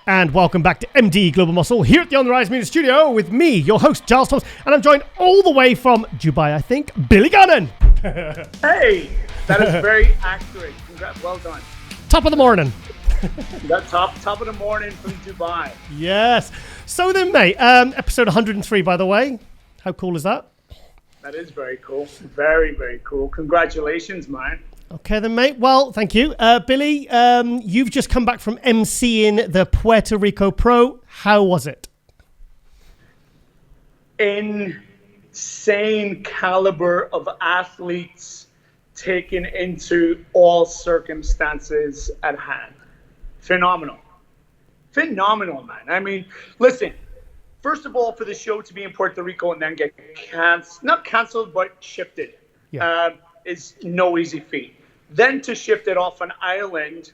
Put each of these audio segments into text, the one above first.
And welcome back to MD Global Muscle here at the On the Rise Media Studio with me, your host, Giles, and I'm joined all the way from Dubai, I think, Billy Garnon. Hey, that is very accurate. Congrats, well done. Top of the morning. That top of the morning from Dubai. Yes. So then, mate, episode 103, by the way. How cool is that? That is very cool. Very, very cool. Congratulations, man. Okay then, mate. Well, thank you. Billy, you've just come back from emceeing the Puerto Rico Pro. How was it? Insane caliber of athletes taken into all circumstances at hand. Phenomenal. Phenomenal, man. I mean, listen, first of all, for the show to be in Puerto Rico and then get not canceled, but shifted, is no easy feat. Then to shift it off an island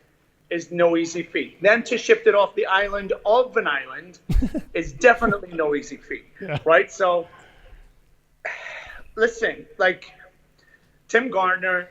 is no easy feat. Then to shift it off the island of an island is definitely no easy feat, right? So, listen, like Tim Gardner,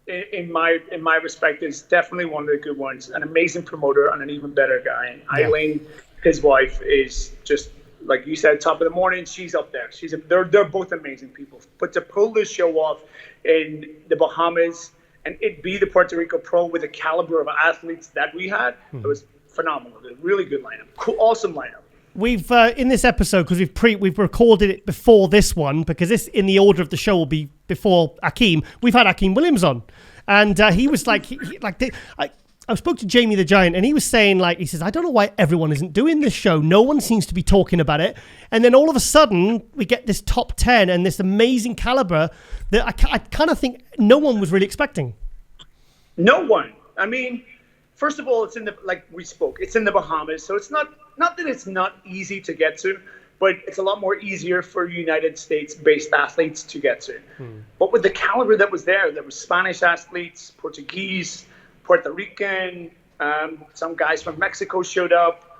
in my respect, is definitely one of the good ones. An amazing promoter and an even better guy. And Eileen, his wife, is just, like you said, top of the morning. She's up there. They're both amazing people. But to pull this show off in the Bahamas and it be the Puerto Rico Pro with the caliber of athletes that we had, it was phenomenal. It was a really good lineup. Cool, awesome lineup. We've in this episode, because we've recorded it before this one, because this in the order of the show will be before Akim. We've had Akim Williams on, and he was like, I spoke to Jamie the Giant, and he was saying, like, he says, I don't know why everyone isn't doing this show. No one seems to be talking about it. And then all of a sudden, we get this top 10 and this amazing caliber that I kind of think no one was really expecting. No one. I mean, first of all, it's in the Bahamas. So it's not that it's not easy to get to, but it's a lot more easier for United States-based athletes to get to. But with the caliber that was there were Spanish athletes, Portuguese, Puerto Rican, some guys from Mexico showed up,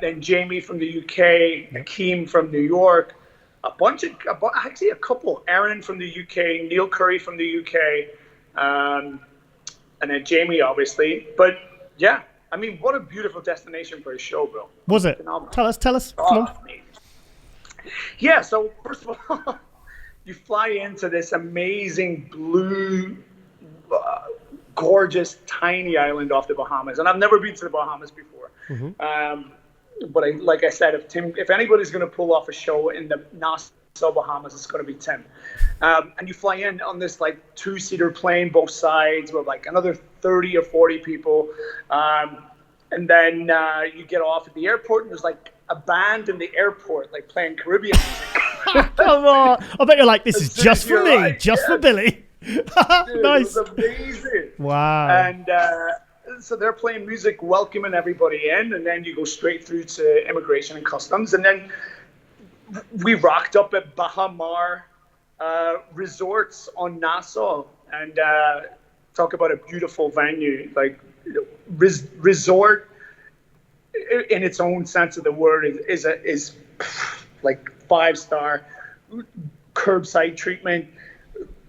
then Jamie from the UK, Akim from New York, a couple, Aaron from the UK, Neil Curry from the UK, and then Jamie, obviously. But yeah, I mean, what a beautiful destination for a show, bro. Was it? Phenomenal. Tell us. Come on. Yeah, so first of all, you fly into this amazing blue, gorgeous, tiny island off the Bahamas, and I've never been to the Bahamas before. But like I said, if anybody's going to pull off a show in the Nassau Bahamas, it's going to be Tim. And you fly in on this like 2-seater plane, both sides, with like another 30 or 40 people, and then you get off at the airport, and there's like a band in the airport, like playing Caribbean music. Come on! I bet you're like, this is just for me, just for Billy. Dude, Nice. It was amazing. Wow. And so they're playing music, welcoming everybody in, and then you go straight through to immigration and customs. And then we rocked up at Bahamar Resorts on Nassau, and talk about a beautiful venue. Like, resort in its own sense of the word is like 5-star, curbside treatment,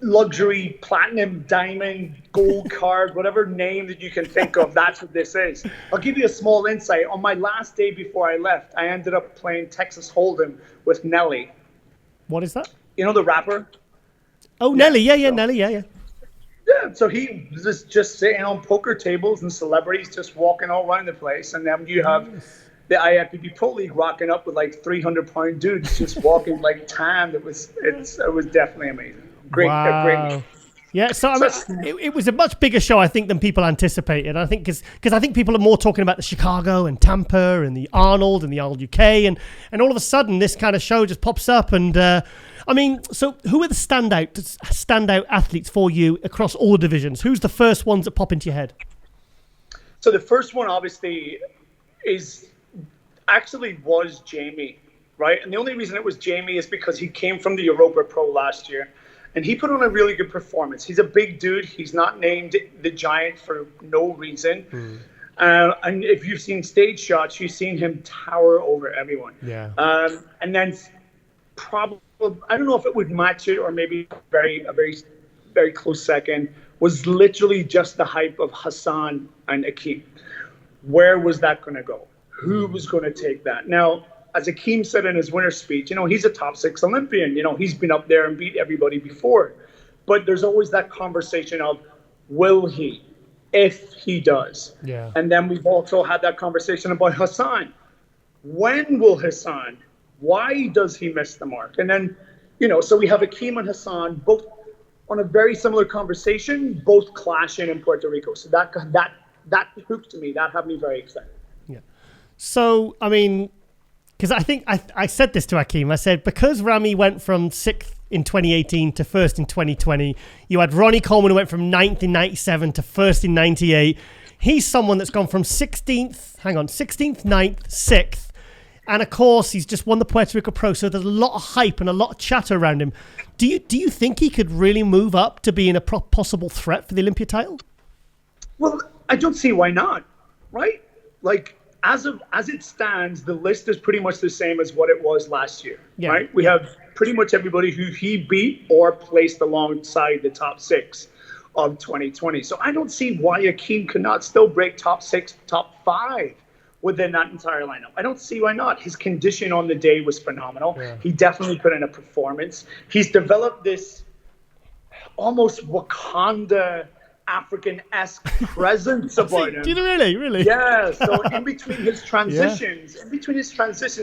luxury, platinum, diamond, gold card, whatever name that you can think of, that's what this is. I'll give you a small insight. On my last day before I left, I ended up playing Texas Hold'em with Nelly. What is that? You know the rapper? Oh, Nelly. Yeah, Nelly. Yeah. Yeah, so he was just sitting on poker tables and celebrities just walking all around the place. And then you have the IFBB Pro League rocking up with like 300-pound dudes just walking like tan. It was definitely amazing. Great. Yeah, so I mean, it was a much bigger show, I think, than people anticipated. I think because I think people are more talking about the Chicago and Tampa and the Arnold UK, and all of a sudden this kind of show just pops up. And I mean, so who are the standout athletes for you across all the divisions? Who's the first ones that pop into your head? So the first one, obviously, was Jamie, right? And the only reason it was Jamie is because he came from the Europa Pro last year. And he put on a really good performance. He's a big dude. He's not named the Giant for no reason. And if you've seen stage shots, you've seen him tower over everyone. Yeah. And then probably, I don't know if it would match it or maybe a very, very close second, was literally just the hype of Hassan and Akim. Where was that going to go? who was going to take that. Now, as Akim said in his winter speech, he's a top 6 Olympian. He's been up there and beat everybody before. But there's always that conversation of, will he, if he does? Yeah. And then we've also had that conversation about Hassan. When will Hassan? Why does he miss the mark? And then, so we have Akim and Hassan both on a very similar conversation, both clashing in Puerto Rico. So that hooked me. That had me very excited. Yeah. So, I mean, because I think I said this to Akim. I said, because Ramy went from 6th in 2018 to 1st in 2020, you had Ronnie Coleman who went from 9th in 97 to 1st in 98. He's someone that's gone from 16th, 9th, 6th. And of course, he's just won the Puerto Rico Pro, so there's a lot of hype and a lot of chatter around him. Do you think he could really move up to being a possible threat for the Olympia title? Well, I don't see why not, right? Like, as it stands, the list is pretty much the same as what it was last year, right? We have pretty much everybody who he beat or placed alongside the top 6 of 2020. So I don't see why Akim cannot still break top 6, top 5 within that entire lineup. I don't see why not. His condition on the day was phenomenal. Yeah. He definitely put in a performance. He's developed this almost Wakanda African-esque presence about him. Did he really? Yeah. So in between his transitions,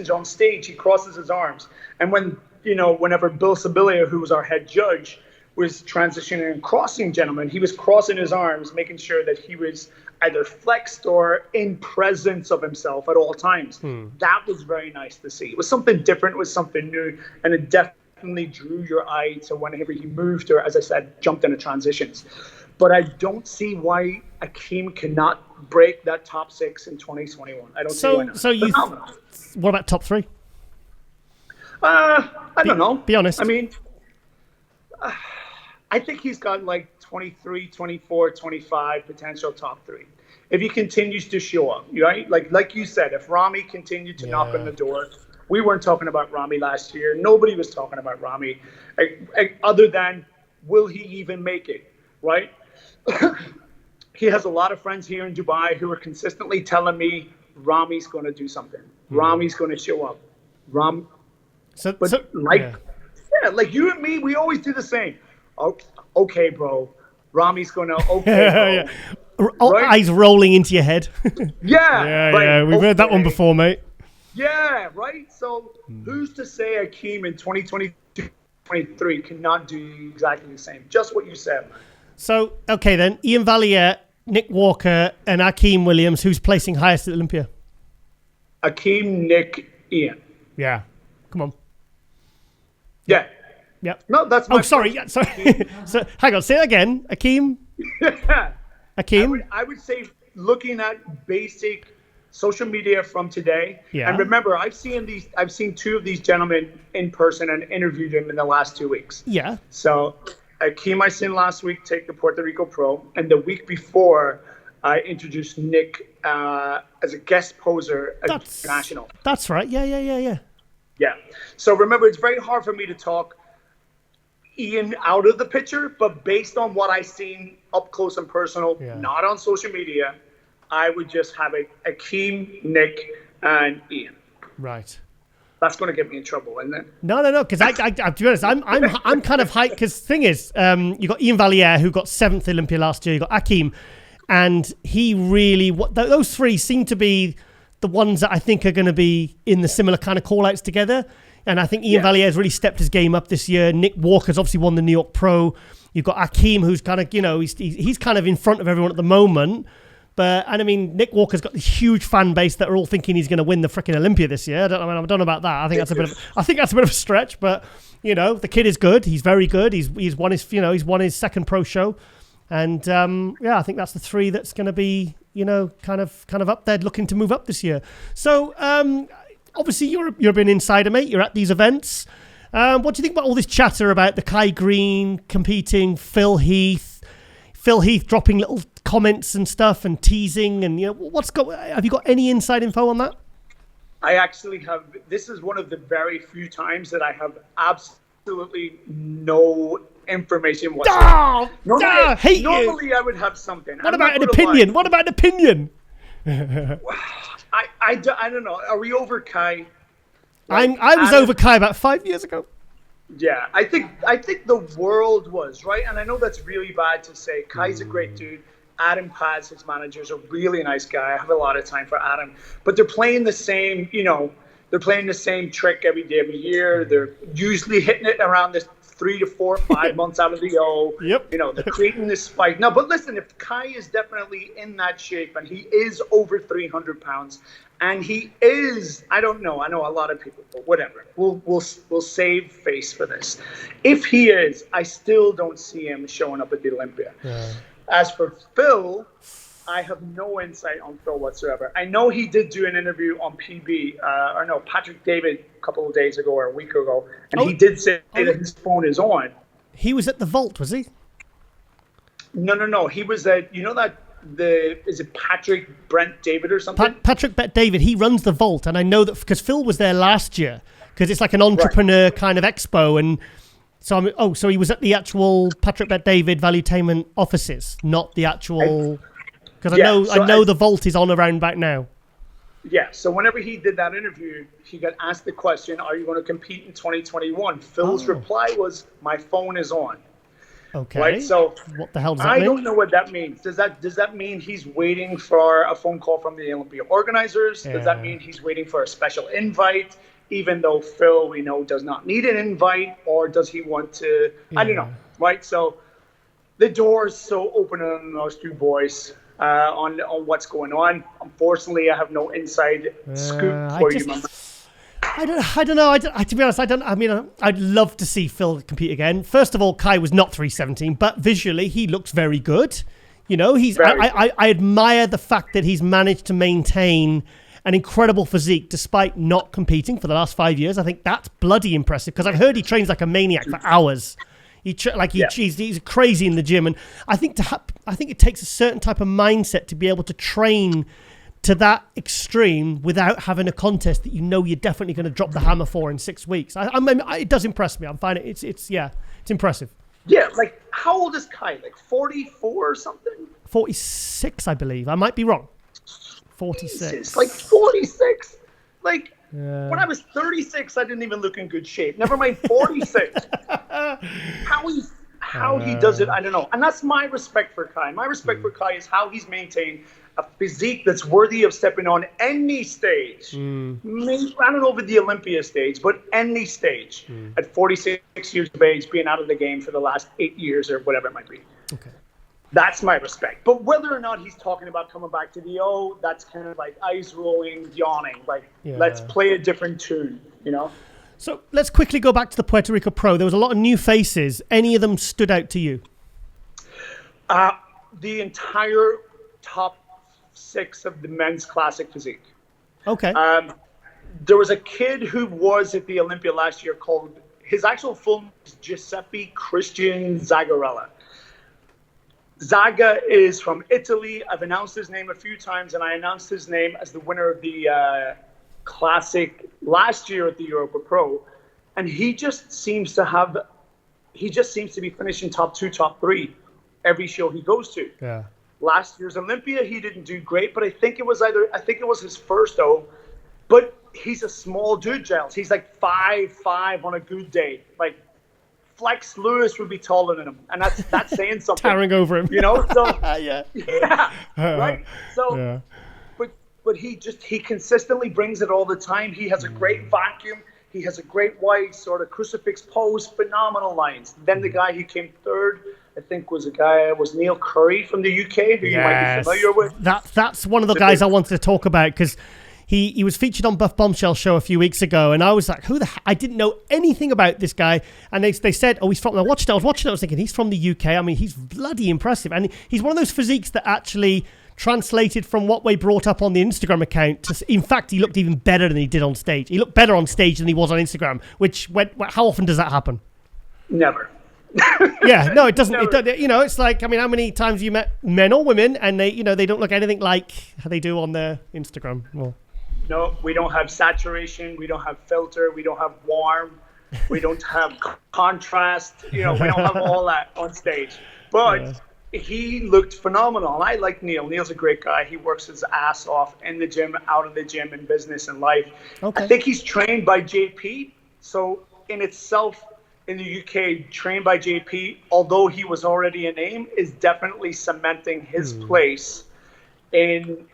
on stage, he crosses his arms. And whenever Bill Sibilia, who was our head judge, was transitioning and crossing gentlemen, he was crossing his arms, making sure that he was either flexed or in presence of himself at all times. That was very nice to see. It was something different, it was something new, and it definitely drew your eye to whenever he moved or, as I said, jumped into transitions. But I don't see why Akim cannot break that top 6 in 2021. I don't see why not. So what about top 3? I don't know. Be honest. I mean, I think he's got like 23, 24, 25 potential top 3. If he continues to show up, right? Like you said, if Ramy continued to knock on the door, we weren't talking about Ramy last year. Nobody was talking about Ramy, other than will he even make it, right? He has a lot of friends here in Dubai who are consistently telling me Ramy's going to do something. Ramy's going to show up. Like you and me, we always do the same. Okay, bro. Ramy's going to, bro. Right? Eyes rolling into your head. Yeah. We've heard that one before, mate. Yeah, right? So who's to say Akim in 2022, 2023 cannot do exactly the same? Just what you said, man. So, okay then, Ian Valier, Nick Walker, and Akim Williams, who's placing highest at Olympia? Akim, Nick, Ian. Yeah. Come on. Yeah. Yep. No, that's my sorry. Yeah, sorry. So, hang on. Say it again. Akim? Akim? I would say looking at basic social media from today. Yeah. And remember, I've seen 2 of these gentlemen in person and interviewed them in the last 2 weeks. Yeah. So Akim I seen last week take the Puerto Rico Pro, and the week before I introduced Nick as a guest poser at International. That's right. Yeah. Yeah. So remember, it's very hard for me to talk Ian out of the picture, but based on what I seen up close and personal, not on social media, I would just have Akim, Nick, and Ian. Right. That's going to get me in trouble, isn't it? No. Because I to be honest, I'm kind of hyped. Because the thing is, you got Ian Valier, who got 7th Olympia last year. You got Akim, and he really those 3 seem to be the ones that I think are going to be in the similar kind of call-outs together. And I think Ian Valier has really stepped his game up this year. Nick Walker's obviously won the New York Pro. You've got Akim, who's kind of, he's kind of in front of everyone at the moment. And I mean, Nick Walker's got this huge fan base that are all thinking he's going to win the freaking Olympia this year. I don't know about that. I think that's a bit of a stretch, but the kid is good. He's very good. He's won his 2nd pro show. And I think that's the 3 that's going to be, kind of up there looking to move up this year. So obviously you're an insider, mate. You're at these events. What do you think about all this chatter about the Kai Green competing, Phil Heath dropping little comments and stuff and teasing and have you got any inside info on that? I actually have. This is one of the very few times that I have absolutely no information whatsoever. Normally I would have something. What about an opinion? I don't know. Are we over Kai? I was over Kai about 5 years ago. Yeah, I think the world was, right? And I know that's really bad to say. Kai's a great dude. Adam Paz, his manager, is a really nice guy. I have a lot of time for Adam. But they're playing the same, they're playing the same trick every day, every year. They're usually hitting it around this 3 to 4 or 5 months out of the O. Yep. They're creating this spike. No, but listen, if Kai is definitely in that shape and he is over 300 pounds and he is, I don't know. I know a lot of people, but whatever. We'll save face for this. If he is, I still don't see him showing up at the Olympia. Yeah. As for Phil, I have no insight on Phil whatsoever. I know he did do an interview on Patrick David a couple of days ago or a week ago, and he did say that his phone is on. He was at the vault, was he? No. He was at, is it Patrick Brent David or something? Patrick Bet David, he runs the vault, and I know that because Phil was there last year, because it's like an entrepreneur kind of expo, and so he was at the actual Patrick Bet David Valuetainment offices, not the actual, because I know the vault is on around back now. Yeah, so whenever he did that interview, he got asked the question, are you going to compete in 2021? Phil's reply was, my phone is on. Okay. Right, so what the hell does that mean? I don't know what that means. Does that mean he's waiting for a phone call from the Olympia organizers? Yeah. Does that mean he's waiting for a special invite, even though Phil, we know, does not need an invite? Or does he want to, I don't know, right? So the door is so open on those two boys on what's going on. Unfortunately, I have no inside scoop for you, man. I don't know. To be honest, I'd love to see Phil compete again. First of all, Kai was not 317, but visually he looks very good. I admire the fact that he's managed to maintain an incredible physique despite not competing for the last 5 years. I think that's bloody impressive because I've heard he trains like a maniac for hours. He's crazy in the gym, and I think it takes a certain type of mindset to be able to train to that extreme without having a contest that you're definitely going to drop the hammer for in 6 weeks. It does impress me. I'm finding it's impressive. Yeah, like how old is Kai? Like 44 or something? 46, I believe. I might be wrong. 46. Jesus, like 46. Like when I was 36, I didn't even look in good shape. Never mind 46. How he does it, I don't know. And that's my respect for Kai. My respect for Kai is how he's maintained a physique that's worthy of stepping on any stage. Maybe, I don't know if the Olympia stage, but any stage at 46 years of age, being out of the game for the last 8 years or whatever it might be. Okay. That's my respect. But whether or not he's talking about coming back to the O, that's kind of like eyes rolling, yawning. Like, let's play a different tune, So let's quickly go back to the Puerto Rico Pro. There was a lot of new faces. Any of them stood out to you? The entire top 6 of the men's classic physique. Okay. There was a kid who was at the Olympia last year called, his actual full name is Giuseppe Christian Zagarella. Zaga is from Italy. I've announced his name a few times, and I announced his name as the winner of the classic last year at the Europa Pro. And he just seems to be finishing top 2, top 3 every show he goes to. Yeah. Last year's Olympia, he didn't do great, but I think it was his first O. But he's a small dude, Giles. He's like 5'5" on a good day. Like Flex Lewis would be taller than him, and that's saying something. Towering over him. So yeah, right. So, but he consistently brings it all the time. He has a great vacuum. He has a great wide sort of crucifix pose, phenomenal lines. Then the guy who came third, I think, was Neil Curry from the UK, who you might be familiar with. That's one of the guys I wanted to talk about because he was featured on Buff Bombshell show a few weeks ago, and I was like, I didn't know anything about this guy. And they said, he's from, I was watching it, I was thinking, he's from the UK. I mean, he's bloody impressive. And he's one of those physiques that actually translated from what we brought up on the Instagram account to, in fact, he looked even better than he did on stage. He looked better on stage than he was on Instagram, how often does that happen? Never. Yeah, no, it doesn't. It's like, I mean, how many times have you met men or women and they don't look anything like how they do on their Instagram? Well, no, we don't have saturation. We don't have filter. We don't have warm. We don't have contrast. We don't have all that on stage. But he looked phenomenal. And I like Neil. Neil's a great guy. He works his ass off in the gym, out of the gym, in business and life. Okay. I think he's trained by JP. So in itself, in the UK, trained by JP, although he was already a name, is definitely cementing his place in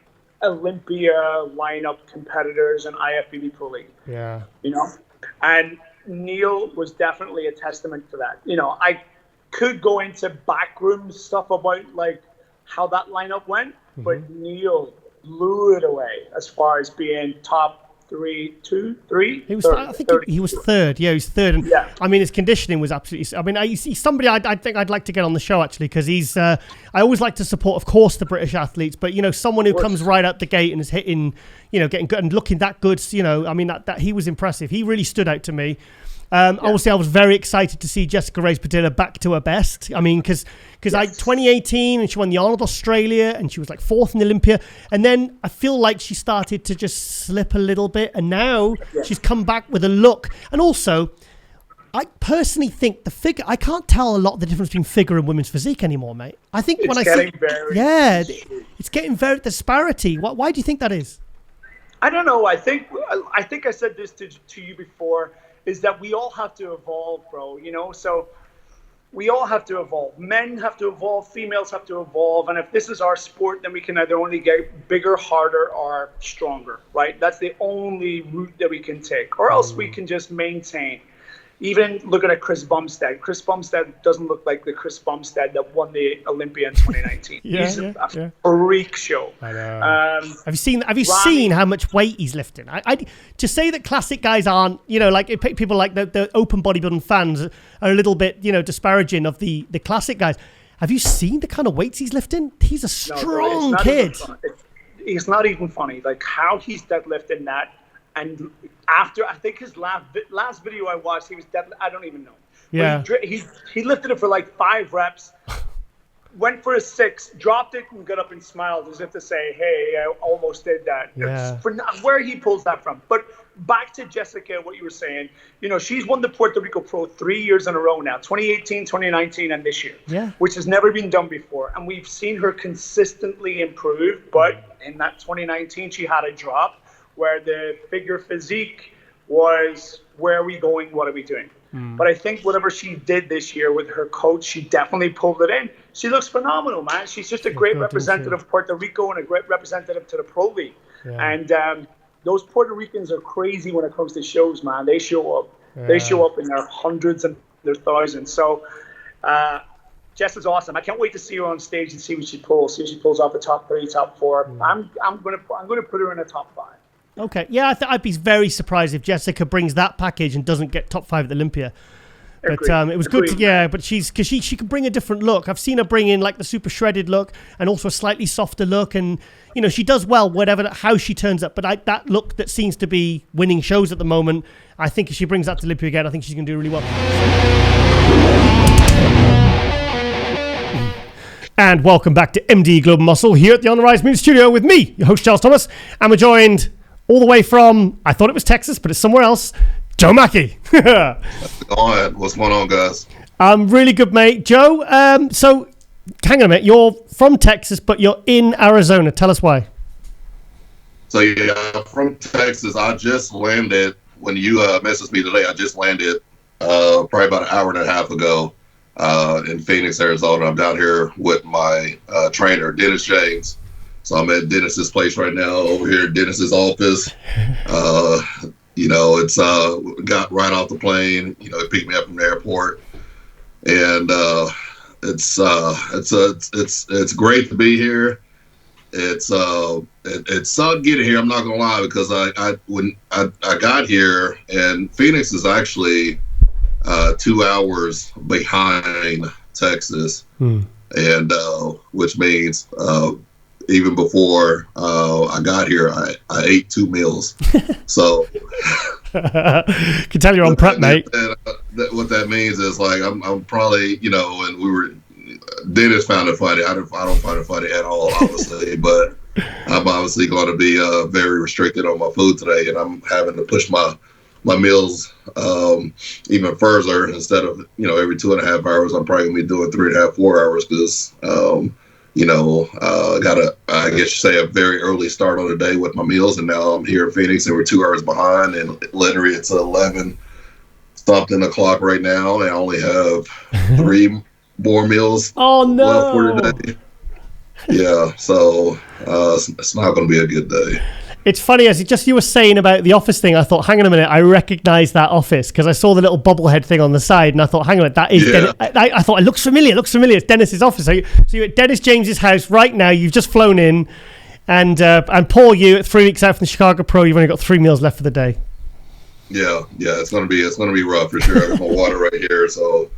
Olympia lineup competitors and IFBB Pro League. Yeah. You know? And Neil was definitely a testament to that. You know, I could go into backroom stuff about like how that lineup went, but Neil blew it away as far as being top 3. He was, third, I think he was third. Yeah, he was third. And yeah. I mean, his conditioning was absolutely. I mean, he's somebody I think I'd like to get on the show actually, because he's. I always like to support, of course, the British athletes, but you know, someone who comes right out the gate and is hitting, you know, getting good and looking that good. You know, I mean, that he was impressive. He really stood out to me. Obviously, I was very excited to see Jessica Reyes-Padilla back to her best. I mean, because 2018 and she won the Arnold Australia and she was like 4th in Olympia. And then I feel like she started to just slip a little bit. And now she's come back with a look. And also, I personally think the figure, I can't tell a lot of the difference between figure and women's physique anymore, mate. I think it's when I see, it's getting very disparity. Why do you think that is? I don't know. I think I said this to you before, is that we all have to evolve, bro, you know? So we all have to evolve. Men have to evolve, females have to evolve. And if this is our sport, then we can either only get bigger, harder, or stronger, right? That's the only route that we can take. Or else we can just maintain. Even looking at Chris Bumstead. Chris Bumstead doesn't look like the Chris Bumstead that won the Olympia in 2019. He's a freak show. I know. Have you seen how much weight he's lifting? To say that classic guys aren't, you know, like people like the open bodybuilding fans are a little bit, you know, disparaging of the classic guys. Have you seen the kind of weights he's lifting? He's a strong kid. It's not even funny. Like how he's deadlifting that. And after, I think his last video I watched, he was definitely, I don't even know. Yeah. He lifted it for like 5 reps, went for a 6, dropped it, and got up and smiled as if to say, hey, I almost did that. Yeah. Where he pulls that from. But back to Jessica, what you were saying, you know, she's won the Puerto Rico Pro 3 years in a row now, 2018, 2019, and this year, which has never been done before. And we've seen her consistently improve, but in that 2019, she had a drop, where the figure physique was, where are we going, what are we doing? But I think whatever she did this year with her coach, she definitely pulled it in. She looks phenomenal, man. She's just a great representative of Puerto Rico and a great representative to the Pro League. Yeah. And those Puerto Ricans are crazy when it comes to shows, man. They show up. Yeah. They show up in their hundreds and their thousands. So Jess is awesome. I can't wait to see her on stage and see what she pulls. See if she pulls off the top 3, top 4. I'm gonna put her in the top 5. Okay, yeah, I'd be very surprised if Jessica brings that package and doesn't get top 5 at Olympia. But it was good to, but she can bring a different look. I've seen her bring in like the super shredded look and also a slightly softer look, and you know she does well how she turns up. But that look that seems to be winning shows at the moment, I think if she brings that to Olympia again, I think she's going to do really well. And welcome back to MD Global Muscle here at the On the Rise Movie Studio with me, your host Giles Thomas, and we're joined all the way from, I thought it was Texas, but it's somewhere else, Joe Mackey. What's going on, guys? Really good, mate. Joe, so hang on a minute. You're from Texas, but you're in Arizona. Tell us why. So, yeah, from Texas. I just landed, when you messaged me today, I just landed probably about an hour and a half ago in Phoenix, Arizona. I'm down here with my trainer, Dennis James. So I'm at Dennis's place right now, over here at Dennis's office. You know, it's got right off the plane. You know, he picked me up from the airport, and it's great to be here. It sucked getting here. I'm not gonna lie, because when I got here, and Phoenix is actually 2 hours behind Texas, and which means. Even before I got here, I ate 2 meals. So, can tell you're on prep, mate. What that means is like I'm probably, you know, and Dennis found it funny. I don't find it funny at all, obviously, but I'm obviously going to be very restricted on my food today, and I'm having to push my my meals even further. Instead of, every 2.5 hours, I'm probably gonna be doing 3.5, 4 hours because, got I guess you say, a very early start on the day with my meals. And now I'm here in Phoenix and we're 2 hours behind, and literally it's 11 something o'clock right now. And I only have 3 more meals left for today. Yeah, so it's not going to be a good day. It's funny, as you were saying about the office thing, I thought, hang on a minute, I recognize that office because I saw the little bobblehead thing on the side, and I thought, hang on a minute, that is Dennis. I thought, it looks familiar. It's Dennis's office. So you're at Dennis James's house right now. You've just flown in, and Paul, you at 3 weeks out from the Chicago Pro, you've only got 3 meals left for the day. Yeah, it's gonna be rough for sure. I got my water right here, so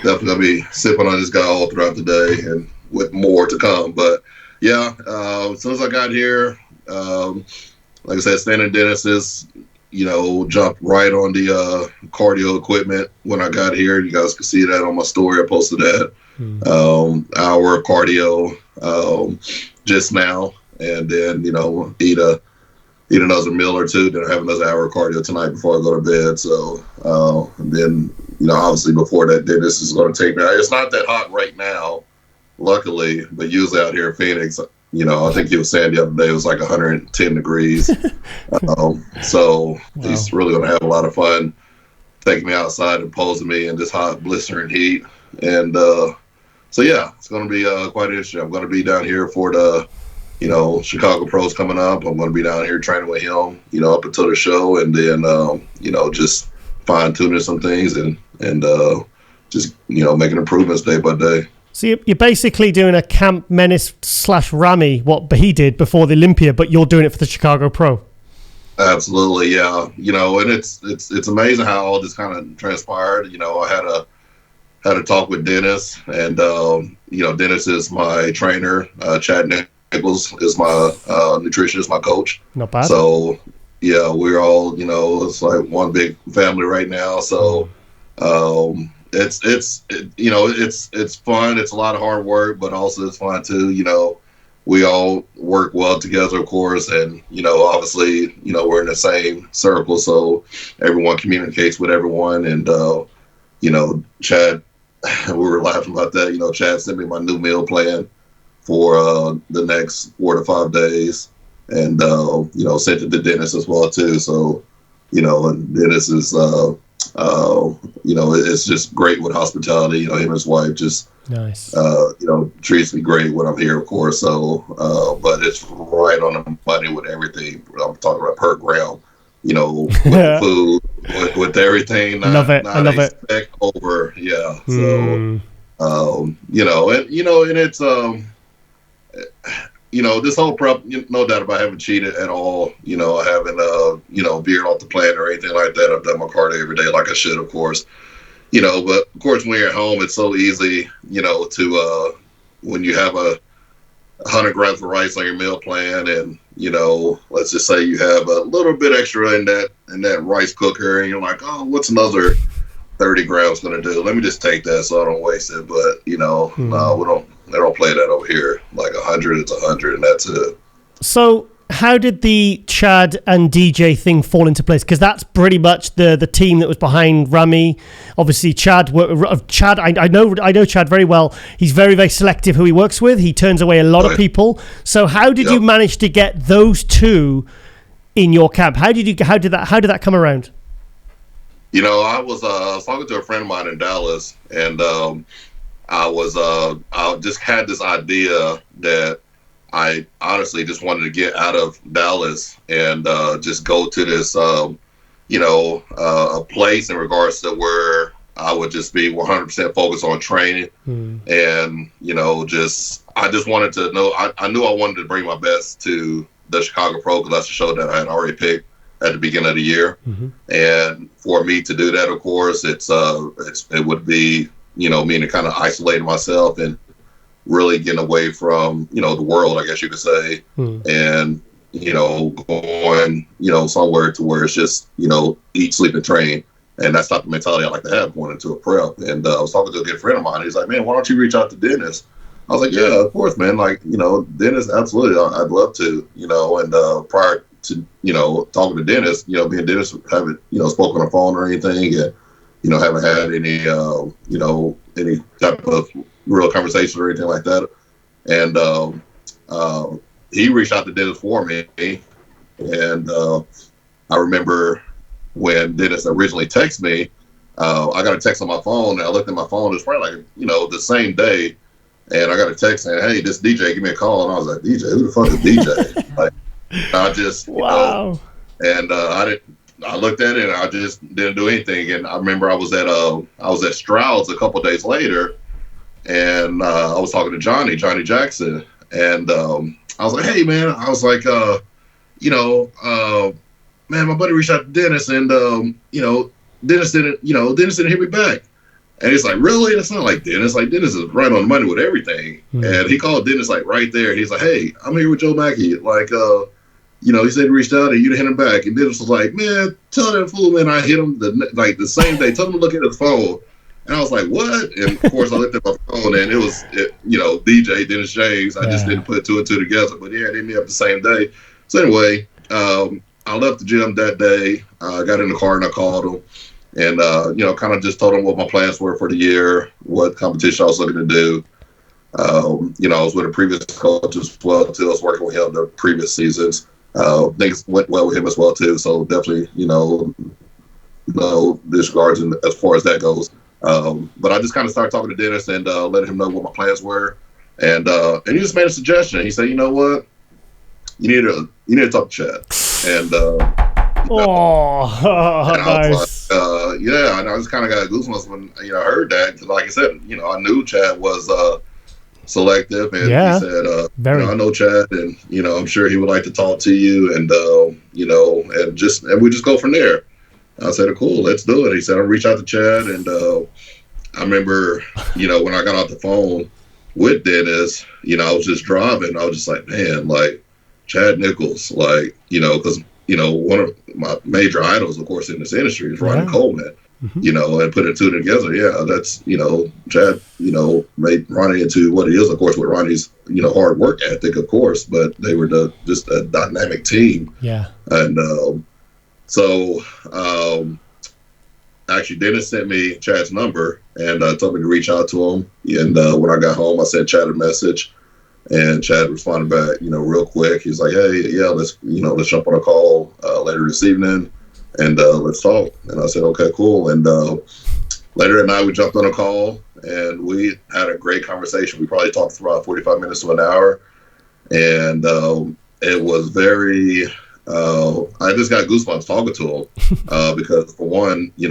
definitely gonna be sipping on this guy all throughout the day, and with more to come. But yeah, as soon as I got here, like I said, standing Dennis's, jumped right on the cardio equipment when I got here. You guys can see that on my story. I posted that hour of cardio just now, and then eat another meal or two, then have another hour of cardio tonight before I go to bed. So, and then, obviously before that, Dennis is going to take me out. It's not that hot right now, luckily, but usually out here in Phoenix, I think he was saying the other day it was like 110 degrees. So he's really going to have a lot of fun taking me outside and posing me in this hot, blistering heat. And so, yeah, it's going to be quite interesting. I'm going to be down here for the Chicago Pro's coming up. I'm going to be down here training with him, up until the show, and then, just fine-tuning some things and just, making improvements day by day. So you're basically doing a Camp Menace / Ramy, what he did before the Olympia, but you're doing it for the Chicago Pro. Absolutely, yeah. And it's amazing how all this kind of transpired. I had a talk with Dennis, and Dennis is my trainer. Chad Nicholls is my nutritionist, my coach. Not bad. So yeah, we're all it's like one big family right now. So it's fun. It's a lot of hard work, but also it's fun too. We all work well together, of course, and obviously we're in the same circle, so everyone communicates with everyone. And Chad, we were laughing about that. Chad sent me my new meal plan for the next 4 to 5 days, and sent it to Dennis as well too. So and Dennis is it's just great with hospitality. Him and his wife just nice. Treats me great when I'm here, of course. So but it's right on the money with everything. I'm talking about per gram, with the food, with everything. I love it. Over, yeah. So and it's this whole prep, no doubt about, I haven't cheated at all. I haven't, veered off the plan or anything like that. I've done my cardio every day like I should, of course. But of course, when you're at home, it's so easy, to, when you have 100 grams of rice on your meal plan, and, let's just say you have a little bit extra in that rice cooker, and you're like, oh, what's another 30 grams going to do? Let me just take that so I don't waste it. But, no, they don't play that over here. Like 100, it's 100, and that's it. So how did the Chad and DJ thing fall into place? Because that's pretty much the team that was behind Ramy. Obviously, Chad. I know Chad very well. He's very, very selective who he works with. He turns away a lot of people. So how did you manage to get those two in your camp? How did that come around? I was talking to a friend of mine in Dallas, and I just had this idea that I honestly just wanted to get out of Dallas and just go to this, a place in regards to where I would just be 100% focused on training. And, I just wanted to know, I knew I wanted to bring my best to the Chicago Pro, because that's the show that I had already picked at the beginning of the year. And for me to do that, of course, it would be, me to kind of isolate myself and really getting away from, the world, I guess you could say, and, going, somewhere to where it's just, eat, sleep, and train. And that's not the mentality I like to have going into a prep. And I was talking to a good friend of mine. He's like, man, why don't you reach out to Dennis? I was like, yeah, of course, man. Like, Dennis, absolutely. I'd love to, and prior to, talking to Dennis, me and Dennis haven't, spoken on the phone or anything, and, haven't had any, any type of real conversation or anything like that. And he reached out to Dennis for me. And I remember when Dennis originally texted me, I got a text on my phone, and I looked at my phone. It was probably like, the same day. And I got a text saying, "Hey, this DJ, give me a call." And I was like, "DJ? Who the fuck is DJ?" Like, I just, wow. And I looked at it, and I just didn't do anything. And I remember I was at Stroud's a couple of days later, and I was talking to Johnny Jackson, and I was like, "Hey, man," I was like, man, my buddy reached out to Dennis, and Dennis didn't hit me back. And he's like, "Really?" That's not like Dennis. Like, Dennis is right on the money with everything. And he called Dennis like right there. He's like, "Hey, I'm here with Joe Mackey. Like, he said he reached out and you didn't hit him back." And Dennis was like, "Man, tell that fool, man, I hit him the same day. Tell him to look at his phone." And I was like, "What?" And of course I looked at my phone, and it was DJ Dennis James. I just didn't put two and two together. But yeah, it ended up the same day. So anyway, I left the gym that day. I got in the car and I called him. And, kind of just told him what my plans were for the year, what competition I was looking to do. I was with a previous coach as well, too. I was working with him the previous seasons. Things went well with him as well, too. So definitely, no disregards as far as that goes. But I just kind of started talking to Dennis and letting him know what my plans were. And he just made a suggestion. He said, "You know what? You need to talk to Chad." And, nice. And I just kind of got goosebumps when I heard that, because like I said, I knew Chad was selective, and he said, "I know Chad, and I'm sure he would like to talk to you, and and we just go from there." I said, "Cool, let's do it." He said, "I'll reach out to Chad," and I remember when I got off the phone with Dennis, I was just driving. I was just like, man, like Chad Nicholls, like because. One of my major idols, of course, in this industry is Ronnie Coleman, and putting two together. Yeah, that's, Chad, made Ronnie into what he is, of course, with Ronnie's, hard work ethic, of course, but they were just a dynamic team. Yeah. And actually, Dennis sent me Chad's number and told me to reach out to him. And when I got home, I sent Chad a message. And Chad responded back, real quick. He's like, "Hey, yeah, let's jump on a call later this evening, and let's talk." And I said, "Okay, cool." And later at night, we jumped on a call, and we had a great conversation. We probably talked for about 45 minutes to an hour, and it was very. I just got goosebumps talking to him because, for one, he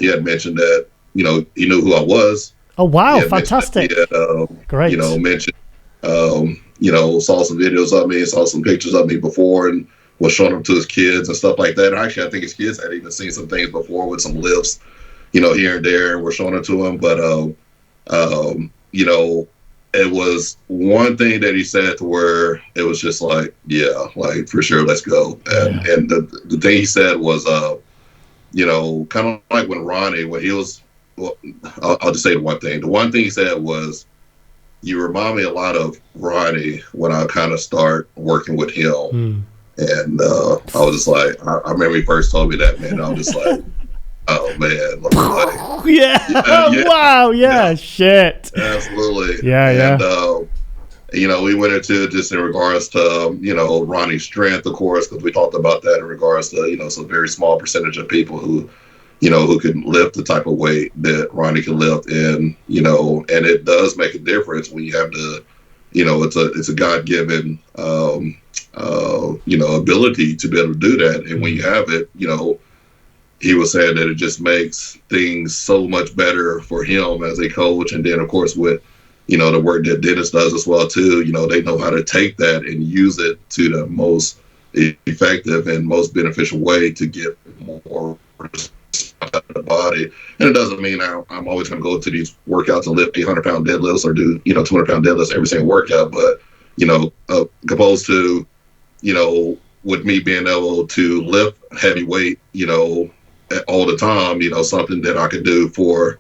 had mentioned that he knew who I was. Oh wow, fantastic! He had, great. Mentioned. Saw some videos of me, saw some pictures of me before, and was showing them to his kids and stuff like that. And actually, I think his kids had even seen some things before with some lifts, here and there, and we're showing it to him. But, it was one thing that he said to where it was just like, yeah, like for sure, let's go. And the thing he said was, kind of like when Ronnie, when he was, well, I'll just say the one thing. The one thing he said was, "You remind me a lot of Ronnie when I kind of start working with him." And I was just like, I remember he first told me that, man. I was just like, oh, man. Like, wow, shit. Absolutely. Yeah. And, we went into just in regards to, Ronnie's strength, of course, because we talked about that in regards to, some very small percentage of people who can lift the type of weight that Ronnie can lift, and and it does make a difference when you have to, it's a God-given, ability to be able to do that, and when you have it, he was saying that it just makes things so much better for him as a coach, and then of course with, the work that Dennis does as well too, they know how to take that and use it to the most effective and most beneficial way to get more the body. And it doesn't mean I'm always going to go to these workouts and lift 800-pound deadlifts or do 200-pound deadlifts every single workout, but opposed to with me being able to lift heavy weight all the time, something that I could do for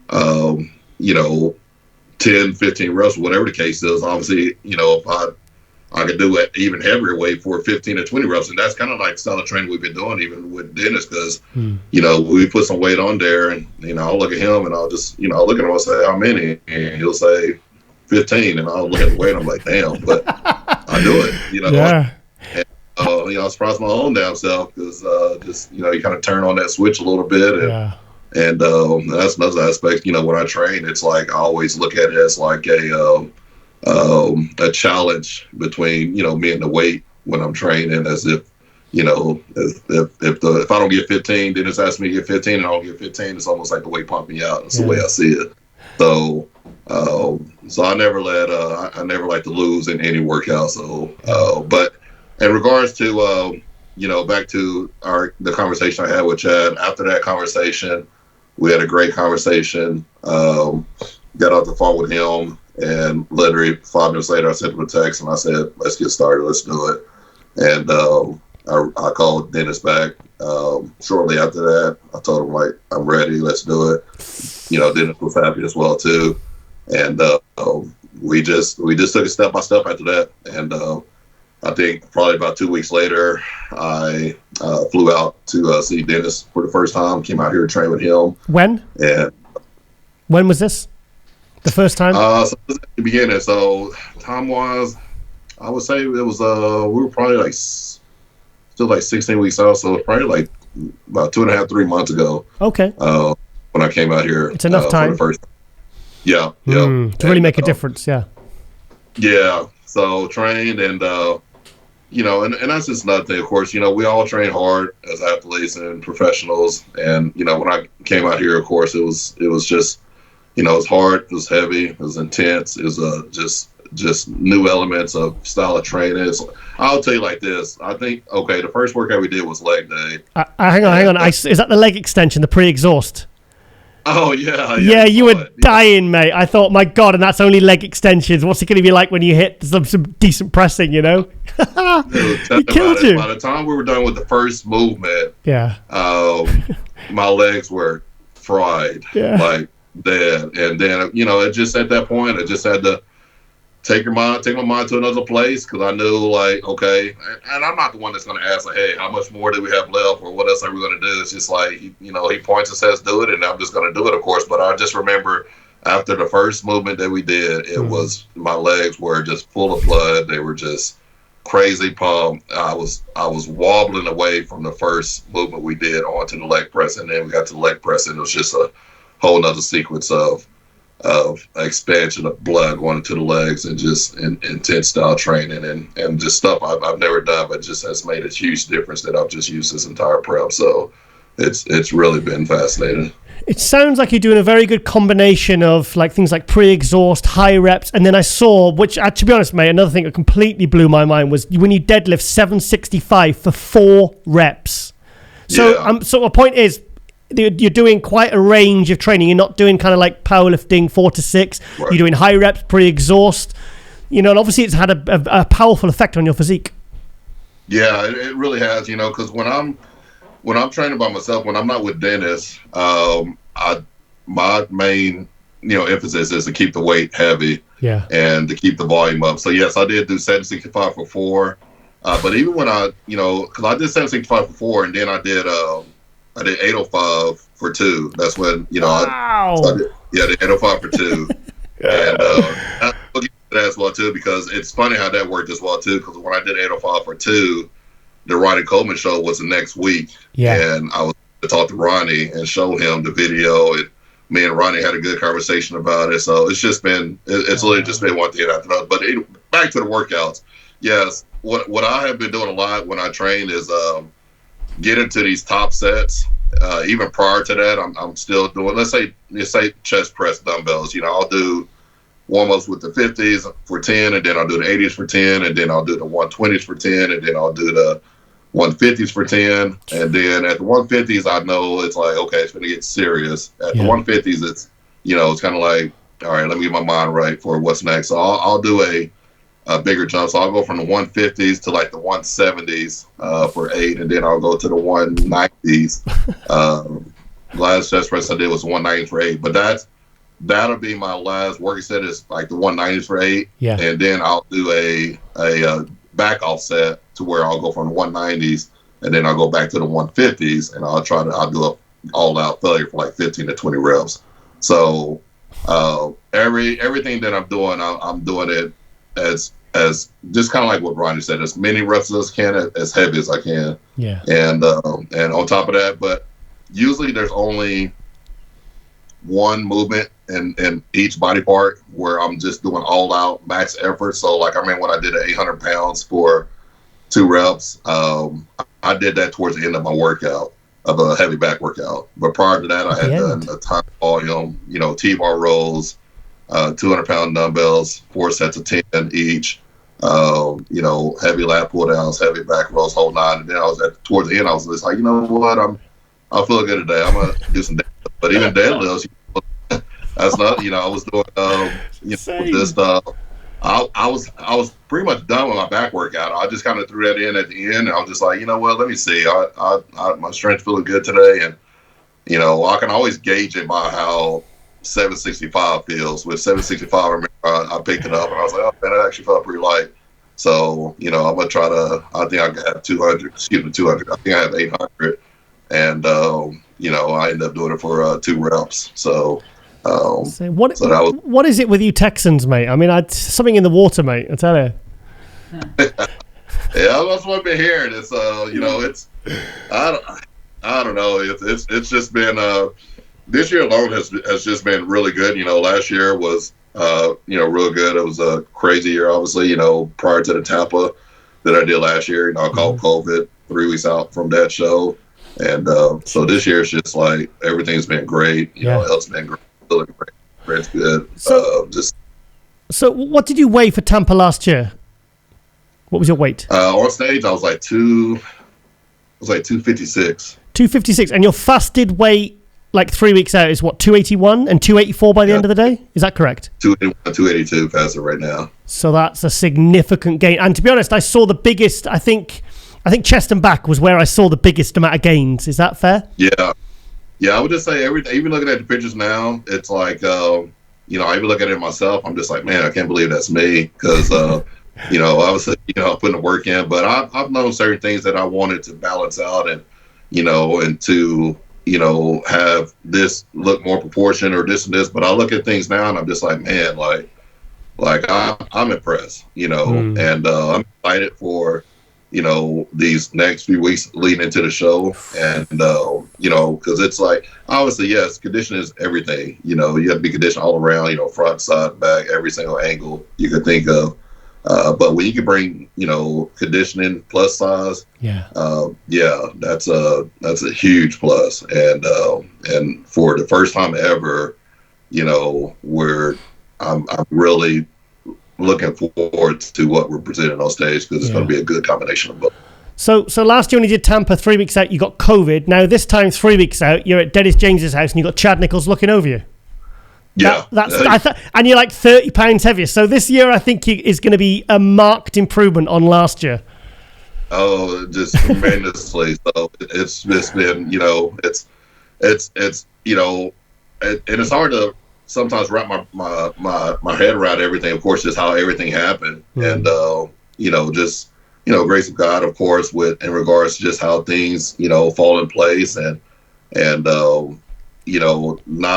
10-15 reps, whatever the case is. Obviously, if I could do it even heavier weight for 15 to 20 reps. And that's kind of like style of training we've been doing even with Dennis, because, you know, we put some weight on there and, you know, I'll look at him and I'll just, you know, I'll look at him and say, how many? And he'll say 15. And I'll look at the weight and I'm like, damn, but I do it, you know. Yeah. And, you know, I surprised my own damn self because just, you know, you kind of turn on that switch a little bit. And, and that's another aspect, you know, when I train, it's like I always look at it as like a challenge between, you know, me and the weight when I'm training, as if, you know, if I don't get 15, then it's asking me to get 15 and I don't get 15, it's almost like the weight pumping me out. That's the way I see it. So, so I never I never like to lose in any workout. So, but in regards to, you know, back to the conversation I had with Chad, after that conversation, we had a great conversation, got off the phone with him, and literally 5 minutes later, I sent him a text and I said, let's get started. Let's do it. And I called Dennis back. Shortly after that, I told him, like, I'm ready. Let's do it. You know, Dennis was happy as well, too. And we just took it step by step after that. And I think probably about 2 weeks later, I flew out to see Dennis for the first time, came out here to train with him. When? And when was this? The first time? So it was at the beginning. So time-wise, I would say it was, we were probably like still like 16 weeks out. So it was probably like about 2.5, 3 months ago. Okay. When I came out here. It's enough time. For the first time. Yeah. To really make a difference, yeah. Yeah. So trained and, you know, and that's just another thing, of course, you know, we all train hard as athletes and professionals. And, you know, when I came out here, of course, it was just, you know, it was hard, it was heavy, it was intense, it was just new elements of style of training. I'll tell you like this. I think, okay, the first workout we did was leg day. Hang on. Is that the leg extension, the pre-exhaust? Oh, yeah. Yeah, you were dying, mate. I thought, my God, and that's only leg extensions. What's it going to be like when you hit some decent pressing, you know? It killed you. By the time we were done with the first movement, my legs were fried, like dead. And then, you know, it just at that point, I just had to take my mind to another place, because I knew, like, okay, and I'm not the one that's going to ask, like, hey, how much more do we have left, or what else are we going to do? It's just like, you know, he points and says, do it, and I'm just going to do it, of course. But I just remember after the first movement that we did, it was, my legs were just full of blood. They were just crazy pumped. I was wobbling away from the first movement we did onto the leg press, and then we got to the leg press, and it was just a whole nother sequence of expansion of blood going into the legs, and just intense style training and just stuff I've never done, but just has made a huge difference that I've just used this entire prep. So it's really been fascinating. It sounds like you're doing a very good combination of like things like pre-exhaust, high reps, and then I saw, which to be honest, mate, another thing that completely blew my mind was when you deadlift 765 for 4 reps. So so my point is, you're doing quite a range of training. You're not doing kind of like powerlifting 4 to 6. Right. You're doing high reps, pre-exhaust. You know, and obviously it's had a powerful effect on your physique. Yeah, it really has. You know, because when I'm training by myself, when I'm not with Dennis, my main, you know, emphasis is to keep the weight heavy, and to keep the volume up. So yes, I did do 765 for 4, but even when I, you know, because I did 765 for 4, and then I did 805 for 2. That's when, you know, I did 805 for 2. And I look at that as well too, because it's funny how that worked as well too. Because when I did 805 for 2, the Ronnie Coleman show was the next week, and I was to talk to Ronnie and show him the video, and me and Ronnie had a good conversation about it. So it's just been, it's literally just been one thing after another. But back to the workouts, yes, what I have been doing a lot when I train is get into these top sets. Even prior to that, I'm still doing, let's say chest press dumbbells. You know, I'll do warm-ups with the 50s for 10, and then I'll do the 80s for 10, and then I'll do the 120s for 10, and then I'll do the 150s for 10. And then at the 150s, I know it's like, okay, it's going to get serious. At the 150s, it's, you know, it's kind of like, all right, let me get my mind right for what's next. So I'll do a bigger jump. So I'll go from the 150s to like the 170s for 8, and then I'll go to the 190s. Last chest press I did was 190 for 8. But that'll be my last working set is like the 190s for 8. Yeah. And then I'll do a back off set to where I'll go from the 190s and then I'll go back to the 150s and I'll do a all out failure for like 15 to 20 reps. So everything that I'm doing it as just kind of like what Ronnie said, as many reps as I can, as heavy as I can. Yeah. And on top of that, but usually there's only one movement in each body part where I'm just doing all out max effort. So like, I mean, when I did 800 pounds for 2 reps, I did that towards the end of my workout, of a heavy back workout. But prior to that, I had done a ton of volume, T-bar rolls, 200-pound dumbbells, 4 sets of 10 each, heavy lat pull downs, heavy back rolls, whole 9. And then towards the end, I was just like, you know what, I feel good today. I'm gonna do some deadlifts. But even deadlifts, that's not, I was doing, just I was pretty much done with my back workout. I just kind of threw that in at the end. And I was just like, you know what, let me see. My strength's feeling good today. And, I can always gauge it by how 765 feels. With 765, I remember I picked it up and I was like, oh, man, that actually felt pretty light. So, I'm going to try to, I think I have 200. I think I have 800. And, I ended up doing it for 2 reps. So, what is it with you Texans, mate? I mean, something in the water, mate. I tell you. Yeah, that's what I've been hearing. It's it's I don't know. It's just been this year alone has just been really good. Last year was real good. It was a crazy year, obviously. Prior to the Tampa that I did last year, I caught COVID 3 weeks out from that show, and so this year it's just like everything's been great. Health's been great. It's good. So what did you weigh for Tampa last year? What was your weight? On stage, I was like 256. 256, and your fasted weight, like 3 weeks out, is what, 281 and 284 by the end of the day? Is that correct? 282 fasted right now. So that's a significant gain. And to be honest, I saw the biggest. I think chest and back was where I saw the biggest amount of gains. Is that fair? Yeah, I would just say everything. Even looking at the pictures now, it's like, I even look at it myself. I'm just like, man, I can't believe that's me. Because, obviously, putting the work in. But I've known certain things that I wanted to balance out and, and to, have this look more proportion or this and this. But I look at things now and I'm just like, man, like I'm impressed, and I'm excited for, these next few weeks leading into the show. And, because it's like, obviously, yes, conditioning is everything. You have to be conditioned all around, front, side, back, every single angle you could think of. But when you can bring, conditioning plus size, that's a huge plus. And for the first time ever, I'm really looking forward to what we're presenting on stage because it's going to be a good combination of both. So last year when you did Tampa, 3 weeks out, you got COVID. Now this time, 3 weeks out, you're at Dennis James's house and you got Chad Nicholls looking over you. Yeah, and you're like 30 pounds heavier. So this year, I think is going to be a marked improvement on last year. Oh, just tremendously. So it's just been, it's and it's hard to sometimes wrap my head around everything. Of course, just how everything happened, and just grace of God, of course, in regards to just how things fall in place, and not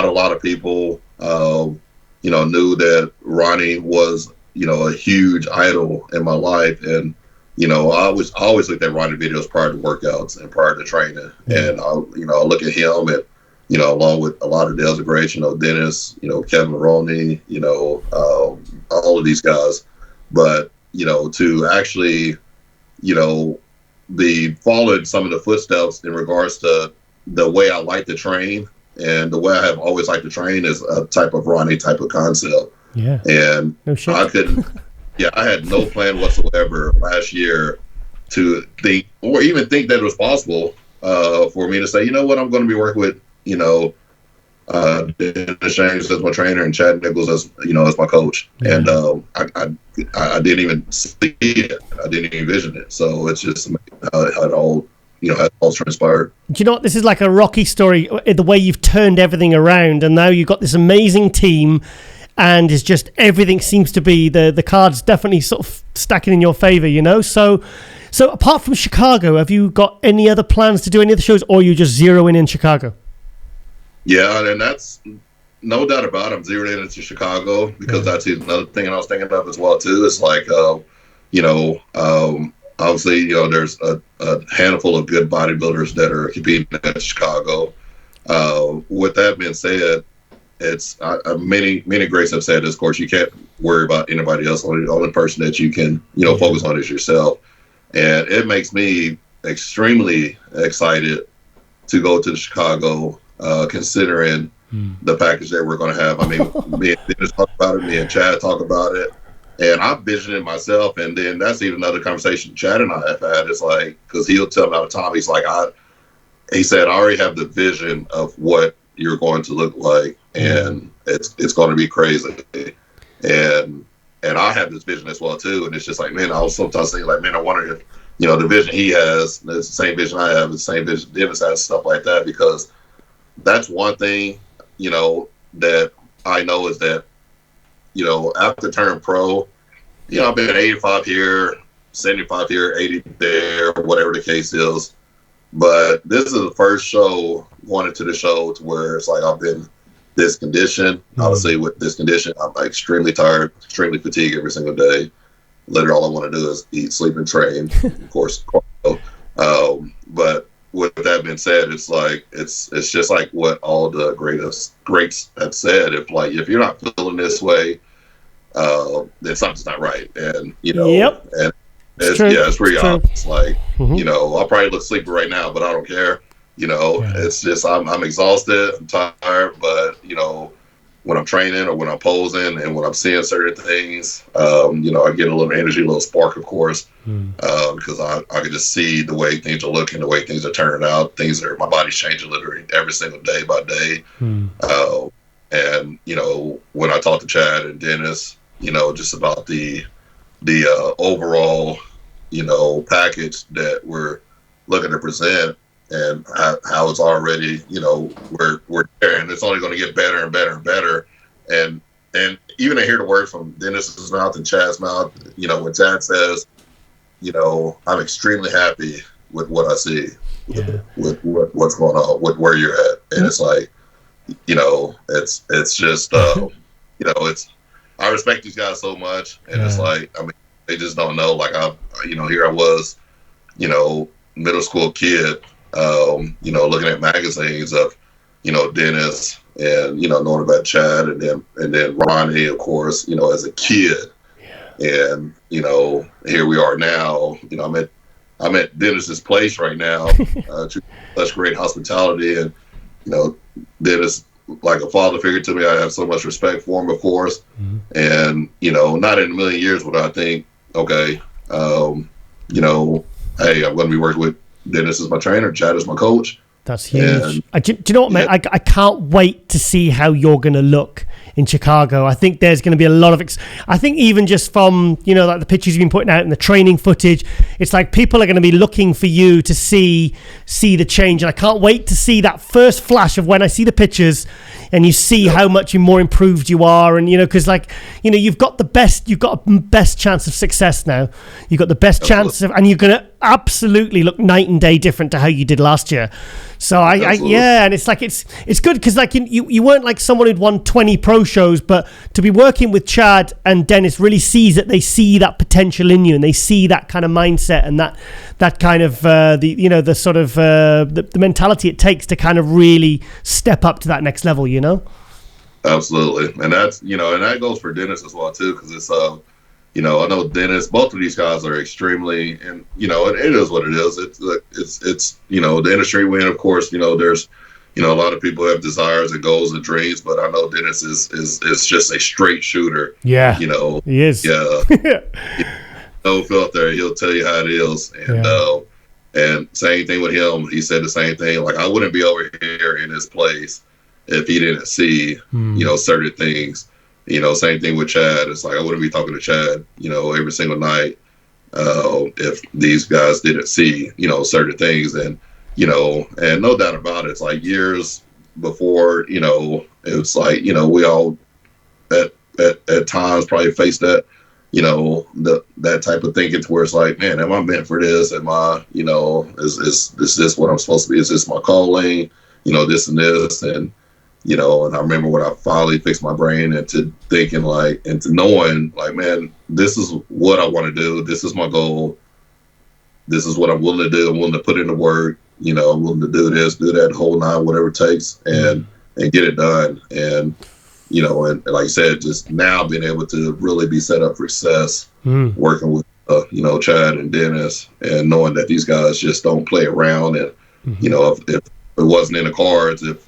a lot of people knew that Ronnie was a huge idol in my life, and I always looked at Ronnie videos prior to workouts and prior to training, and I look at him and along with a lot of the other greats, Dennis, Kevin Maroney, all of these guys. But, to actually, be following some of the footsteps in regards to the way I like to train and the way I have always liked to train is a type of Ronnie type of concept. Yeah. And I couldn't, I had no plan whatsoever last year to think or even think that it was possible for me to say, you know what, I'm going to be working with, Dennis James as my trainer and Chad Nicholls as as my coach. Yeah. And I didn't even see it. I didn't even envision it. So it's just how it all has all transpired. Do you know what? This is like a Rocky story, the way you've turned everything around, and now you've got this amazing team, and it's just everything seems to be the cards definitely sort of stacking in your favor, So apart from Chicago, have you got any other plans to do any other shows, or are you just zeroing in Chicago? Yeah, and that's no doubt about it. I'm zeroing in into Chicago because that's another thing I was thinking of as well too. It's like, obviously, there's a handful of good bodybuilders that are competing in Chicago. With that being said, it's many greats have said this. Of course, you can't worry about anybody else. The only person that you can focus on is yourself, and it makes me extremely excited to go to Chicago, considering the package that we're going to have. I mean, me and Dennis talk about it, me and Chad talk about it. And I'm visioning myself, and then that's even another conversation Chad and I have had. It's like, because he'll tell me all the time, he's like, he said, I already have the vision of what you're going to look like, and it's going to be crazy. And I have this vision as well too. And it's just like, man, I was sometimes thinking like, man, I wonder if the vision he has is the same vision I have, the same vision Dennis has, stuff like that. Because that's one thing that I know is that. After turning pro, I've been 85 here, 75 here, 80 there, whatever the case is. But this is the first show going into the show to where it's like I've been this condition. Obviously, with this condition, I'm extremely tired, extremely fatigued every single day. Literally, all I want to do is eat, sleep, and train. Of course, but with that being said, it's like it's just like what all the greats have said. If you're not feeling this way, then something's not right. And and it's pretty obvious. It's like I'll probably look sleepy right now, but I don't care. It's just I'm exhausted, I'm tired, but when I'm training or when I'm posing and when I'm seeing certain things, I get a little energy, a little spark, of course, because I can just see the way things are looking, the way things are turning out. My body's changing literally every single day by day. And when I talk to Chad and Dennis, just about the overall, package that we're looking to present, and how it's already, we're there, and it's only going to get better and better and better. And even to hear the words from Dennis's mouth and Chad's mouth, when Chad says, I'm extremely happy with what I see, with what's going on, with where you're at. And it's like, it's just, I respect these guys so much. And it's like, I mean, they just don't know. Like, here I was, middle school kid, looking at magazines of, Dennis and, knowing about Chad and then Ronnie, of course, as a kid. And, here we are now, I'm at Dennis's place right now, such great hospitality. And, Dennis, like a father figure to me, I have so much respect for him, of course. And, not in a million years would I think, okay, hey, I'm going to be working with Dennis as my trainer, Chad as my coach. That's huge. Do you know what, man? I can't wait to see how you're going to look in Chicago. I think there's going to be a lot of... I think even just from, like the pictures you've been putting out and the training footage, it's like people are going to be looking for you to see the change. And I can't wait to see that first flash of when I see the pictures and you see how much more improved you are. And, because you've got the best chance of success now. You've got the best chance of... And you're going to absolutely look night and day different to how you did last year. So and it's like it's good because like you weren't like someone who'd won 20 pro shows, but to be working with Chad and Dennis really sees that they see that potential in you and they see that kind of mindset and that kind of the sort of the mentality it takes to kind of really step up to that next level. Absolutely, and that's and that goes for Dennis as well too, because it's I know Dennis, both of these guys are extremely, and, it is what it is. It's the industry we're in, of course, there's, a lot of people have desires and goals and dreams, but I know Dennis is just a straight shooter. Yeah. He is. Yeah. No filter. He'll tell you how it is. And same thing with him. He said the same thing. Like, I wouldn't be over here in this place if he didn't see, certain things. Same thing with Chad. It's like I wouldn't be talking to Chad, every single night if these guys didn't see, certain things. And, and no doubt about it, it's like years before, it's like, we all at times probably face that, that type of thinking to where it's like, man, am I meant for this? Am I, is this what I'm supposed to be? Is this my calling? This and this. And, and I remember when I finally fixed my brain into thinking into knowing man, this is what I want to do. This is my goal. This is what I'm willing to do. I'm willing to put in the work. I'm willing to do this, do that, whole nine, whatever it takes, and get it done. And, and like I said, just now being able to really be set up for success, working with, Chad and Dennis, and knowing that these guys just don't play around. And, if it wasn't in the cards, if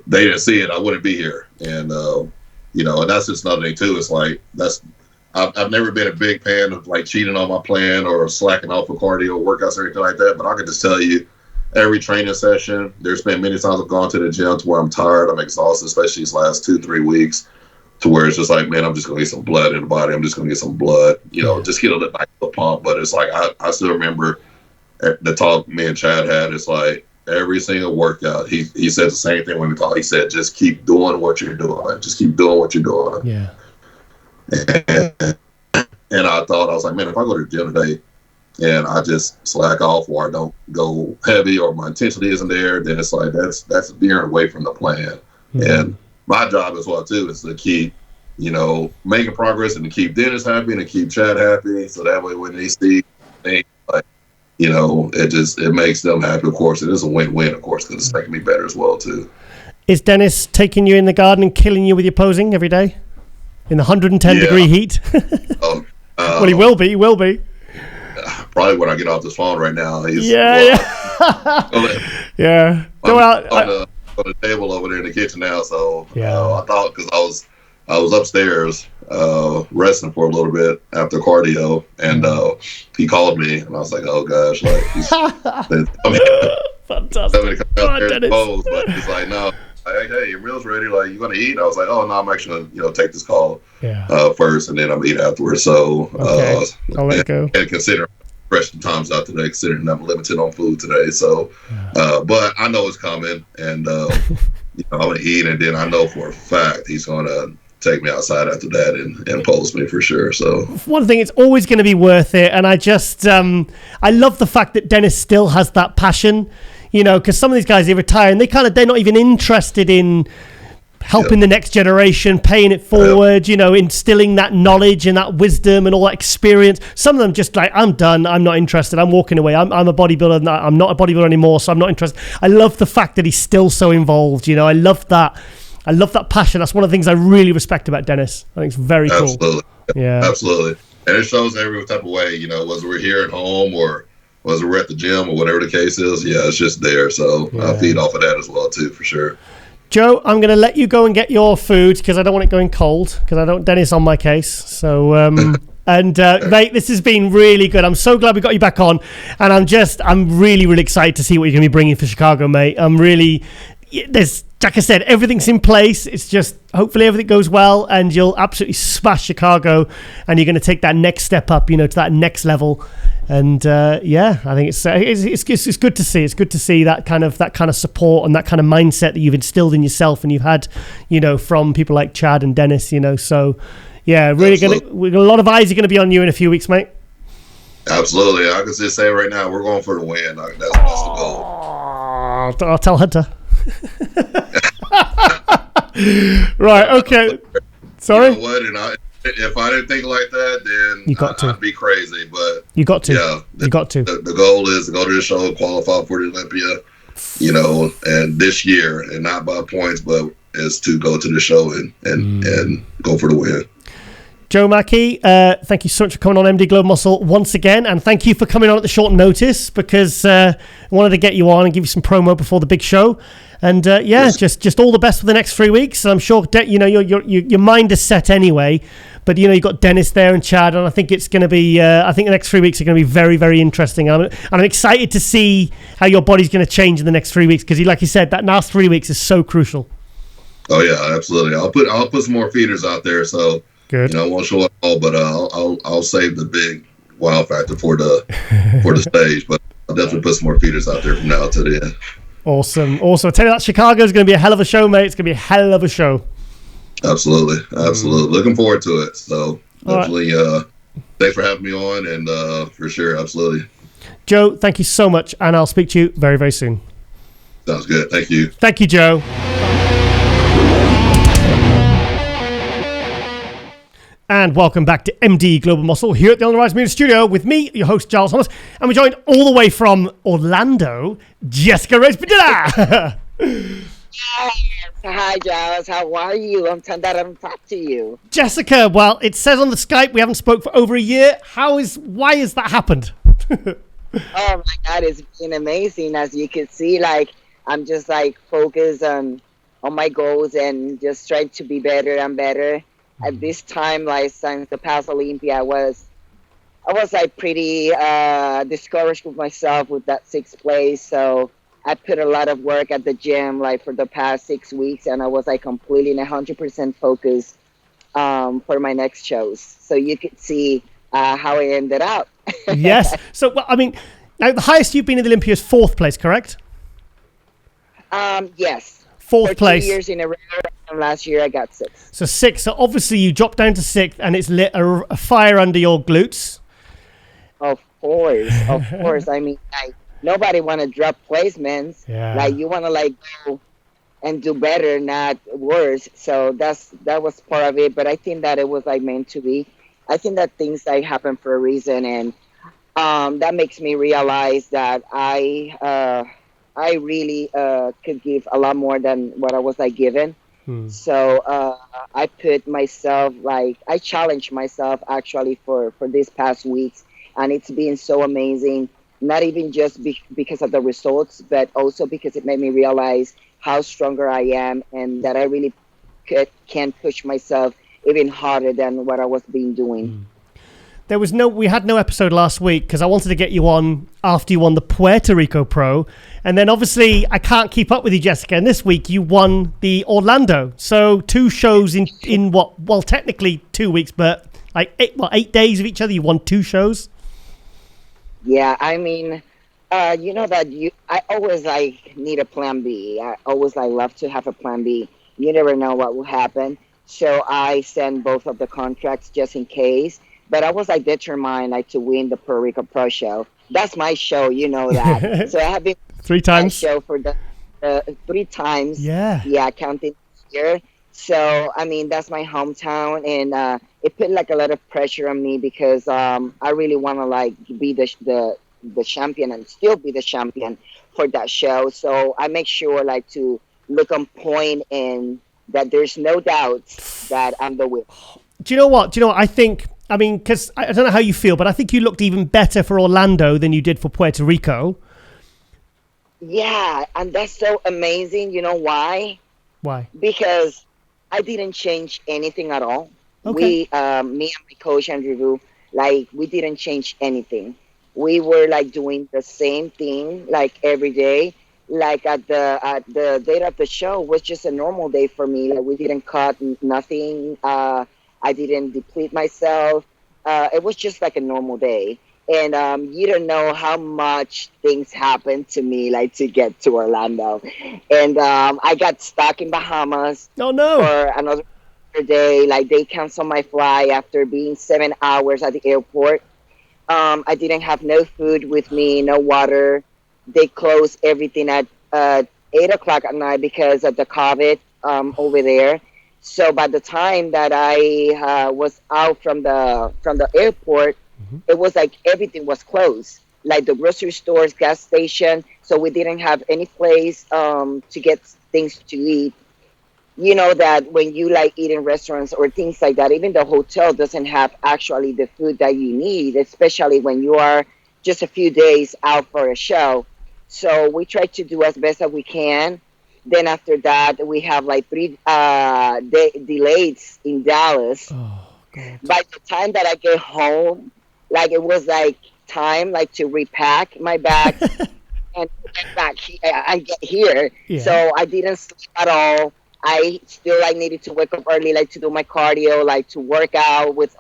they didn't see it, I wouldn't be here. And, and that's just another thing too. It's like, I've never been a big fan of cheating on my plan or slacking off of cardio workouts or anything like that. But I can just tell you, every training session, there's been many times I've gone to the gym to where I'm tired, I'm exhausted, especially these last 2-3 weeks, to where it's just like, man, I'm just going to get some blood in the body. I'm just going to get some blood, just get a little nice little pump. But it's like, I still remember the talk me and Chad had. It's like every single workout, he said the same thing when we talked. He said, just keep doing what you're doing. Just keep doing what you're doing. Yeah. And I was like, man, if I go to the gym today and I just slack off or I don't go heavy or my intensity isn't there, then it's like that's veering away from the plan. And my job as well too is to keep, making progress and to keep Dennis happy and to keep Chad happy. So that way when they see things it makes them happy, of course. It is a win-win, of course, because it's making me better as well too. Is Dennis taking you in the garden and killing you with your posing every day? In the 110-degree heat? Well, he will be. He will be. Probably when I get off this phone right now. He's, yeah. Go out on the table over there in the kitchen now. So I thought, because I was upstairs resting for a little bit after cardio, and he called me, and I was like, oh gosh, he's fantastic. Pose, but he's like, no. Hey, your meal's ready. You gonna eat? I was like, oh no, I'm actually gonna take this call first, and then I'm gonna eat afterwards. So I'll let go. And consider fresh times out today, considering I'm limited on food today. So, but I know it's coming, and I'm gonna eat, and then I know for a fact he's gonna take me outside after that and pose me for sure. So one thing, it's always going to be worth it, and I just I love the fact that Dennis still has that passion. Because some of these guys, they retire and they're not even interested in helping the next generation, paying it forward, instilling that knowledge and that wisdom and all that experience. Some of them just I'm done. I'm not interested. I'm walking away. I'm a bodybuilder. I'm not a bodybuilder anymore, so I'm not interested. I love the fact that he's still so involved. I love that. I love that passion. That's one of the things I really respect about Dennis. I think it's very cool. Absolutely. Yeah. Absolutely. And it shows every type of way, whether we're here at home or whether we're at the gym or whatever the case is, it's just there. So I feed off of that as well too, for sure. Joe, I'm going to let you go and get your food because I don't want it going cold, because I don't Dennis on my case. So, mate, this has been really good. I'm so glad we got you back on, and I'm really, really excited to see what you're going to be bringing for Chicago, mate. Like I said, everything's in place. It's just hopefully everything goes well, and you'll absolutely smash Chicago, and you're going to take that next step up, to that next level. And I think it's good to see. It's good to see that kind of support and that kind of mindset that you've instilled in yourself, and you've had, from people like Chad and Dennis. So really a lot of eyes are going to be on you in a few weeks, mate. Absolutely, I can just say right now we're going for the win. That's the goal. I'll tell Hunter. Right. Okay. Sorry. You know what? If I didn't think like that, then I'd be crazy. But you got to. Yeah. You got to. The goal is to go to the show, qualify for the Olympia, and this year, and not by points, but is to go to the show and go for the win. Joe Mackey, thank you so much for coming on MD Global Muscle once again, and thank you for coming on at the short notice, because I wanted to get you on and give you some promo before the big show. And just all the best for the next 3 weeks. And I'm sure your mind is set anyway, but you've got Dennis there and Chad, and I think it's going to be. I think the next 3 weeks are going to be very, very interesting. And I'm excited to see how your body's going to change in the next 3 weeks, because, like you said, that last 3 weeks is so crucial. Oh yeah, absolutely. I'll put some more feeders out there. So. Good. I won't show it all, but I'll save the wow factor for the stage. But I'll definitely put some more feeders out there from now to the end. Awesome. I tell you that Chicago's going to be a hell of a show, mate. It's going to be a hell of a show. Absolutely. Looking forward to it. So definitely, thanks for having me on, and for sure, absolutely. Joe, thank you so much, and I'll speak to you very, very soon. Sounds good. Thank you. Thank you, Joe. And welcome back to MD Global Muscle here at the On the Rise Media Studio with me, your host, Giles Thomas. And we're joined all the way from Orlando, Jessica Reyes-Padilla. Hi, Giles. How are you? I'm glad that I haven't talked to you. Jessica, well, it says on the Skype we haven't spoke for over a year. Why has that happened? Oh, my God. It's been amazing. As you can see, like, I'm just, like, focused on my goals and just trying to be better and better. At this time, like since the past Olympia, I was like pretty discouraged with myself with that 6th place. So I put a lot of work at the gym like for the past 6 weeks, and I was like completely 100% focused for my next shows. So you could see how I ended up. Yes. So well, I mean, now the highest you've been in the Olympia is 4th place, correct? Yes. 4th place. 2 years in a row. And last year I got 6th. So 6th. So obviously you dropped down to 6th, and it's lit a fire under your glutes. Of course. I mean, like, nobody want to drop placements. Yeah. Like, you want to like go and do better, not worse. So that was part of it. But I think that it was like meant to be. I think that things like happen for a reason, and that makes me realize that I really could give a lot more than what I was like given. So I put myself, like, I challenged myself actually for these past weeks, and it's been so amazing, not even just because of the results, but also because it made me realize how stronger I am and that I really can push myself even harder than what I was being doing. We had no episode last week because I wanted to get you on after you won the Puerto Rico Pro. And then obviously I can't keep up with you, Jessica. And this week you won the Orlando. So 2 shows in what, well, technically 2 weeks, but like 8 days of each other, you won 2 shows. Yeah, I mean, you know that I always like need a plan B. I always like love to have a plan B. You never know what will happen. So I send both of the contracts just in case. But I was like determined like to win the Puerto Rico Pro show. That's my show, you know that. So I have been 3 times show for the 3 times. Yeah, counting here. So I mean that's my hometown, and it put like a lot of pressure on me because I really want to like be the champion and still be the champion for that show. So I make sure like to look on point and that there's no doubt that I'm the winner. Do you know what? I mean, because I don't know how you feel, but I think you looked even better for Orlando than you did for Puerto Rico. Yeah, and that's so amazing. You know why? Why? Because I didn't change anything at all. Okay. Me and my coach Andrew, like we didn't change anything. We were like doing the same thing like every day. Like at the date of the show was just a normal day for me. Like we didn't cut nothing. I didn't deplete myself. It was just like a normal day. And you don't know how much things happened to me, like to get to Orlando. And I got stuck in Bahamas for another day. Like they canceled my flight after being 7 hours at the airport. I didn't have no food with me, no water. They closed everything at 8 o'clock at night because of the COVID over there. So by the time that I was out from the airport, it was like everything was closed, like the grocery stores, gas station. So we didn't have any place to get things to eat. You know that when you like eat in restaurants or things like that, even the hotel doesn't have actually the food that you need, especially when you are just a few days out for a show. So we try to do as best as we can. Then after that, we have like 3 delays in Dallas. Oh, God. By the time that I get home, like it was like time like to repack my bag and get back and get here. Yeah. So I didn't sleep at all. I still like needed to wake up early, like to do my cardio, like to work out with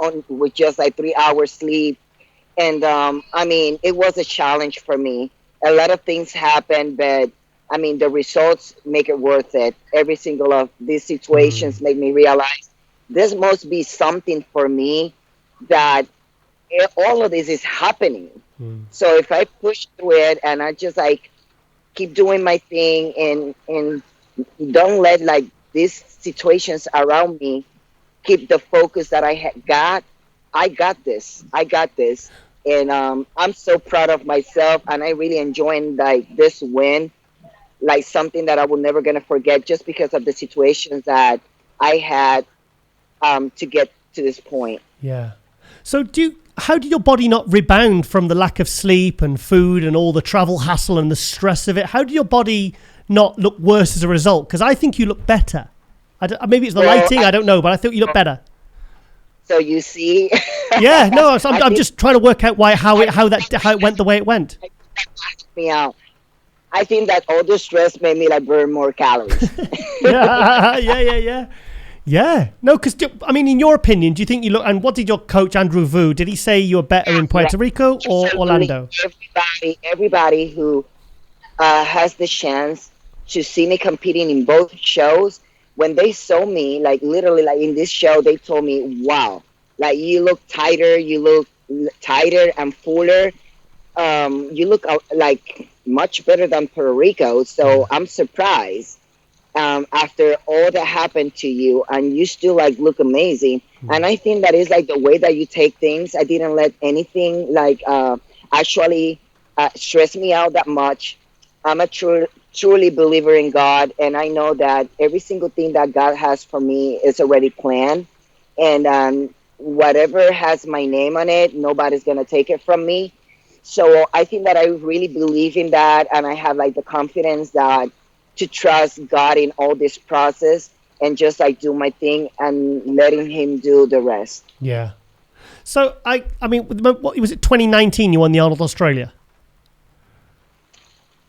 just like 3 hours sleep. And I mean, it was a challenge for me. A lot of things happened, but I mean, the results make it worth it. Every single of these situations make me realize this must be something for me, that all of this is happening. So if I push through it and I just like keep doing my thing and don't let like these situations around me keep the focus that got, I got this. I got this. And I'm so proud of myself, and I really enjoying like this win, like something that I will never gonna forget, just because of the situations that I had to get to this point. Yeah. So how did your body not rebound from the lack of sleep and food and all the travel hassle and the stress of it? How did your body not look worse as a result? Because I think you look better. Maybe it's the lighting, I don't know, but I think you look better. So you see. Yeah, no, I'm just trying to work out how it went the way it went. Me out. I think that all the stress made me like burn more calories. Yeah. No, because I mean, in your opinion, do you think you look? And what did your coach Andrew Vu? Did he say you were better in Puerto Rico or Orlando? Everybody who has the chance to see me competing in both shows, when they saw me, like literally, like in this show, they told me, "Wow, like you look tighter and fuller. You look like much better than Puerto Rico." So I'm surprised after all that happened to you, and you still like look amazing. And I think that is like the way that you take things. I didn't let anything like actually stress me out that much. I'm a truly believer in God, and I know that every single thing that God has for me is already planned, and whatever has my name on it, nobody's gonna take it from me. So I think that I really believe in that, and I have like the confidence that to trust God in all this process and just like do my thing and letting Him do the rest. Yeah. So I mean, what was it? 2019, you won the Arnold Australia.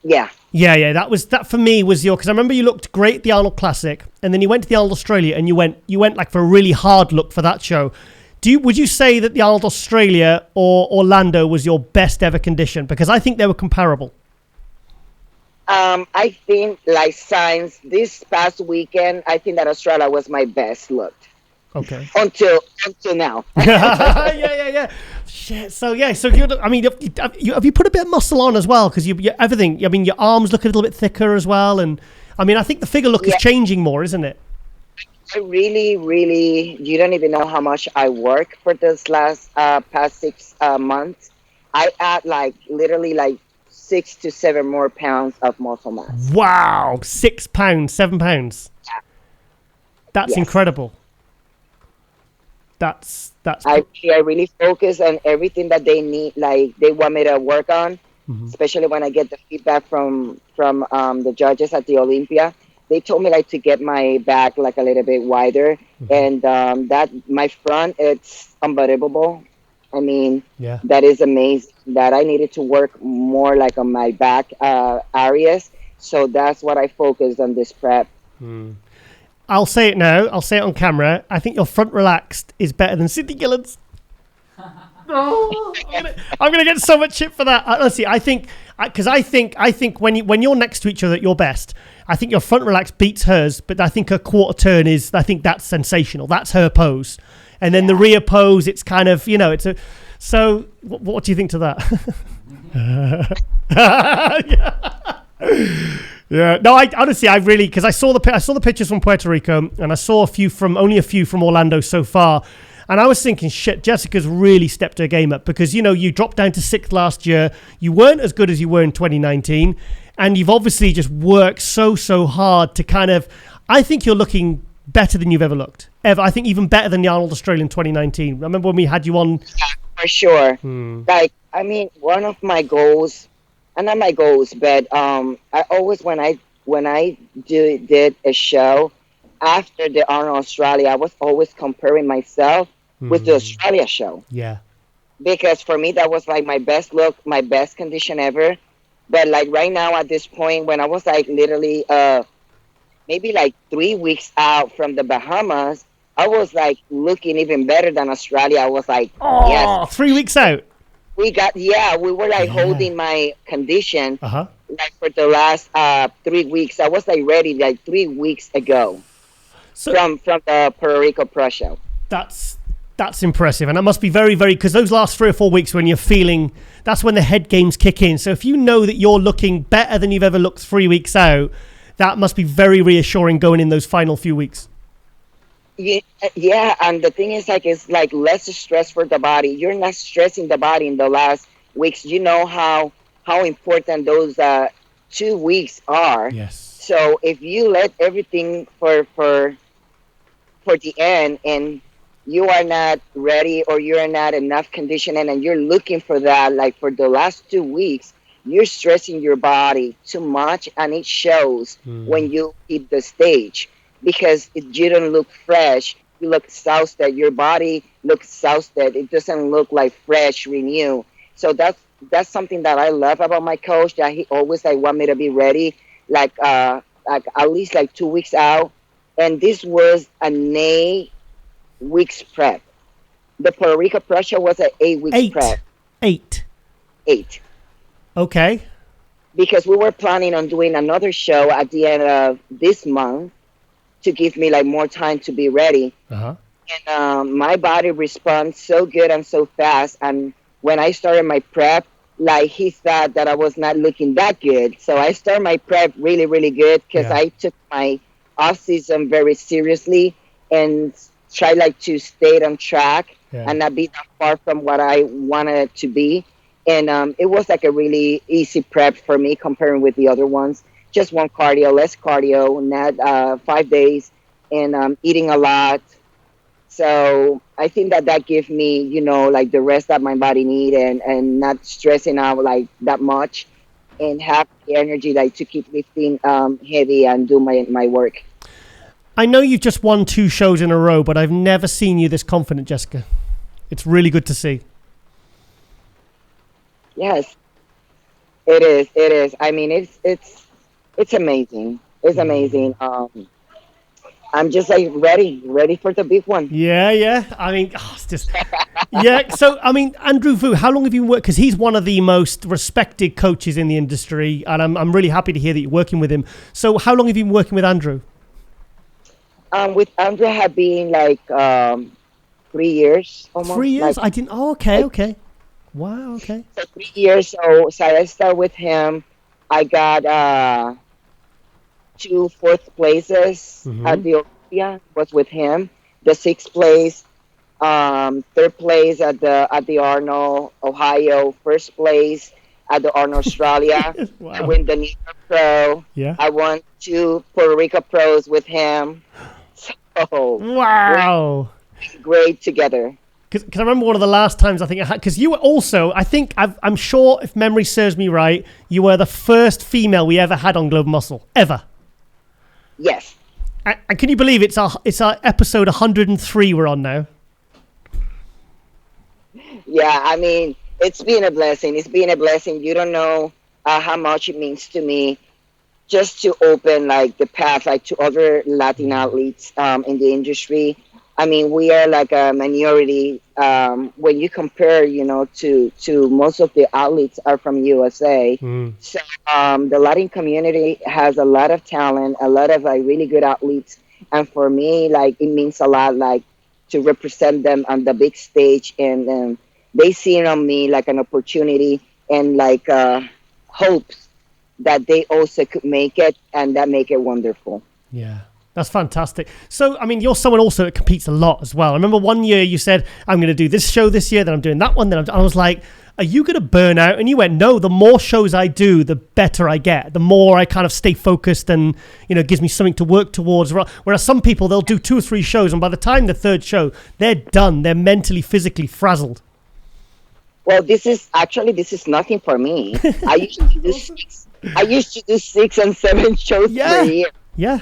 Yeah. That for me was because I remember you looked great at the Arnold Classic, and then you went to the Arnold Australia, and you went like for a really hard look for that show. Would you say that the Arnold Australia or Orlando was your best ever condition? Because I think they were comparable. I think like since this past weekend, I think that Australia was my best look. Okay. Until now. Yeah. Shit. So have you put a bit of muscle on as well? Because everything. I mean, your arms look a little bit thicker as well, and I mean, I think the figure look is changing more, isn't it? I really, you don't even know how much I work for this past 6 months. I add like literally like 6 to 7 more pounds of muscle mass. Wow, 6 pounds, 7 pounds. Yeah. That's incredible. That's. I really focus on everything that they need, like they want me to work on. Especially when I get the feedback from the judges at the Olympia. They told me like to get my back like a little bit wider, and that my front, it's unbelievable. I mean, that is amazing. That I needed to work more like on my back areas, so that's what I focused on this prep. I'll say it now. I'll say it on camera. I think your front relaxed is better than Sydney Gillen's. I'm gonna get so much shit for that. Honestly, I think when you're next to each other at your best, I think your front relax beats hers, but I think her quarter turn is. I think that's sensational. That's her pose, and then the rear pose. It's kind of it's a. So what do you think to that? Yeah. No, I honestly, because I saw the pictures from Puerto Rico, and I saw only a few from Orlando so far. And I was thinking, shit, Jessica's really stepped her game up because, you dropped down to 6th last year. You weren't as good as you were in 2019. And you've obviously just worked so hard to kind of, I think you're looking better than you've ever looked. I think even better than the Arnold Australian 2019. Remember when we had you on? Yeah, for sure. Like, I mean, one of my goals, and not my goals, but I always, when I did a show after the Arnold Australia, I was always comparing myself with the Australia show. Yeah. Because for me, that was like my best look, my best condition ever. But like right now at this point, when I was like literally maybe like 3 weeks out from the Bahamas, I was like looking even better than Australia. I was like, yes. 3 weeks out. we were like holding my condition Uh-huh. like for the last 3 weeks. I was like ready like 3 weeks ago So from the Puerto Rico Pro show. that's impressive, and that must be very, very, because those last 3 or 4 weeks when you're feeling, that's when the head games kick in. So if you know that you're looking better than you've ever looked 3 weeks out, that must be very reassuring going in those final few weeks. Yeah, and the thing is, like, it's like less stress for the body. You're not stressing the body in the last weeks. You know how important those 2 weeks are. Yes. So if you let everything for the end, and you are not ready or you're not enough conditioning, and you're looking for that, like for the last 2 weeks, you're stressing your body too much, and it shows when you hit the stage. Because you don't look fresh, you look exhausted. Your body looks exhausted. It doesn't look like fresh, renewed. So that's something that I love about my coach. That he always like want me to be ready, like at least like 2 weeks out. And this was an 8 weeks prep. The Puerto Rico Pro show was an 8 weeks prep. Eight. Okay. Because we were planning on doing another show at the end of this month, to give me like more time to be ready. Uh-huh. And my body responds so good and so fast. And when I started my prep, like he thought that I was not looking that good. So I started my prep really, really good, because I took my off season very seriously and tried like to stay on track and not be that far from what I wanted to be. And it was like a really easy prep for me comparing with the other ones. Just one cardio, less cardio, not 5 days, and eating a lot. So I think that gives me, like the rest that my body need, and not stressing out like that much, and have the energy like to keep lifting heavy and do my work. I know you've just won 2 shows in a row, but I've never seen you this confident, Jessica. It's really good to see. Yes, it is. It is. I mean, it's amazing. It's amazing. I'm just like ready for the big one. Yeah. I mean, it's just, yeah. So, I mean, Andrew Vu, how long have you worked? Because he's one of the most respected coaches in the industry, and I'm really happy to hear that you're working with him. So, how long have you been working with Andrew? With Andrew, I have been like 3 years almost. 3 years? Like, I didn't. Oh, okay. Wow. Okay. So 3 years. So I started with him. I got 2 fourth places at the Europa, was with him. The 6th place, 3rd place at the Arnold, Ohio. 1st place at the Arnold, Australia. Wow. I win the New York Pro. Yeah. I won 2 Puerto Rico Pros with him. So wow. we're great together. Because I remember one of the last times I think I had, because you were also, I'm sure if memory serves me right, you were the first female we ever had on Global Muscle, ever. Yes. And can you believe it's our episode 103 we're on now? Yeah, I mean, it's been a blessing. It's been a blessing. You don't know how much it means to me, just to open like the path like to other Latin athletes in the industry. I mean, we are like a minority when you compare, to most of the athletes are from USA. So the Latin community has a lot of talent, a lot of like really good athletes. And for me, like it means a lot, like to represent them on the big stage. And they see on me like an opportunity and like hopes that they also could make it, and that make it wonderful. Yeah. That's fantastic. So, I mean, you're someone also that competes a lot as well. I remember one year you said, I'm going to do this show this year, then I'm doing that one. I was like, are you going to burn out? And you went, no, the more shows I do, the better I get. The more I kind of stay focused and, it gives me something to work towards. Whereas some people, they'll do 2 or 3 shows, and by the time the 3rd show, they're done. They're mentally, physically frazzled. Well, this is nothing for me. I used to do 6 and 7 shows per year. Yeah.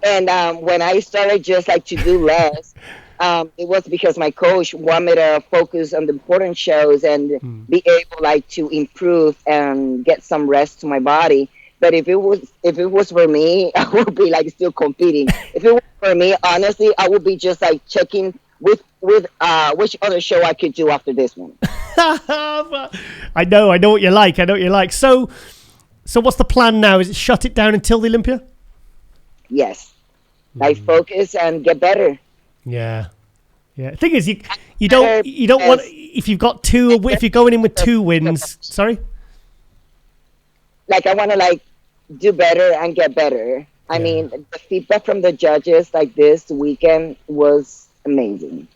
And when I started just like to do less, it was because my coach wanted me to focus on the important shows and be able like to improve and get some rest to my body. But if it was for me, I would be like still competing. If it was for me, honestly, I would be just like checking with with which other show I could do after this one. I know what you like. So what's the plan now? Is it shut it down until the Olympia? Yes. Like focus and get better. Yeah. The thing is, you don't want, if you've got if you're going in with 2 wins. Sorry. Like I want to like do better and get better. I mean, the feedback from the judges like this weekend was amazing.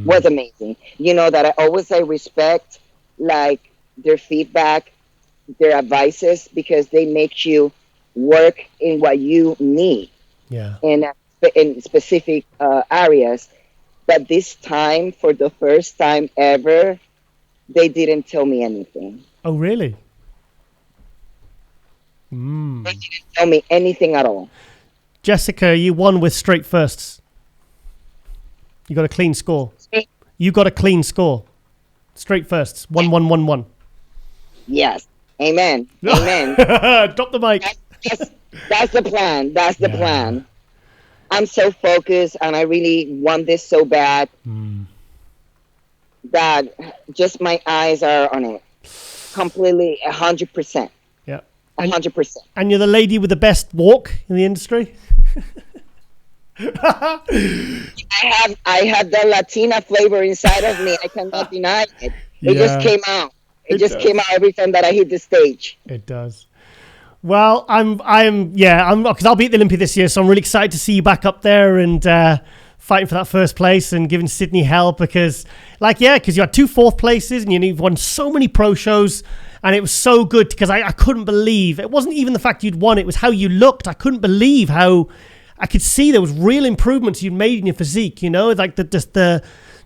Was amazing. You know that I always respect like their feedback, their advices, because they make you work in what you need. Yeah. In specific areas. But this time, for the first time ever, they didn't tell me anything. Oh, really? They didn't tell me anything at all. Jessica, you won with straight firsts. You got a clean score. You got a clean score. Straight firsts. 1-1-1-1. Yes. Amen. Amen. Drop the mic. That's the plan. That's the plan. I'm so focused, and I really want this so bad that just my eyes are on it. Completely, 100%. Yeah. 100%. And you're the lady with the best walk in the industry? I have the Latina flavor inside of me. I cannot deny it. It just came out. It just came out every time that I hit the stage. It does. Well, because I'll be at the Olympia this year, so I'm really excited to see you back up there and fighting for that first place and giving Sydney hell because you had 2 4th places and you've won so many pro shows. And it was so good because I couldn't believe, it wasn't even the fact you'd won, it was how you looked. I couldn't believe how I could see there was real improvements you'd made in your physique, like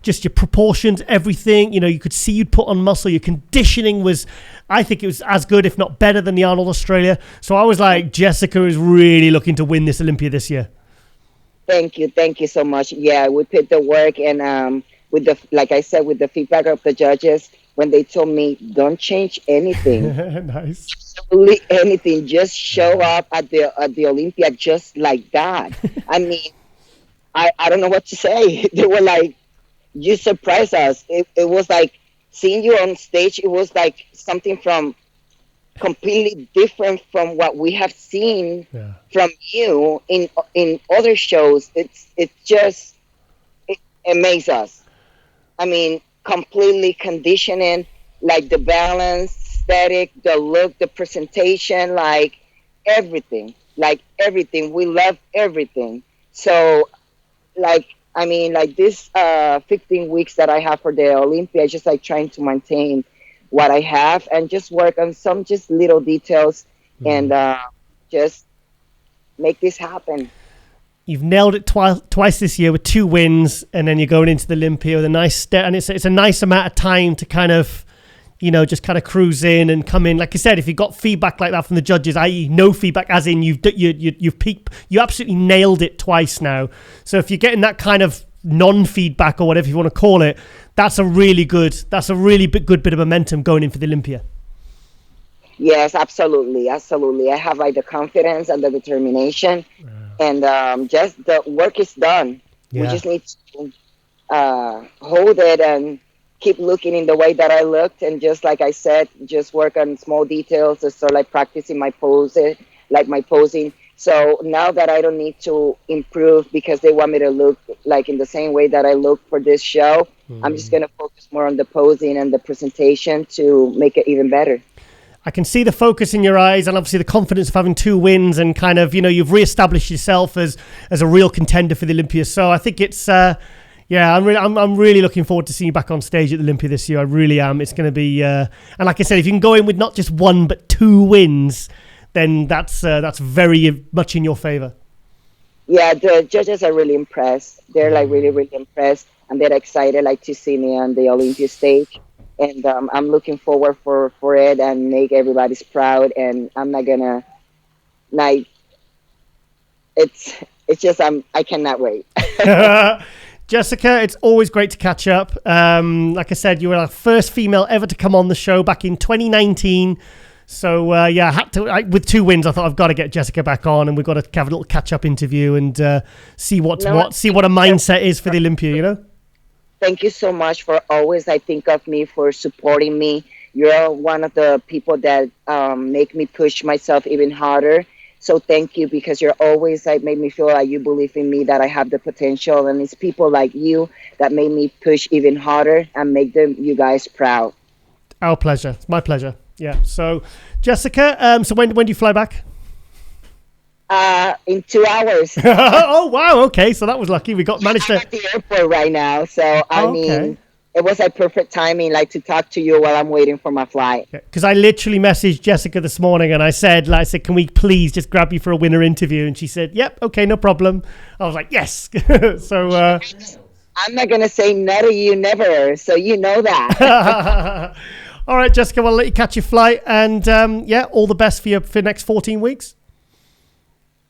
just your proportions, everything, you could see you'd put on muscle. Your conditioning was, I think it was as good, if not better than the Arnold Australia. So I was like, Jessica is really looking to win this Olympia this year. Thank you so much. Yeah, we put the work and with the, like I said, with the feedback of the judges, when they told me, don't change anything. Nice. Absolutely anything. Just show up at the Olympia just like that. I mean, I don't know what to say. They were like, you surprised us. It was like seeing you on stage. It was like something from completely different from what we have seen from you in other shows. It amazes us. I mean, completely conditioning, like the balance, aesthetic, the look, the presentation, like everything. We love everything. So, this 15 weeks that I have for the Olympia, just like trying to maintain what I have and just work on some just little details and just make this happen. You've nailed it twice this year with 2 wins, and then you're going into the Olympia with a nice step, and it's a nice amount of time to kind of, just kind of cruise in and come in. Like I said, if you got feedback like that from the judges, i.e., no feedback, as in you've peaked, you absolutely nailed it twice now. So if you're getting that kind of non-feedback or whatever you want to call it, that's a really good bit of momentum going in for the Olympia. Yes, absolutely. I have the confidence and the determination. And just the work is done. Yeah. We just need to hold it and keep looking in the way that I looked. And just like I said, just work on small details. So start practicing my poses, my posing. So now that I don't need to improve because they want me to look like in the same way that I look for this show, I'm just going to focus more on the posing and the presentation to make it even better. I can see the focus in your eyes and obviously the confidence of having 2 wins and kind of, you've reestablished yourself as a real contender for the Olympia. So I think it's, I'm really looking forward to seeing you back on stage at the Olympia this year. I really am. It's going to be, and like I said, if you can go in with not just 1, but 2 wins, then that's very much in your favor. Yeah, the judges are really impressed. They're really, really impressed. And they're excited to see me on the Olympia stage. And I'm looking forward for it and make everybody's proud. And I'm not gonna it's just I cannot wait. Jessica, it's always great to catch up. Like I said, you were our first female ever to come on the show back in 2019. So I had to with 2 wins. I thought I've got to get Jessica back on, and we've got to have a little catch up interview and see what a mindset is for the Olympia. thank you so much for always, I think of me for supporting me. You're one of the people that make me push myself even harder. So thank you, because you're always like made me feel like you believe in me, that I have the potential, and it's people like you that made me push even harder and make you guys proud. Our pleasure. It's my pleasure. Yeah. So, Jessica, so when do you fly back? In 2 hours. Oh wow! Okay, so that was lucky. We managed I'm to. at the airport right now, so I mean, it was like perfect timing, like to talk to you while I'm waiting for my flight. Because I literally messaged Jessica this morning and I said, can we please just grab you for a winner interview? And she said, yep, okay, no problem. I was like, yes. So I'm not gonna say no to you, never. So you know that. All right, Jessica, well, I'll let you catch your flight, and all the best for the next 14 weeks.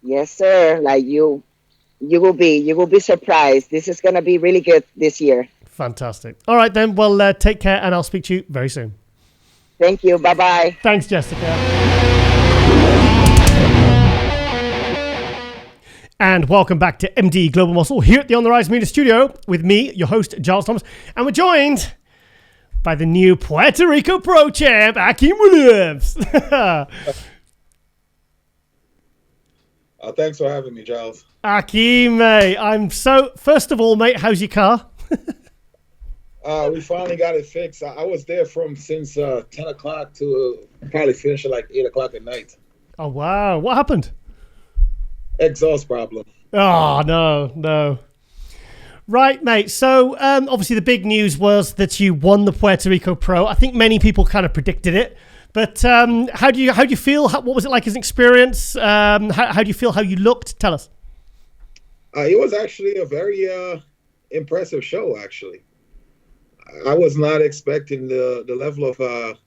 Yes, sir. Like you will be surprised. This is gonna be really good this year. Fantastic. All right, then. Well, take care, and I'll speak to you very soon. Thank you. Bye-bye. Thanks, Jessica. And welcome back to MD Global Muscle here at the On the Rise Media Studio with me, your host, Giles Thomas. And we're joined by the new Puerto Rico Pro champ, Akim Williams. Thanks for having me, Giles. Akim, mate. First of all, mate, how's your car? We finally got it fixed. I was there since 10 o'clock to probably finish at like 8 o'clock at night. Oh, wow. What happened? Exhaust problem. Oh, no. Right, mate. So, obviously the big news was that you won the Puerto Rico Pro. I think many people kind of predicted it. But how do you feel? What was it like as an experience? How do you feel? How you looked? Tell us. It was actually a very impressive show, actually. I was not expecting the level of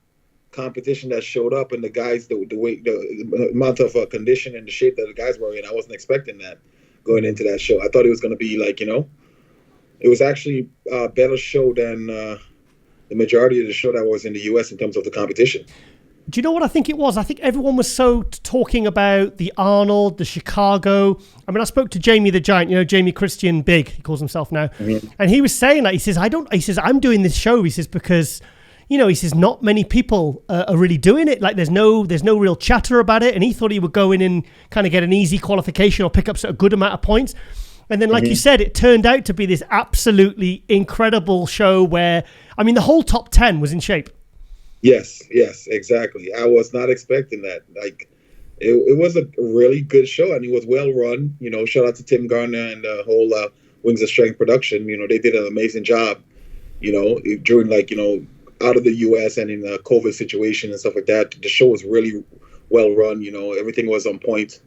competition that showed up, and the guys, the weight, the amount of condition and the shape that the guys were in. I wasn't expecting that going into that show. I thought it was going to be like, it was actually a better show than the majority of the show that was in the U.S. in terms of the competition. Do you know what I think it was? I think everyone was so talking about the Arnold, the Chicago. I mean, I spoke to Jamie the Giant, Jamie Christian Big, he calls himself now. Mm-hmm. And he was saying that, he says, I'm doing this show, he says, because, he says, not many people are really doing it. Like there's no real chatter about it. And he thought he would go in and kind of get an easy qualification or pick up a good amount of points. And then, like you said, it turned out to be this absolutely incredible show where, the whole top 10 was in shape. Yes, exactly. I was not expecting that. Like, it was a really good show, and it was well run. Shout out to Tim Garner and the whole Wings of Strength production. They did an amazing job. During out of the U.S. and in the COVID situation and stuff like that, the show was really well run. Everything was on point.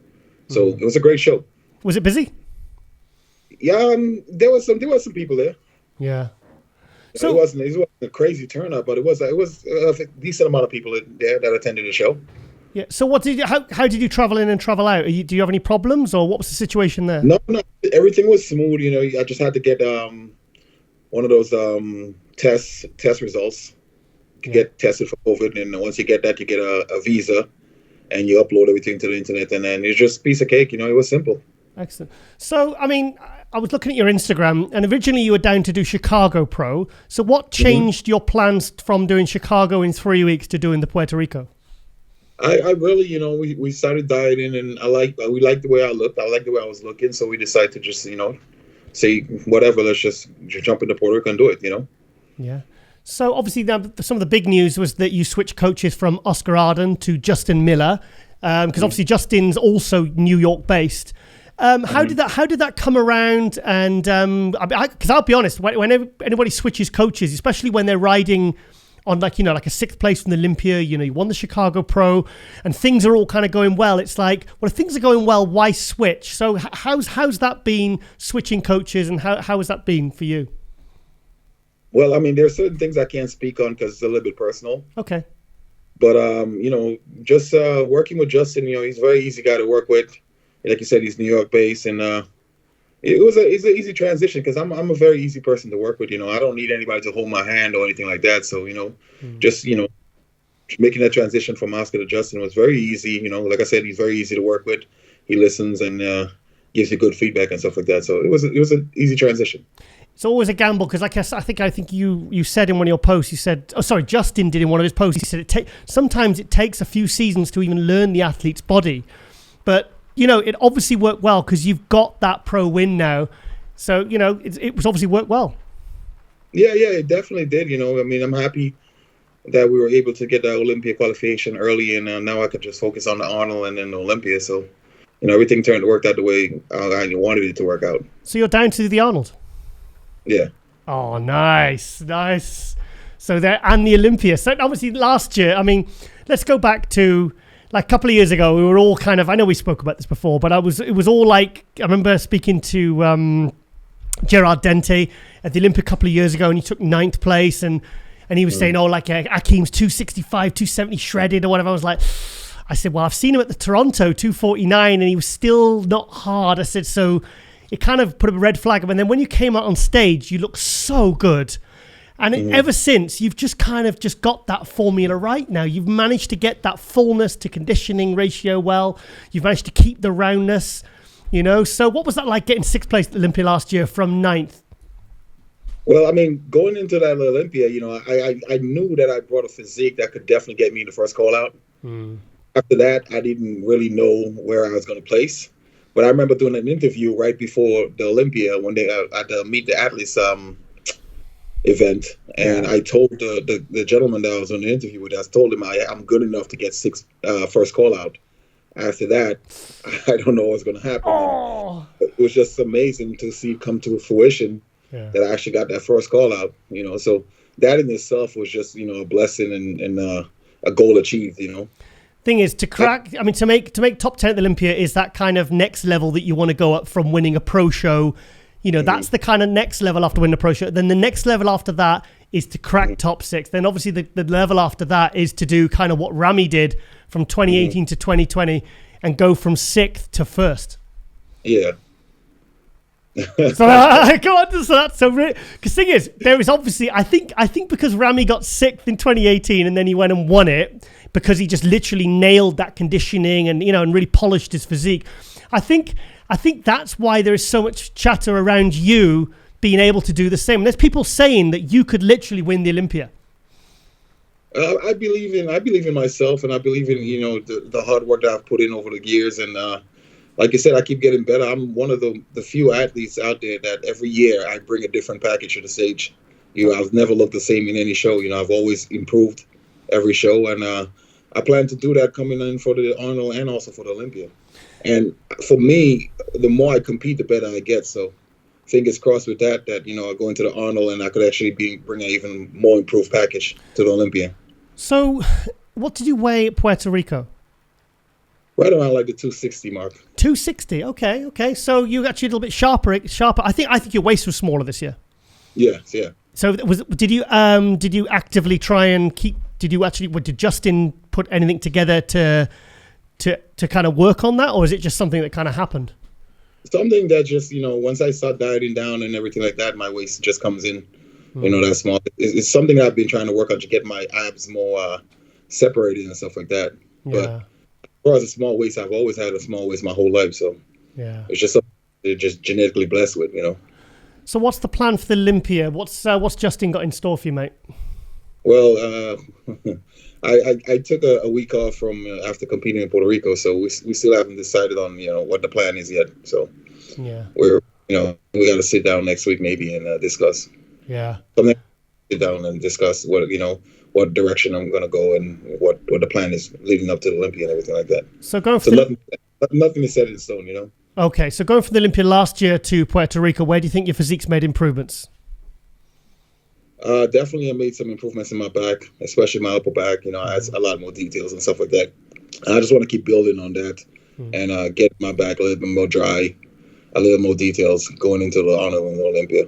So it was a great show. Was it busy? Yeah, there was some people there. Yeah. So it wasn't a crazy turnout, but it was a decent amount of people there that attended the show. Yeah. So how did you travel in and travel out? Do you have any problems, or what was the situation there? No, everything was smooth. I just had to get one of those test results to get tested for COVID, and once you get that, you get a visa, and you upload everything to the internet, and then it's just a piece of cake. It was simple. Excellent. So, I was looking at your Instagram, and originally you were down to do Chicago Pro. So what changed your plans from doing Chicago in 3 weeks to doing the Puerto Rico? I really, we started dieting, and we liked the way I looked. I liked the way I was looking, so we decided to just, say whatever. Let's just jump into Puerto Rico and do it. Yeah. So obviously, some of the big news was that you switched coaches from Oscar Arden to Justin Miller, because obviously Justin's also New York based. How did that come around? And because I'll be honest, when anybody switches coaches, especially when they're riding on like a sixth place from the Olympia, you won the Chicago Pro, and things are all kind of going well. It's like, well, if things are going well, why switch? So how's that been, switching coaches, and how has that been for you? Well, there are certain things I can't speak on because it's a little bit personal. Okay. But just working with Justin, he's a very easy guy to work with. Like you said, he's New York based, and it's an easy transition because I'm a very easy person to work with. I don't need anybody to hold my hand or anything like that. So just making that transition from Oscar to Justin was very easy. Like I said, he's very easy to work with. He listens and gives you good feedback and stuff like that. So it was an easy transition. It's always a gamble because, like I think you said in one of your posts, you said, Justin did in one of his posts. He said sometimes it takes a few seasons to even learn the athlete's body, but it obviously worked well because you've got that pro win now. So it was obviously worked well. Yeah, it definitely did. I mean, I'm happy that we were able to get the Olympia qualification early, and now I could just focus on the Arnold and then the Olympia. So, everything worked out the way I wanted it to work out. So you're down to the Arnold. Yeah. Oh, nice. So there, and the Olympia. So obviously last year, I mean, let's go back to like a couple of years ago. We were all kind of, I know we spoke about this before, but it was all like, I remember speaking to Gerard Dente at the Olympia a couple of years ago, and he took 9th place, and he was saying, Akim's 265, 270 shredded or whatever. I said, well, I've seen him at the Toronto 249, and he was still not hard. I said, so it kind of put a red flag up. And then when you came out on stage, you looked so good. And ever since, you've just kind of just got that formula right now. You've managed to get that fullness to conditioning ratio well. You've managed to keep the roundness, So what was that like getting 6th place at Olympia last year from 9th? Well, I mean, going into that Olympia, I knew that I brought a physique that could definitely get me the first call out. After that, I didn't really know where I was going to place. But I remember doing an interview right before the Olympia when they at the Meet the Athletes event, and I told the gentleman that I was on the interview with, I told him I'm good enough to get 6 first call out. After that, I don't know what's going to happen. Oh. It was just amazing to see it come to fruition that I actually got that first call out. So that in itself was just a blessing and a goal achieved. Thing is, to crack, I mean, to make top 10 at the Olympia is that kind of next level that you want to go up from winning a pro show. That's the kind of next level after winning a pro show. Then the next level after that is to crack top 6. Then obviously the level after that is to do kind of what Ramy did from 2018 to 2020 and go from 6th to 1st. Yeah. So I go on to that. So because thing is, there is obviously I think because Ramy got 6th in 2018 and then he went and won it because he just literally nailed that conditioning and and really polished his physique. I think that's why there is so much chatter around you being able to do the same. And there's people saying that you could literally win the Olympia. I believe in myself, and I believe in the hard work that I've put in over the years. And like I said, I keep getting better. I'm one of the few athletes out there that every year I bring a different package to the stage. I've never looked the same in any show. I've always improved every show, and I plan to do that coming in for the Arnold and also for the Olympia. And for me, the more I compete, the better I get. So fingers crossed with that I go into the Arnold and I could actually bring an even more improved package to the Olympia. So what did you weigh at Puerto Rico? Right around like the 260 mark. 260. Okay. So you actually a little bit sharper. I think your waist was smaller this year. Yeah. So did you actively try and keep? Did Justin put anything together to kind of work on that, or is it just something that kind of happened? Something that just once I start dieting down and everything like that, my waist just comes in. That small. It's something that I've been trying to work on to get my abs more separated and stuff like that. Yeah. But as far as a small waist, I've always had a small waist my whole life, so it's just something they're just genetically blessed with, So what's the plan for the Olympia? What's Justin got in store for you, mate? Well, I took a week off from after competing in Puerto Rico, so we still haven't decided on what the plan is yet. So we're we got to sit down next week maybe and discuss. Yeah. Something. Sit down and discuss what direction I'm gonna go and what the plan is leading up to the Olympia and everything like that. So going for nothing is set in stone, Okay, so going from the Olympia last year to Puerto Rico, where do you think your physique's made improvements? Definitely I made some improvements in my back, especially my upper back. I had a lot more details and stuff like that. And I just want to keep building on that and get my back a little bit more dry, a little more details going into the Arnold and the Olympia.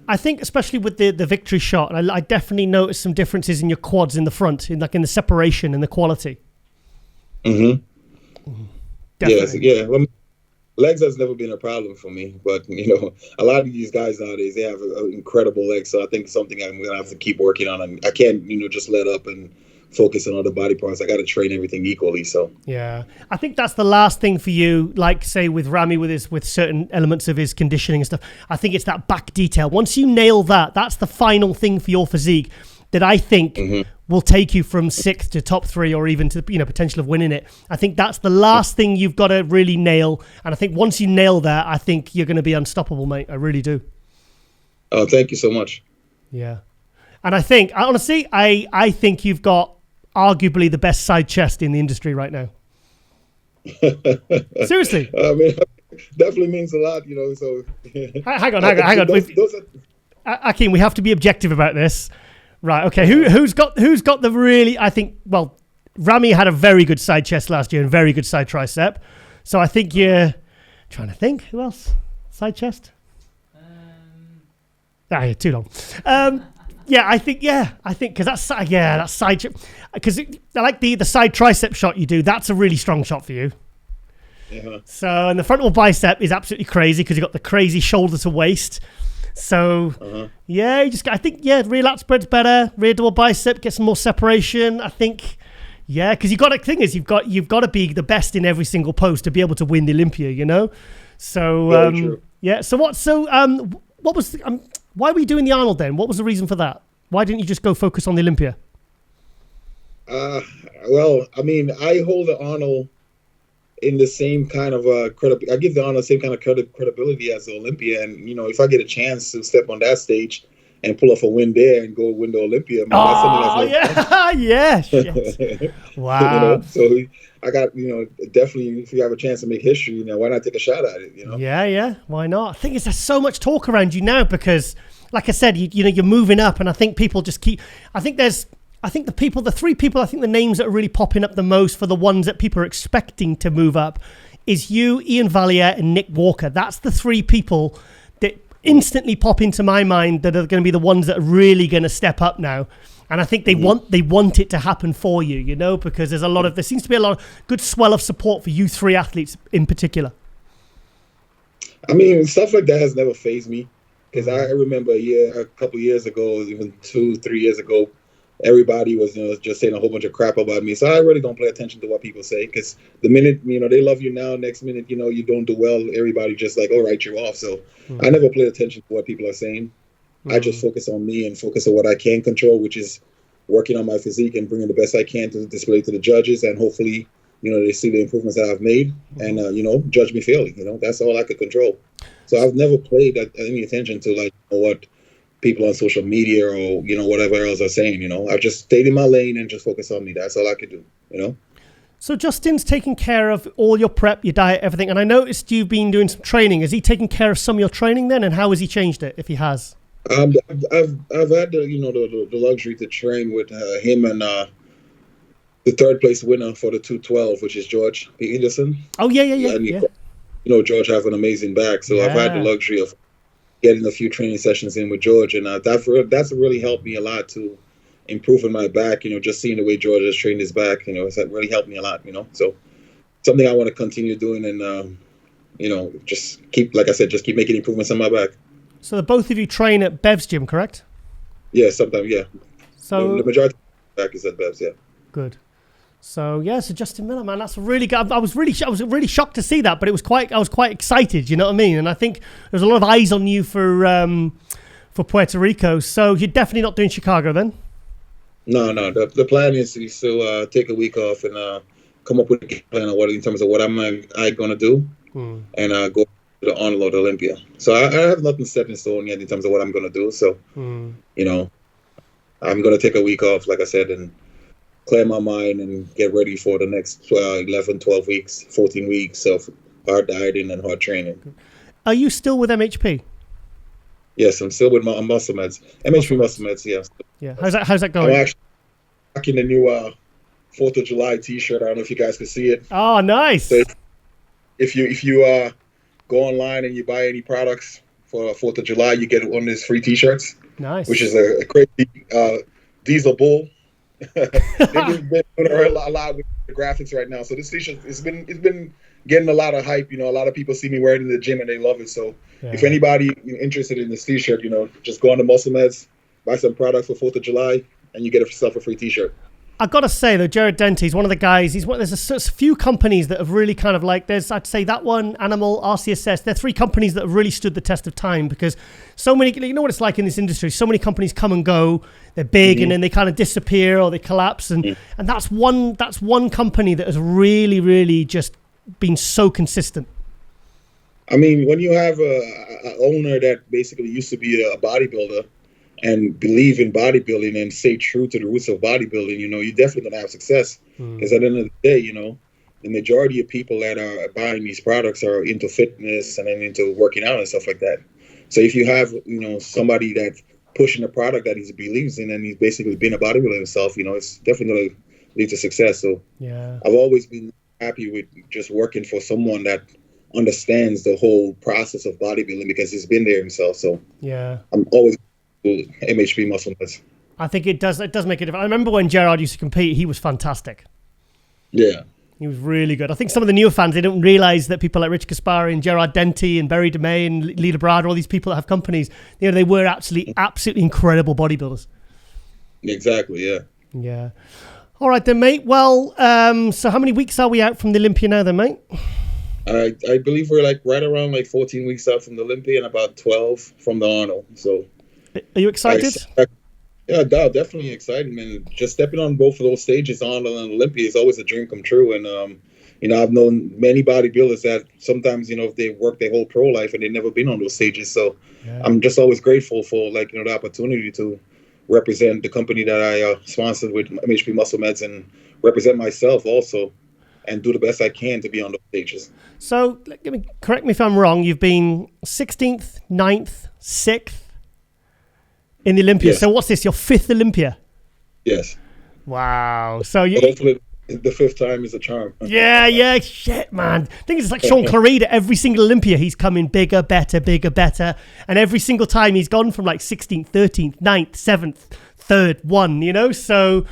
I think especially with the victory shot, I definitely noticed some differences in your quads in the front, in the separation and the quality. Mm-hmm. Definitely. Yes, yeah. Well, legs has never been a problem for me, but a lot of these guys nowadays, they have incredible legs. So I think it's something I'm gonna have to keep working on. And I can't, just let up and focus on other body parts. I got to train everything equally. So yeah, I think that's the last thing for you. Like say with Ramy with certain elements of his conditioning and stuff. I think it's that back detail. Once you nail that, that's the final thing for your physique that I think will take you from 6th to top 3 or even to potential of winning it. I think that's the last thing you've got to really nail. And I think once you nail that, I think you're going to be unstoppable, mate. I really do. Oh, thank you so much. Yeah. And I think, honestly, I think you've got arguably the best side chest in the industry right now. Seriously. I mean, definitely means a lot, so. Hang on. Akim, we have to be objective about this. Right, okay. Who's got the really, I think, well, Ramy had a very good side chest last year and very good side tricep. So I think you're trying to think. Who else? Side chest? Too long. I think because that side, because I like the side tricep shot you do. That's a really strong shot for you. Yeah. So, and the frontal bicep is absolutely crazy because you've got the crazy shoulder to waist. So, rear lat spread's better. Rear double bicep gets some more separation. I think, because you've got to be the best in every single pose to be able to win the Olympia. So, what was why were you doing the Arnold then? What was the reason for that? Why didn't you just go focus on the Olympia? Well, I mean, I hold the Arnold in the same kind of credibility. I give the Arnold the same kind of credibility as the Olympia. And, if I get a chance to step on that stage and pull off a win there and go win the Olympia, that's something that's yes. Wow. So I got, definitely if you have a chance to make history, why not take a shot at it, Yeah, why not? I think there's so much talk around you now because, like I said, you're moving up, and I think people just keep. I think the three people, I think the names that are really popping up the most for the ones that people are expecting to move up is you, Ian Valier, and Nick Walker. That's the 3 people that instantly pop into my mind that are going to be the ones that are really going to step up now. And I think they want it to happen for you, because there seems to be a lot of good swell of support for you 3 athletes in particular. I mean, stuff like that has never fazed me. Because I remember a couple years ago, even 2-3 years ago, everybody was just saying a whole bunch of crap about me. So I really don't pay attention to what people say. Because the minute they love you now, next minute you don't do well, everybody just like, write you off. So I never pay attention to what people are saying. I just focus on me and focus on what I can control, which is working on my physique and bringing the best I can to display to the judges, and hopefully they see the improvements that I've made and judge me fairly. That's all I could control. So I've never paid any attention to what people on social media or whatever else are saying. I've just stayed in my lane and just focus on me. That's all I could do. So Justin's taking care of all your prep, your diet, everything, and I noticed you've been doing some training. Is he taking care of some of your training then, and how has he changed it if he has? I've had the luxury to train with him and the 3rd place winner for the 212, which is George Peterson. Oh yeah. George have an amazing back, so I've had the luxury of getting a few training sessions in with George, and that's really helped me a lot to improve in my back. Just seeing the way George has trained his back, it's really helped me a lot. So something I want to continue doing, and just keep making improvements on my back. So the both of you train at Bev's gym, correct? Yeah, sometimes, yeah. So the majority of the back is at Bev's, yeah. Good. So so Justin Miller, man, that's really good. I was really shocked to see that, but I was quite excited. You know what I mean? And I think there's a lot of eyes on you for Puerto Rico. So you're definitely not doing Chicago then? No. The plan is to take a week off and come up with a plan in terms of what I'm going to do, and go to the Arnold Olympia. So I have nothing set in stone yet in terms of what I'm going to do. So I'm going to take a week off, like I said, and clear my mind and get ready for the next 11, 12 weeks, 14 weeks of hard dieting and hard training. Are you still with MHP? Yes, I'm still with my Muscle Meds. MHP Muscle Meds, yes. Yeah. How's that going? I'm actually rocking the new 4th of July T-shirt. I don't know if you guys can see it. Oh, nice. So if you go online and you buy any products for 4th of July, you get one of these free T-shirts. Nice. Which is a crazy diesel bull. They've been doing a lot with the graphics right now. So this T-shirt, it's been getting a lot of hype. A lot of people see me wearing it in the gym and they love it. So if anybody interested in this T-shirt, just go on to Muscle Meds, buy some products for 4th of July, and you get yourself a free T-shirt. I've got to say though, Jared Dente, he's one of the guys. There's a few companies that have really kind of like. I'd say that one, Animal, RCSS. They're three companies that have really stood the test of time because so many. You know what it's like in this industry. So many companies come and go. They're big and then they kind of disappear or they collapse. And that's one company that has really, really just been so consistent. I mean, when you have a owner that basically used to be a bodybuilder and believe in bodybuilding and stay true to the roots of bodybuilding, you know, you're definitely going to have success. Because at the end of the day, you know, the majority of people that are buying these products are into fitness and then into working out and stuff like that. So if you have, you know, somebody that's pushing a product that he believes in and he's basically been a bodybuilder himself, you know, it's definitely going to lead to success. So I've always been happy with just working for someone that understands the whole process of bodybuilding because he's been there himself. So I'm always MHP muscle mass. I think it does make a difference. I remember when Gerard used to compete, he was fantastic. Yeah. He was really good. I think some of the newer fans, they don't realise that people like Rich Gaspari and Gerard Dente and Barry DeMay and Lee Labrada, all these people that have companies, you know, they were absolutely incredible bodybuilders. Exactly, yeah. Yeah. All right then, mate. Well, so how many weeks are we out from the Olympia now then, mate? I believe we're like right around like 14 weeks out from the Olympia and about 12 from the Arnold. So, are you excited? Yeah, definitely excited, man. Just stepping on both of those stages, Arnold and Olympia, is always a dream come true. And you know, I've known many bodybuilders that sometimes, you know, if they work their whole pro life and they've never been on those stages. So, I'm just always grateful for like, you know, the opportunity to represent the company that I sponsored with MHP Muscle Meds and represent myself also. And do the best I can to be on those stages. So, correct me if I'm wrong, you've been 16th, 9th, 6th in the Olympia. Yes. So what's this, your 5th Olympia? Yes. Wow. So hopefully the 5th time is a charm. Yeah, shit, man. I think it's like Sean Clarida, every single Olympia, he's coming bigger, better. And every single time he's gone from like 16th, 13th, 9th, 7th, 3rd, 1, you know? So,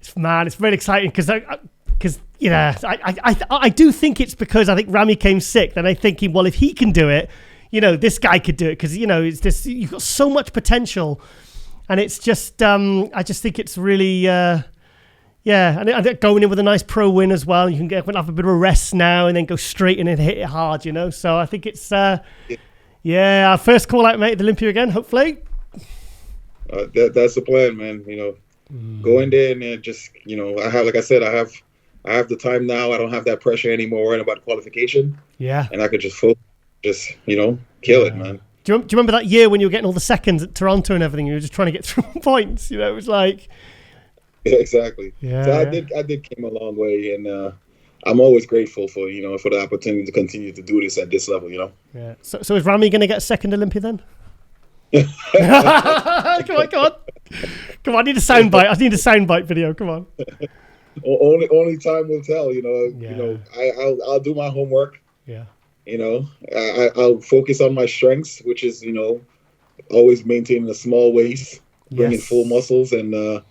it's very exciting because you know, I do think it's because I think Ramy came 6th, and I'm thinking, well, if he can do it, you know, this guy could do it because, you know, it's just, you've got so much potential, and it's just, I just think it's really, and going in with a nice pro win as well. You can have a bit of a rest now and then go straight in and hit it hard, you know. So I think it's, our first call out, mate, at the Olympia again, hopefully. That's the plan, man. You know, go in there and just, you know, I have the time now. I don't have that pressure anymore worrying about qualification. Yeah. And I could just focus, you know, kill it, man. Do you remember that year when you were getting all the seconds at Toronto and everything? You were just trying to get through points. You know, it was like... Yeah, exactly. Yeah. So I did came a long way, and I'm always grateful for, you know, for the opportunity to continue to do this at this level, you know. Yeah. So is Ramy going to get a second Olympia then? Come on. I need a soundbite. I need a soundbite video. Come on. Only time will tell, you know. Yeah. You know, I'll do my homework. Yeah. You know, I'll focus on my strengths, which is, you know, always maintaining a small waist, bringing full muscles, and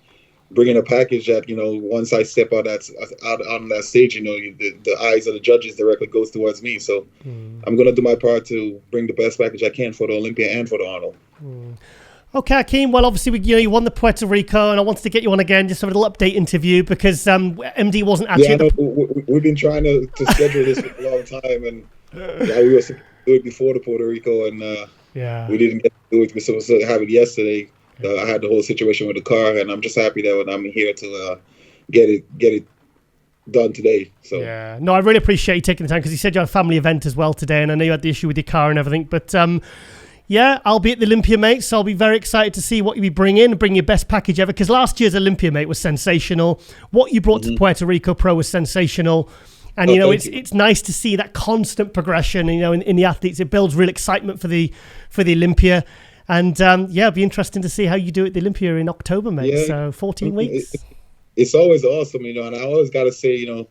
bringing a package that, you know, once I step out on that stage, you know, the eyes of the judges directly goes towards me. So I'm gonna do my part to bring the best package I can for the Olympia and for the Arnold. Okay, Akim. Well, obviously, you won the Puerto Rico, and I wanted to get you on again, just a little update interview, because MD wasn't actually... we've been trying to schedule this for a long time, and we were supposed to do it before the Puerto Rico, and we didn't get to do it. We were supposed to have it yesterday. I had the whole situation with the car, and I'm just happy that I'm here to get it done today. So no, I really appreciate you taking the time, because you said you had a family event as well today, and I know you had the issue with your car and everything, but... I'll be at the Olympia, mate, so I'll be very excited to see what you bring your best package ever, because last year's Olympia, mate, was sensational. What you brought to Puerto Rico Pro was sensational. And, you know, it's nice to see that constant progression, you know, in the athletes. It builds real excitement for the Olympia. And, it'll be interesting to see how you do at the Olympia in October, mate. Yeah. So 14 weeks. It's always awesome, you know, and I always got to say, you know,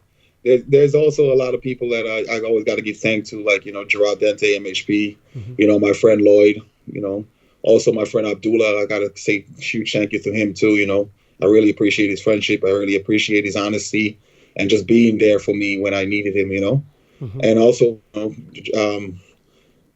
there's also a lot of people that I always got to give thanks to, like, you know, Gerard Dente, MHP, you know, my friend Lloyd, you know, also my friend Abdullah. I got to say huge thank you to him too. You know, I really appreciate his friendship. I really appreciate his honesty and just being there for me when I needed him, you know. And also, you know,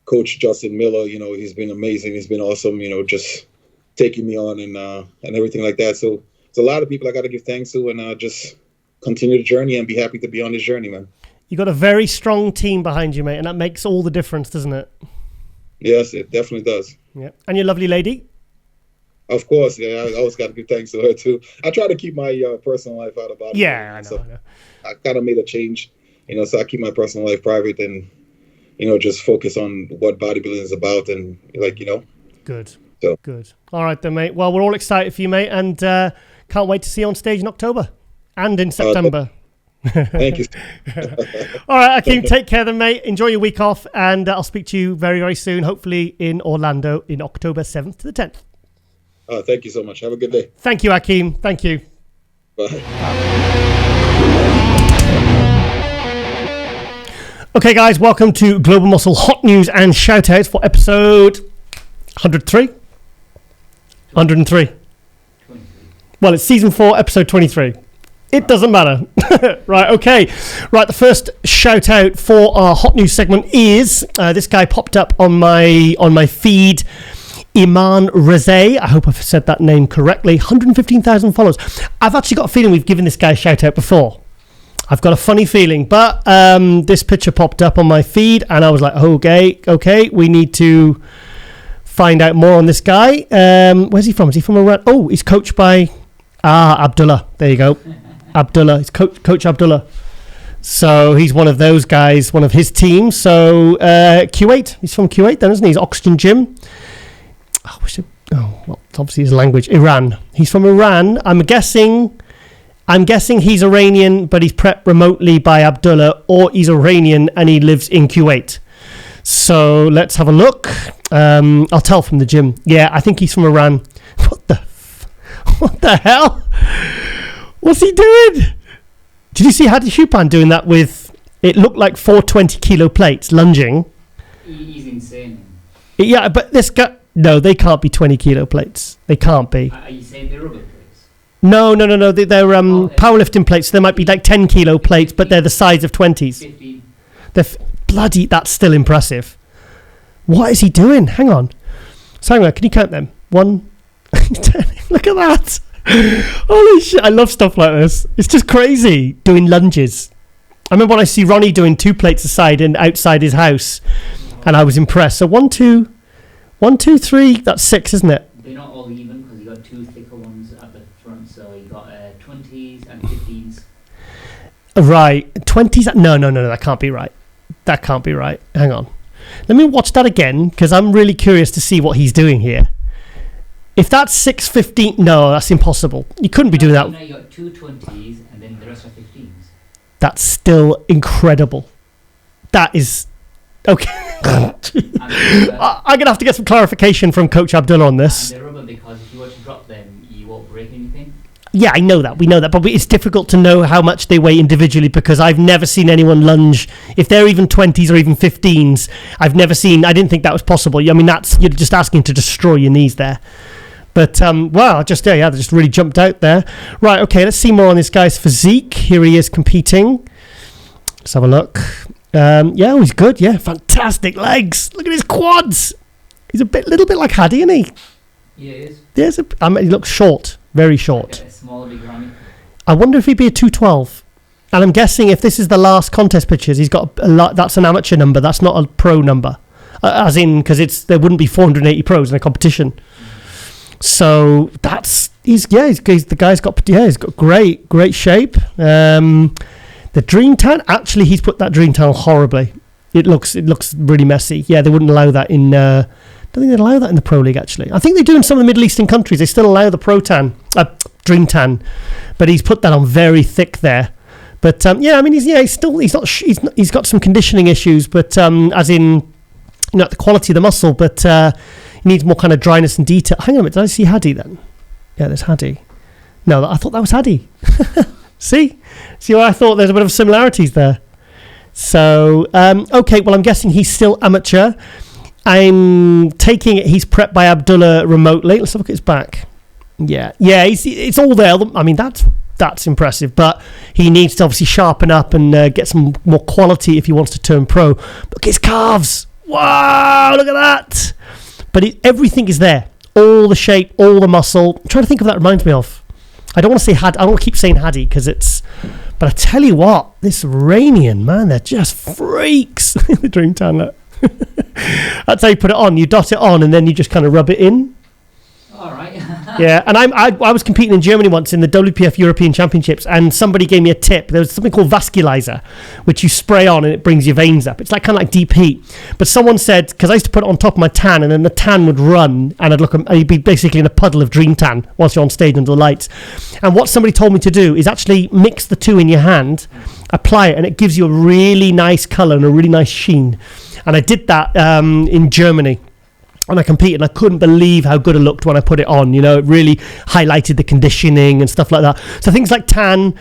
Coach Justin Miller, you know, he's been amazing. He's been awesome, you know, just taking me on and everything like that. So it's a lot of people I got to give thanks to, and just continue the journey and be happy to be on this journey, man. You got a very strong team behind you, mate, and that makes all the difference, doesn't it? Yes, it definitely does. Yeah, and your lovely lady. Of course, yeah. I always got to give thanks to her too. I try to keep my personal life out of it. Yeah, I know. So I kind of made a change, so I keep my personal life private and, just focus on what bodybuilding is about and Good. So. Good. All right then, mate. Well, we're all excited for you, mate, and can't wait to see you on stage in October and in September. Thank you. All right, Akim, take care then, mate. Enjoy your week off, and I'll speak to you very, very soon, hopefully in Orlando in October 7th to the 10th. Thank you so much. Have a good day. Thank you, Akim. Thank you. Bye. Okay, guys, welcome to Global Muscle Hot News and Shoutouts for episode 103? 103. Well, it's season 4, episode 23. It doesn't matter. Right, okay. Right, the first shout out for our hot news segment is this guy popped up on my feed. Iman Rezay, I hope I've said that name correctly. 115,000 followers. I've actually got a feeling we've given this guy a shout out before. I've got a funny feeling, but this picture popped up on my feed and I was like, okay, we need to find out more on this guy. Where's he from? Is he from Iran? Oh, he's coached by Abdullah. There you go. Abdullah. It's Coach Abdullah. So he's one of those guys, one of his team. So Kuwait. He's from Kuwait then, isn't he? He's Oxygen Gym. Well, it's obviously his language. Iran. He's from Iran. I'm guessing he's Iranian, but he's prepped remotely by Abdullah, or he's Iranian and he lives in Kuwait. So let's have a look. I'll tell from the gym. Yeah, I think he's from Iran. What the hell? What's he doing? Did you see Hadi Shupan doing that with, it looked like 420 kilo plates, lunging? He's insane. Yeah, but this guy, no, they can't be 20 kilo plates. They can't be. Are you saying they're rubber plates? No. They're powerlifting plates. So they might be like 10 kilo plates, but they're the size of 20s. 15. Bloody, that's still impressive. What is he doing? Hang on. So hang on, can you count them? 1, 10. Look at that. Holy shit, I love stuff like this. It's just crazy doing lunges. I remember when I see Ronnie doing 2 plates aside and outside his house, and I was impressed. So 1, 2, 3, that's 6, isn't it? They're not all even because you got 2 thicker ones at the front, so you got 20s and 15s. Right, 20s. No, that can't be right. That can't be right. Hang on. Let me watch that again because I'm really curious to see what he's doing here. If that's 6:15, no, that's impossible. You couldn't be doing that. Now you got 2 20s and then the rest are 15s. That's still incredible. That is okay. I'm gonna have to get some clarification from Coach Abdullah on this. They're rubber because if you were to drop them, you won't break anything. Yeah, I know that. We know that, but it's difficult to know how much they weigh individually because I've never seen anyone lunge if they're even 20s or even 15s. I didn't think that was possible. I mean, you're just asking to destroy your knees there. But wow, they just really jumped out there. Right, okay, let's see more on this guy's physique. Here he is competing. Let's have a look. He's good. Yeah, fantastic legs. Look at his quads. He's little bit like Hadi, isn't he? Yeah, he is. Yes, he looks short, very short. Like a small, big Rami. I wonder if he'd be a 212. And I'm guessing if this is the last contest pictures, he's got a lot. That's an amateur number. That's not a pro number, as in because there wouldn't be 480 pros in a competition. So he's got great shape. The dream tan, actually, he's put that dream tan on horribly. It looks really messy. Yeah, they wouldn't allow that in. I don't think they'd allow that in the pro league. Actually, I think they do in some of the Middle Eastern countries. They still allow the dream tan, but he's put that on very thick there. But he's got some conditioning issues, but as in the quality of the muscle, but. He needs more kind of dryness and detail. Hang on a minute, did I see Hadi then? Yeah, there's Hadi. No, I thought that was Hadi. See why I thought there's a bit of similarities there. So, okay, well, I'm guessing he's still amateur. I'm taking it he's prepped by Abdullah remotely. Let's have a look at his back. Yeah, it's all there. I mean, that's impressive, but he needs to obviously sharpen up and get some more quality if he wants to turn pro. Look at his calves. Wow, look at that. But everything is there. All the shape, all the muscle. I'm trying to think of what that reminds me of. I don't want to say I don't want to keep saying Hadi because it's. But I tell you what, this Iranian man, they're just freaks. The Dreamtime look. That's how you put it on. You dot it on and then you just kind of rub it in. All right. Yeah, and I was competing in Germany once in the WPF European Championships, and somebody gave me a tip. There was something called vasculizer, which you spray on and it brings your veins up. It's like kind of like deep heat. But someone said, because I used to put it on top of my tan, and then the tan would run, and I'd be basically in a puddle of dream tan whilst you're on stage under the lights. And what somebody told me to do is actually mix the two in your hand, apply it, and it gives you a really nice colour and a really nice sheen. And I did that in Germany. And I competed, and I couldn't believe how good it looked when I put it on. You know, it really highlighted the conditioning and stuff like that. So things like tan,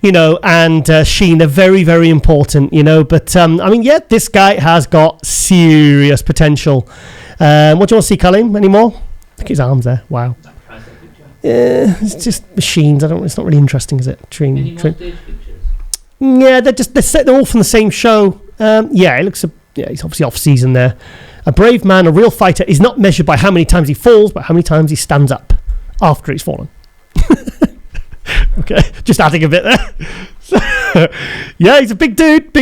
you know, and sheen, they're very, very important, you know. But, I mean, yeah, this guy has got serious potential. What do you want to see, Colin? Any more? Look at his arms there. Wow. Yeah, it's just machines. It's not really interesting, is it? Any more stage pictures? Yeah, they're all from the same show. Yeah, it looks... Yeah, he's obviously off-season there. A brave man, a real fighter, is not measured by how many times he falls, but how many times he stands up after he's fallen. Okay, just adding a bit there. Yeah, he's a big dude.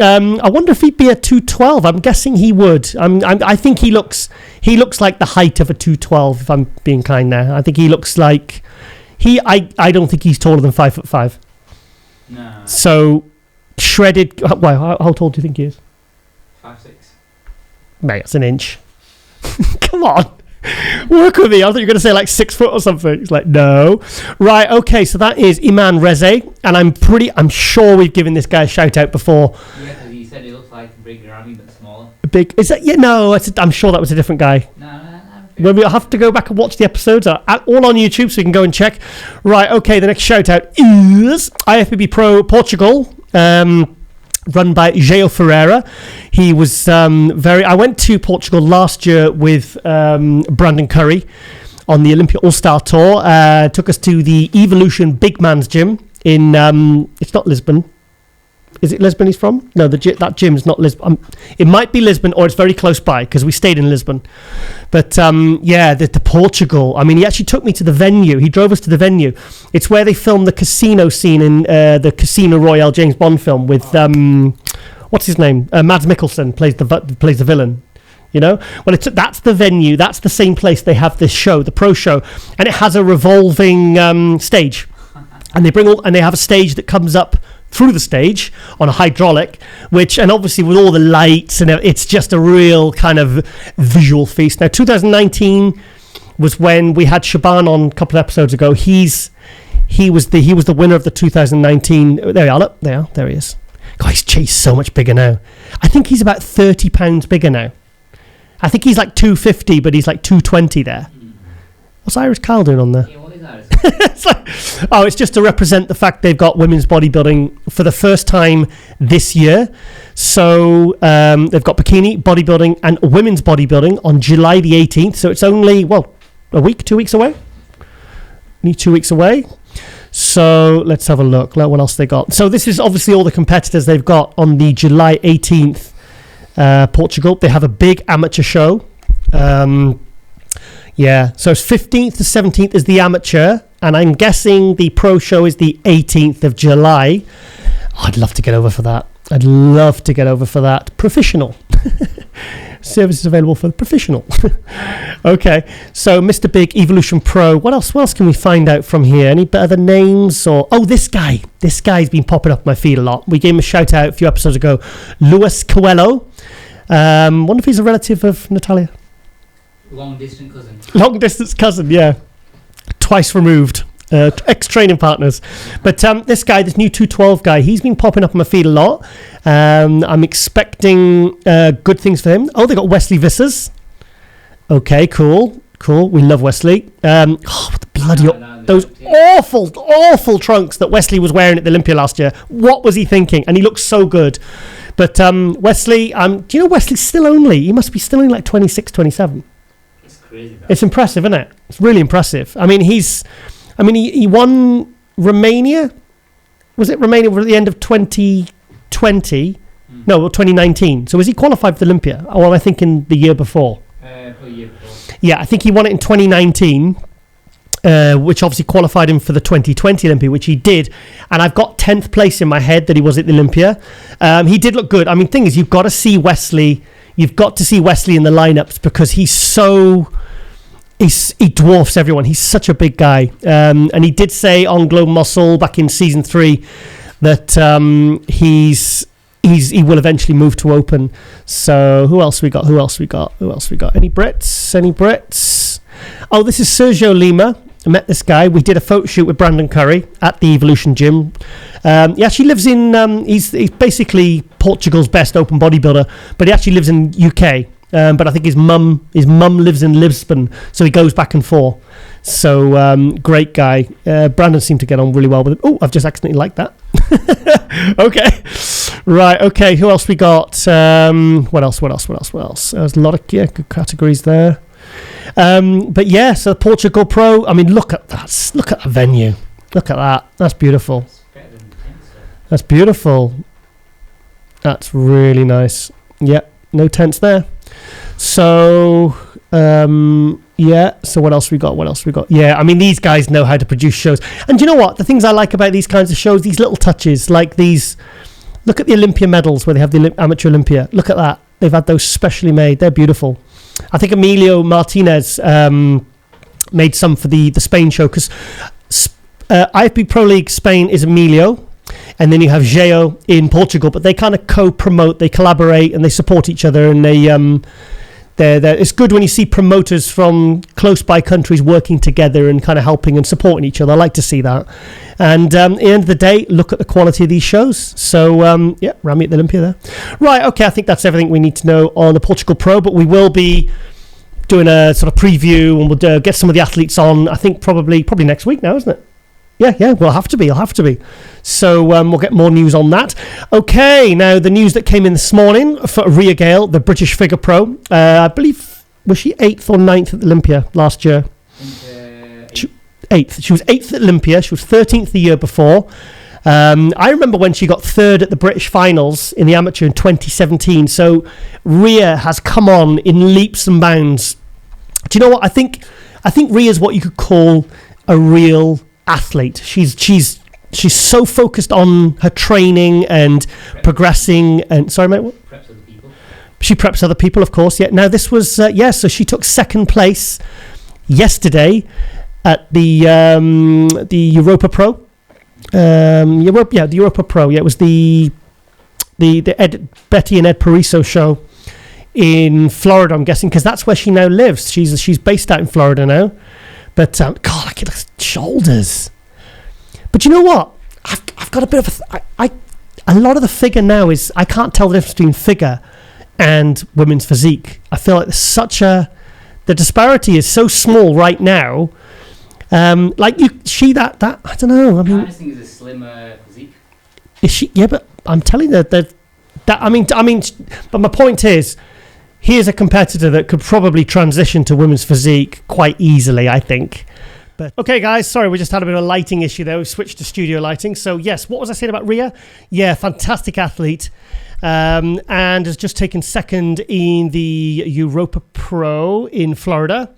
I wonder if he'd be a 212. I'm guessing he would. I think he looks like the height of a 212, if I'm being kind there. I think he looks like... I don't think he's taller than 5'5". No. So, shredded... Wow, how tall do you think he is? 5'6". Mate, that's an inch. Come on. Work with me. I thought you were going to say like 6 foot or something. It's like, no. Right, okay, so that is Iman Reze. And I'm sure we've given this guy a shout out before. Yeah, because he said he looks like Billy Garnon, but smaller. Is that? Yeah, no, I'm sure that was a different guy. No. Well, we'll have to go back and watch the episodes. All on YouTube, so you can go and check. Right, okay, the next shout out is IFBB Pro Portugal. Run by Geo Ferreira. He was I went to Portugal last year with Brandon Curry on the Olympia All-Star Tour. Took us to the Evolution Big Man's Gym in, it's not Lisbon. Is it Lisbon he's from? No, that gym's not Lisbon. It might be Lisbon, or it's very close by, because we stayed in Lisbon. But, yeah, the Portugal. I mean, he actually took me to the venue. He drove us to the venue. It's where they filmed the casino scene in the Casino Royale James Bond film with, what's his name? Mads Mikkelsen plays the villain. You know? Well, that's the venue. That's the same place they have this show, the Pro Show. And it has a revolving stage. And they have a stage that comes up through the stage on a hydraulic, and obviously with all the lights, and it's just a real kind of visual feast. Now, 2019 was when we had Shaban on a couple of episodes ago. He was the winner of the 2019. There he is. God, he's so much bigger now. I think he's about 30 pounds bigger now. I think he's like 250, but he's like 220 there. What's Iris Kyle doing on there? Yeah, what is that? It's just to represent the fact they've got women's bodybuilding for the first time this year. So they've got bikini, bodybuilding, and women's bodybuilding on July the 18th. So it's only, a week, 2 weeks away? Only 2 weeks away. So let's have a look. What else they got? So this is obviously all the competitors they've got on the July 18th, Portugal. They have a big amateur show. Yeah, so it's 15th to 17th is the amateur, and I'm guessing the pro show is the 18th of July. I'd love to get over for that. Professional. Services available for the professional. Okay, so Mr. Big Evolution Pro. What else can we find out from here? Any better names? This guy's been popping up my feed a lot. We gave him a shout out a few episodes ago. Luis Coelho. Wonder if he's a relative of Natalia. Long distance cousin, yeah. Twice removed. Ex-training partners. But this new 212 guy, he's been popping up on my feed a lot. I'm expecting good things for him. They got Wesley Vissers. Okay, cool. We love Wesley. Those awful trunks that Wesley was wearing at the Olympia last year. What was he thinking? And he looks so good. But Wesley, do you know Wesley's still only? He must be still only like 26, 27. Crazy, it's impressive, isn't it? It's really impressive. I mean, he won Romania. Was it Romania at the end of 2020? No, 2019. So was he qualified for the Olympia? Or I think in the year before. A year before. Yeah, I think he won it in 2019. which obviously qualified him for the 2020 Olympia, which he did. And I've got 10th place in my head that he was at the Olympia. He did look good. I mean, thing is, you've got to see Wesley. You've got to see Wesley in the lineups because he dwarfs everyone. He's such a big guy. And he did say on Glow Muscle back in season 3 that he will eventually move to open. So who else we got? Any Brits? Oh, this is Sergio Lima. I met this guy. We did a photo shoot with Brandon Curry at the Evolution Gym. He actually lives in... he's basically Portugal's best open bodybuilder, but he actually lives in UK. But I think his mum lives in Lisbon, so he goes back and forth. So great guy. Brandon seemed to get on really well with him. Oh, I've just accidentally liked that. Okay, right. Okay, who else we got? What else? There's a lot of good categories there. But yeah, so Portugal Pro. I mean, look at that. Look at the venue. Look at that. That's beautiful. That's beautiful. That's really nice. Yep, no tents there. So yeah, so what else we got? Yeah, I mean, these guys know how to produce shows. And do you know what? The things I like about these kinds of shows, these little touches, like these, look at the Olympia medals where they have the Amateur Olympia. Look at that. They've had those specially made. They're beautiful. I think Emilio Martinez made some for the Spain show because IFB Pro League Spain is Emilio. And then you have Geo in Portugal, but they kind of co-promote, they collaborate, and they support each other. And it's good when you see promoters from close by countries working together and kind of helping and supporting each other. I like to see that. And at the end of the day, look at the quality of these shows. So yeah, Rami at the Olympia there. Right, okay, I think that's everything we need to know on the Portugal Pro, but we will be doing a sort of preview, and we'll get some of the athletes on, I think probably next week now, isn't it? Yeah, we'll have to be. So we'll get more news on that. Okay, now the news that came in this morning for Rhea Gale, the British Figure Pro. I believe, was she 8th or 9th at Olympia last year? 8th. She was 8th at Olympia. She was 13th the year before. I remember when she got 3rd at the British Finals in the amateur in 2017. So Rhea has come on in leaps and bounds. Do you know what? I think Rhea's what you could call a real athlete. She's so focused on her training and progressing. And sorry, mate, what? Preps other people. She preps other people, of course. Yeah. Now this was so she took 2nd place yesterday at the Europa Pro. The Europa Pro. Yeah, it was the Betty and Ed Pariso show in Florida. I'm guessing because that's where she now lives. She's based out in Florida now. But God, I get the shoulders. But you know what? I've got a bit of a lot of the figure now is I can't tell the difference between figure and women's physique. I feel like the disparity is so small right now. Like that I don't know. I mean, I think is a slimmer physique. Is she? Yeah, but I'm telling you that I mean. But my point is, here's a competitor that could probably transition to women's physique quite easily, I think. But okay, guys, sorry, we just had a bit of a lighting issue there. We switched to studio lighting. So, yes, what was I saying about Rhea? Yeah, fantastic athlete. And has just taken 2nd in the Europa Pro in Florida.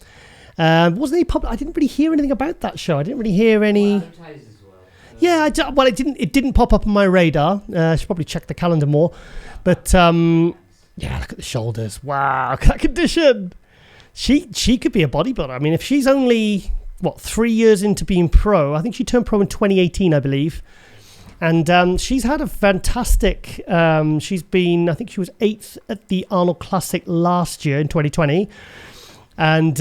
Wasn't he I didn't really hear anything about that show. I didn't really hear any... advertised as well. Yeah, it didn't pop up on my radar. I should probably check the calendar more. But... yeah, look at the shoulders. Wow, look at that condition. She could be a bodybuilder. I mean, if she's only, 3 years into being pro, I think she turned pro in 2018, I believe. And she's had a fantastic, she's been, I think she was 8th at the Arnold Classic last year in 2020. And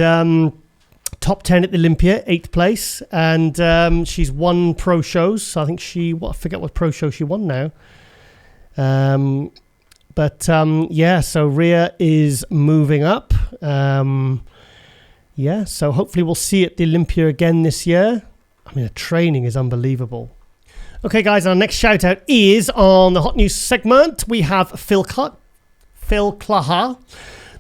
top 10 at the Olympia, 8th place. And she's won pro shows. So I think I forget what pro show she won now. But yeah, so Rhea is moving up. Yeah, so hopefully we'll see it at the Olympia again this year. I mean, the training is unbelievable. Okay, guys, our next shout out is on the hot news segment. We have Phil Claha,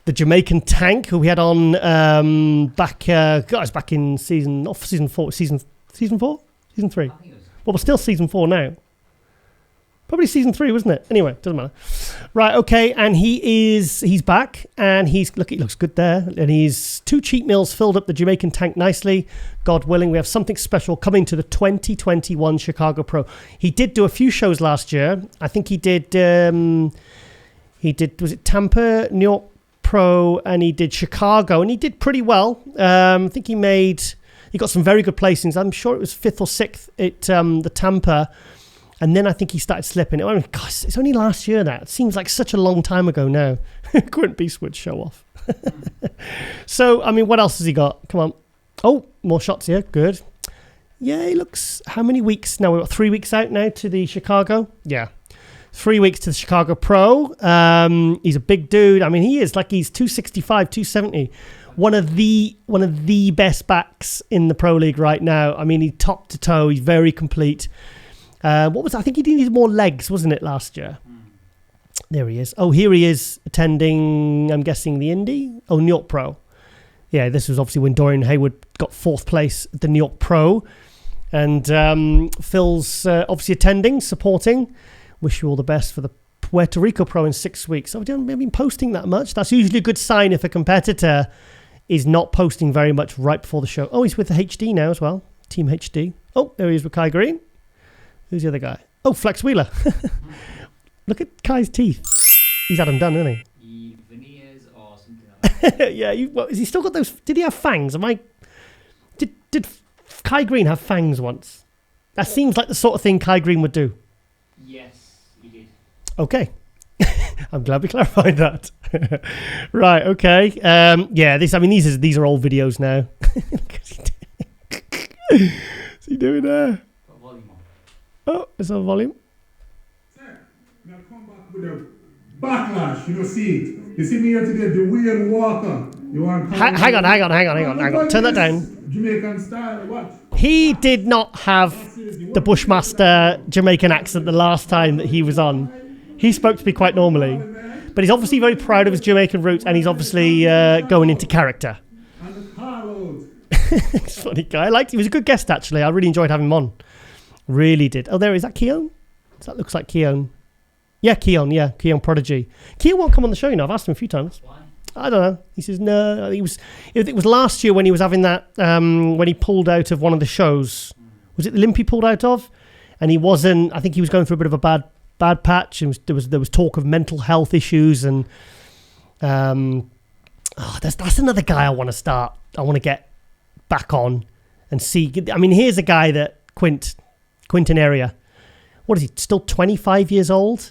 the Jamaican tank, who we had on back in season 4, season 4, season 3. Well, we're still season 4 now. Probably season 3, wasn't it? Anyway, doesn't matter. Right, okay, and he's back, and he looks good there, and he's 2 cheat meals filled up the Jamaican tank nicely. God willing, we have something special coming to the 2021 Chicago Pro. He did do a few shows last year. I think he did, was it Tampa, New York Pro, and he did Chicago, and he did pretty well. I think he got some very good placings. I'm sure it was 5th or 6th at the Tampa. And then I think he started slipping. Oh, gosh, it's only last year now. It seems like such a long time ago now. Quint Beastwood show off. So, I mean, what else has he got? Come on. Oh, more shots here. Good. Yeah, he looks... How many weeks? Now, we've got 3 weeks out now to the Chicago. Yeah. 3 weeks to the Chicago Pro. He's a big dude. I mean, he is like he's 265, 270. One of the best backs in the Pro League right now. I mean, he's top to toe. He's very complete. I think he needed more legs, wasn't it, last year? There he is. Oh, here he is attending, I'm guessing, the Indy? Oh, New York Pro. Yeah, this was obviously when Dorian Hayward got 4th place at the New York Pro. And Phil's obviously attending, supporting. Wish you all the best for the Puerto Rico Pro in 6 weeks. I haven't been posting that much. That's usually a good sign if a competitor is not posting very much right before the show. Oh, he's with the HD now as well. Team HD. Oh, there he is with Kai Green. Who's the other guy? Oh, Flex Wheeler. Look at Kai's teeth. He's had them done, hasn't he? Veneers or something like that. Yeah, has he still got those? Did he have fangs? Did Kai Green have fangs once? That seems like the sort of thing Kai Green would do. Yes, he did. Okay. I'm glad we clarified that. Right, okay. Yeah, these are old videos now. What's he doing there? Oh, it's on volume. Sir, now come back with a backlash. You don't see it. You see me here today, the weird walker. You want hang on. Turn that down. Jamaican style, what? He did not have the Bushmaster Jamaican accent the last time that he was on. He spoke to me quite normally. But he's obviously very proud of his Jamaican roots, and he's obviously going into character. He's a funny guy. He was a good guest, actually. I really enjoyed having him on. Really did. Oh, there is that Keon? That looks like Keon. Yeah, Keon. Yeah, Keon Prodigy. Keon won't come on the show. I've asked him a few times. Why? I don't know. He says no. It was last year when he was having that. When he pulled out of one of the shows. Was it the Limp he pulled out of? And he wasn't. I think he was going through a bit of a bad patch. And there was talk of mental health issues and. That's another guy I want to start. I want to get back on and see. I mean, here's a guy that Quinton area. What is he? Still 25 years old?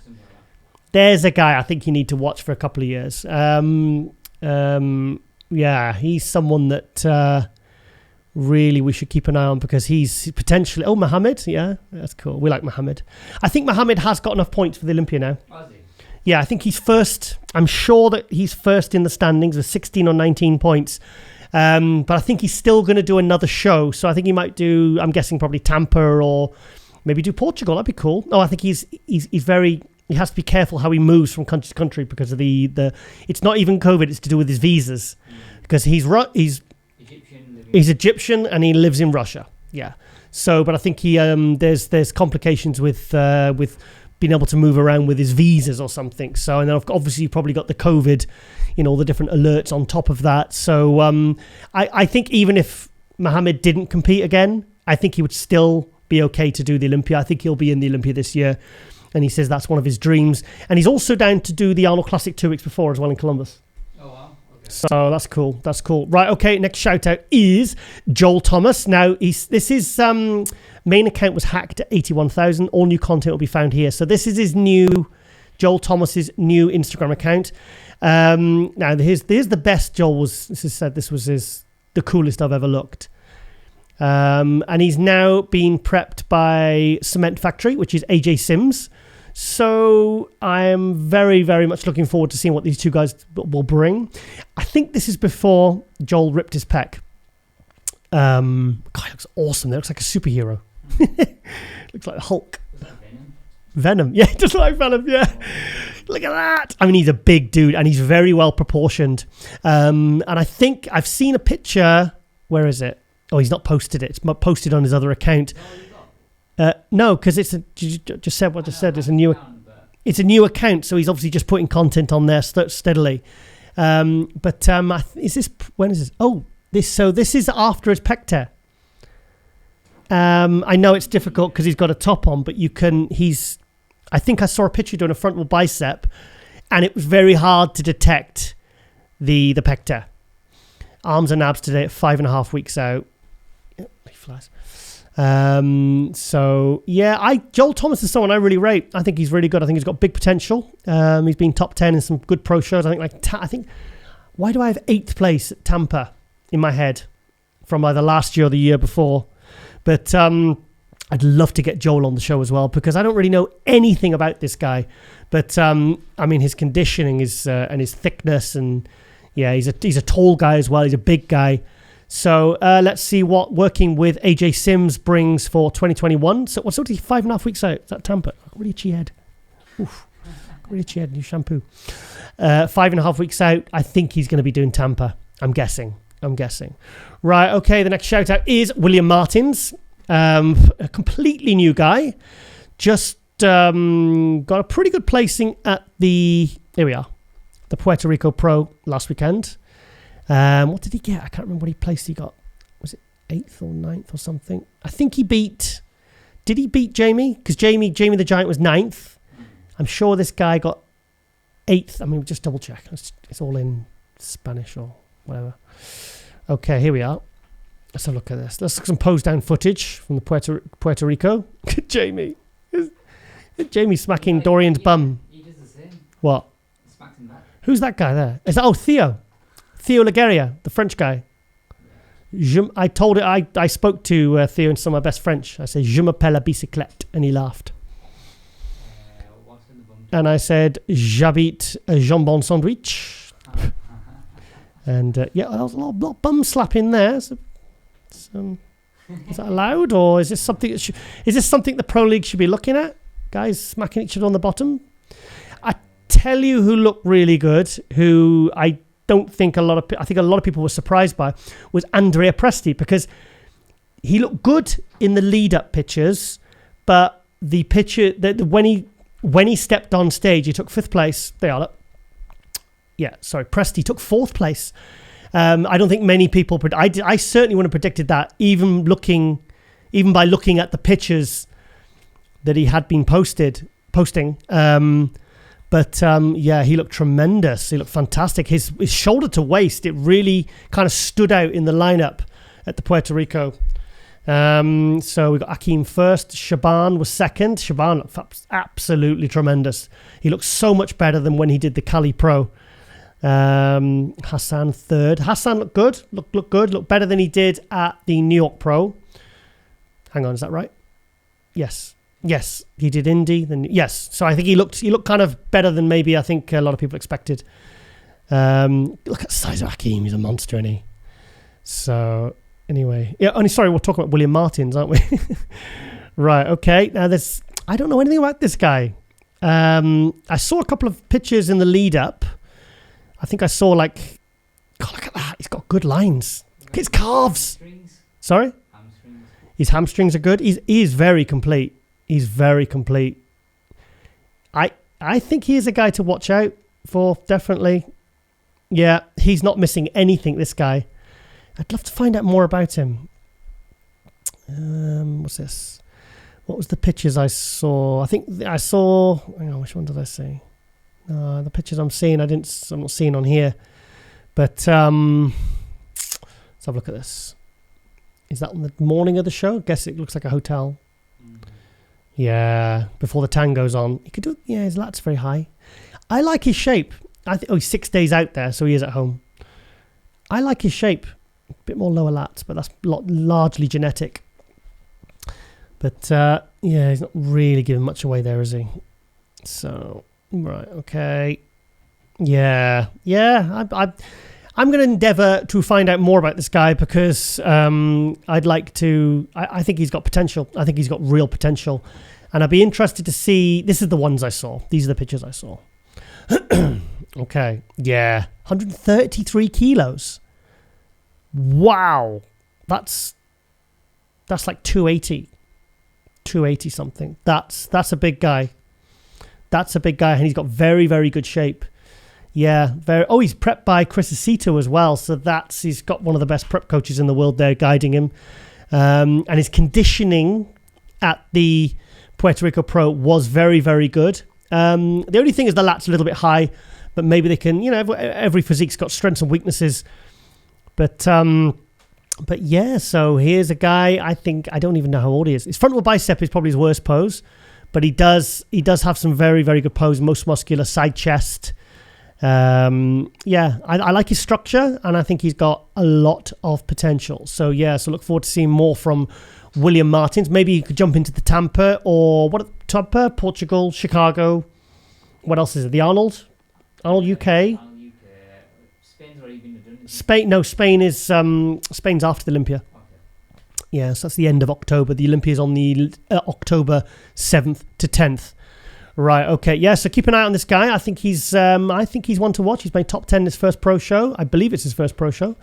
There's a guy I think you need to watch for a couple of years. Yeah, he's someone that really we should keep an eye on because he's potentially... Oh, Mohammed. Yeah, that's cool. We like Mohammed. I think Mohammed has got enough points for the Olympia now. Oh, is he? Yeah, I think he's first. I'm sure that he's first in the standings with 16 or 19 points. But I think he's still going to do another show. So I think he might do, I'm guessing probably Tampa or maybe do Portugal. That'd be cool. Oh, I think he's very, he has to be careful how he moves from country to country because of the it's not even COVID, it's to do with his visas. Because he's Egyptian and he lives in Russia. Yeah. So, but I think he, there's complications with being able to move around with his visas or something. So, and then obviously you've probably got the COVID, all the different alerts on top of that. So I think even if Mohammed didn't compete again, I think he would still be okay to do the Olympia. I think he'll be in the Olympia this year. And he says that's one of his dreams. And he's also down to do the Arnold Classic 2 weeks before as well in Columbus. Oh, wow. Okay. So that's cool. That's cool. Right, okay, next shout out is Joel Thomas. Now, main account was hacked at 81,000. All new content will be found here. So this is his Joel Thomas's new Instagram account. Now, here's the best Joel was. This is said this was the coolest I've ever looked. And he's now being prepped by Cement Factory, which is AJ Sims. So I am very, very much looking forward to seeing what these two guys will bring. I think this is before Joel ripped his pec. God, he looks awesome. He looks like a superhero. Looks like the Hulk. Was that Venom? Venom. Yeah, just like Venom, yeah. Look at that. I mean, he's a big dude and he's very well proportioned. And I think I've seen a picture. Where is it? Oh, he's not posted it. It's posted on his other account. No, because just said what I just said. It's a new account, so he's obviously just putting content on there steadily. Is this when is this? Oh, this is after his pec tear. I know it's difficult because he's got a top on, but you can. I think I saw a picture doing a frontal bicep, and it was very hard to detect the pec tear. Arms and abs today at 5.5 weeks out. Yep, he flies. Joel Thomas is someone I really rate. I think he's really good. I think he's got big potential. He's been top 10 in some good pro shows. I think why do I have 8th place at Tampa in my head from either last year or the year before? But I'd love to get Joel on the show as well because I don't really know anything about this guy. But his conditioning is and his thickness, and he's a tall guy as well. He's a big guy. So let's see what working with AJ Sims brings for 2021. So what's 5.5 weeks out? Is that Tampa? Really itchy head. Oof. Really itchy head. New shampoo. 5.5 weeks out. I think he's going to be doing Tampa. I'm guessing. Right. Okay. The next shout out is William Martins. A completely new guy. Just got a pretty good placing at the Puerto Rico Pro last weekend. What did he get? I can't remember what placed he got. Was it 8th or 9th or something? I think he beat... Did he beat Jamie? Because Jamie the Giant was 9th. I'm sure this guy got 8th. I mean, just double check. It's all in Spanish or whatever. Okay, here we are. Let's have a look at this. Let's look at some pose down footage from the Puerto Rico. Jamie. Jamie smacking Dorian's bum. He does the same. What? Smacks him back. Who's that guy there? Theo. Theo Laguerria, the French guy. I spoke to Theo in some of my best French. I said, "Je m'appelle la bicyclette," and he laughed. And I said, "J'habite a jambon sandwich." And there was a lot of bum slapping there. So, is that allowed, or is this something? Is this something the Pro League should be looking at? Guys smacking each other on the bottom. I tell you, who looked really good, who I think a lot of people were surprised by, was Andrea Presti, because he looked good in the lead-up pictures, but the picture that when he stepped on stage, he took 5th place. Presti took 4th place. I don't think many people. I certainly wouldn't have predicted that, even by looking at the pictures that he had been posting. He looked tremendous. He looked fantastic. His shoulder to waist, it really kind of stood out in the lineup at the Puerto Rico. So we got Akim first. Shaban was second. Shaban looked absolutely tremendous. He looked so much better than when he did the Cali Pro. Hassan third. Hassan looked good. Looked good. Looked better than he did at the New York Pro. Hang on, is that right? Yes, he did Indy. Then yes, so I think he looked kind of better than maybe I think a lot of people expected. Look at the size of Akim; he's a monster, isn't he? So anyway, we're talking about William Martins, aren't we? Right. Okay. Now I don't know anything about this guy. I saw a couple of pictures in the lead up. I think I saw God, look at that. He's got good lines. Look at his calves. Hamstrings. Sorry. Hamstrings. His hamstrings are good. He is very complete. He's very complete. I think he is a guy to watch out for, definitely. Yeah, he's not missing anything, this guy. I'd love to find out more about him. What's this? What was the pictures I saw? I think I saw... Hang on, which one did I see? The pictures I'm seeing, I'm not seeing on here. But let's have a look at this. Is that on the morning of the show? I guess it looks like a hotel. Yeah, before the tan goes on. He could do. Yeah, his lats very high. I like his shape. He's 6 days out there, so he is at home. I like his shape. A bit more lower lats, but that's largely genetic. But he's not really giving much away there, is he? So right, okay. Yeah. I'm going to endeavour to find out more about this guy because I'd like to... I think he's got potential. I think he's got real potential. And I'd be interested to see... This is the ones I saw. These are the pictures I saw. Okay. Yeah. 133 kilos. Wow. That's like 280. 280 something. That's a big guy. That's a big guy, and he's got very, very good shape. Yeah, very. Oh, he's prepped by Chris Aceto as well, so he's got one of the best prep coaches in the world there guiding him. And his conditioning at the Puerto Rico Pro was very, very good. The only thing is the lat's a little bit high, but maybe they can, every physique's got strengths and weaknesses. But yeah, so here's a guy, I don't even know how old he is. His frontal bicep is probably his worst pose, but he does have some very, very good pose, most muscular, side chest. I like his structure, and I think he's got a lot of potential. So look forward to seeing more from William Martins. Maybe he could jump into the Tampa Tampa, Portugal, Chicago. What else is it? The Arnold UK. Spain's already been done. Spain is Spain's after the Olympia. Okay. Yeah, so that's the end of October. The Olympia is on the October 7th to 10th. Right, okay. Yeah, so keep an eye on this guy. I think he's one to watch. He's made top 10 in his first pro show. I believe it's his first pro show.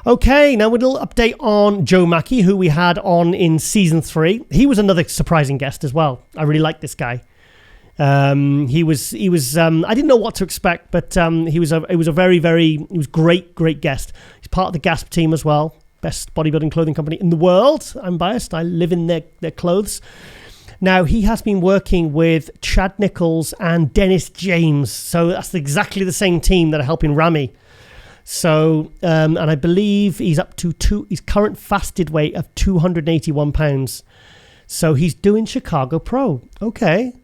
Okay, now with a little update on Joe Mackey, who we had on in season 3. He was another surprising guest as well. I really like this guy. He was I didn't know what to expect, but he was great guest. He's part of the Gasp team as well. Best bodybuilding clothing company in the world. I'm biased. I live in their clothes. Now, he has been working with Chad Nicholls and Dennis James. So that's exactly the same team that are helping Rami. So, and I believe he's up to his current fasted weight of 281 pounds. So he's doing Chicago Pro. Okay.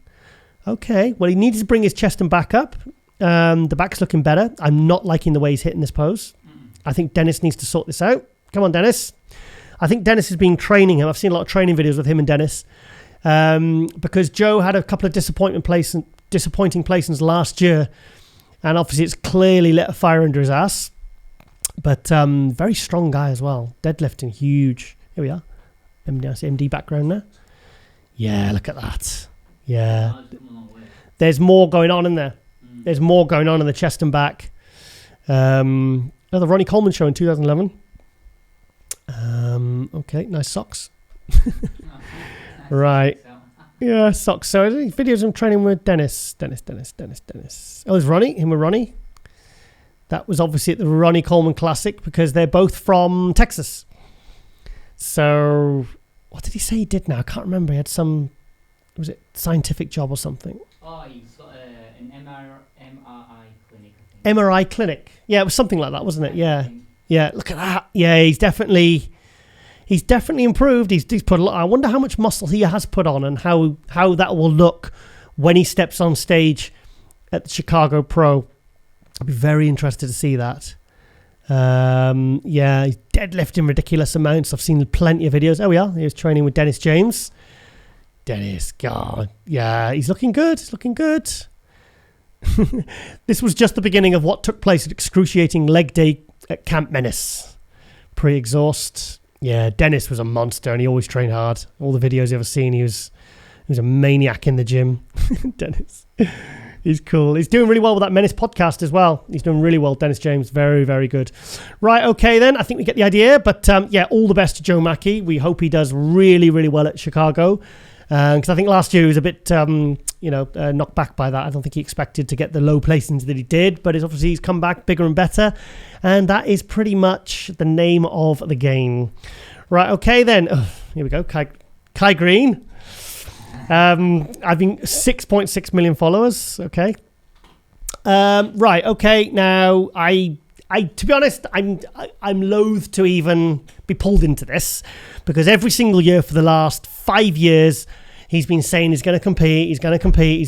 Well, he needs to bring his chest and back up. The back's looking better. I'm not liking the way he's hitting this pose. I think Dennis needs to sort this out. Come on, Dennis. I think Dennis has been training him. I've seen a lot of training videos with him and Dennis. Because Joe had a couple of disappointing placings last year, and obviously it's clearly lit a fire under his ass. But very strong guy as well, deadlifting huge. Here we are, MD background there. Yeah, look at that. Yeah, there's more going on in there. There's more going on in the chest and back. The Ronnie Coleman show in 2011. Okay, nice socks. Right. Yeah, socks. So videos of him training with Dennis. Oh, there's Ronnie. Him with Ronnie. That was obviously at the Ronnie Coleman Classic because they're both from Texas. So what did he say he did now? I can't remember. He had some, was it scientific job or something? Oh, he's got an MRI clinic, I think. MRI clinic. Yeah, it was something like that, wasn't it? Yeah. Yeah, look at that. Yeah, he's definitely improved. He's put a lot. I wonder how much muscle he has put on and how that will look when he steps on stage at the Chicago Pro. I'd be very interested to see that. Yeah, he's deadlifting ridiculous amounts. I've seen plenty of videos. Oh, yeah, he was training with Dennis James. Dennis, God, yeah, he's looking good. This was just the beginning of what took place at excruciating leg day at Camp Menace. Pre-exhaust. Yeah, Dennis was a monster and he always trained hard. All the videos I've ever seen, he was a maniac in the gym. Dennis. He's cool. He's doing really well with that Menace podcast as well. He's doing really well, Dennis James. Very, very good. Right, okay then. I think we get the idea. But yeah, all the best to Joe Mackey. We hope he does really, really well at Chicago. Because I think last year he was a bit, knocked back by that. I don't think he expected to get the low placings that he did. But obviously he's come back bigger and better. And that is pretty much the name of the game. Right, okay then. Here we go. Kai Green. I've been 6.6 million followers. Okay. Right. Okay. Now, I to be honest, I'm loath to even be pulled into this because every single year for the last 5 years, he's been saying he's going to compete. He's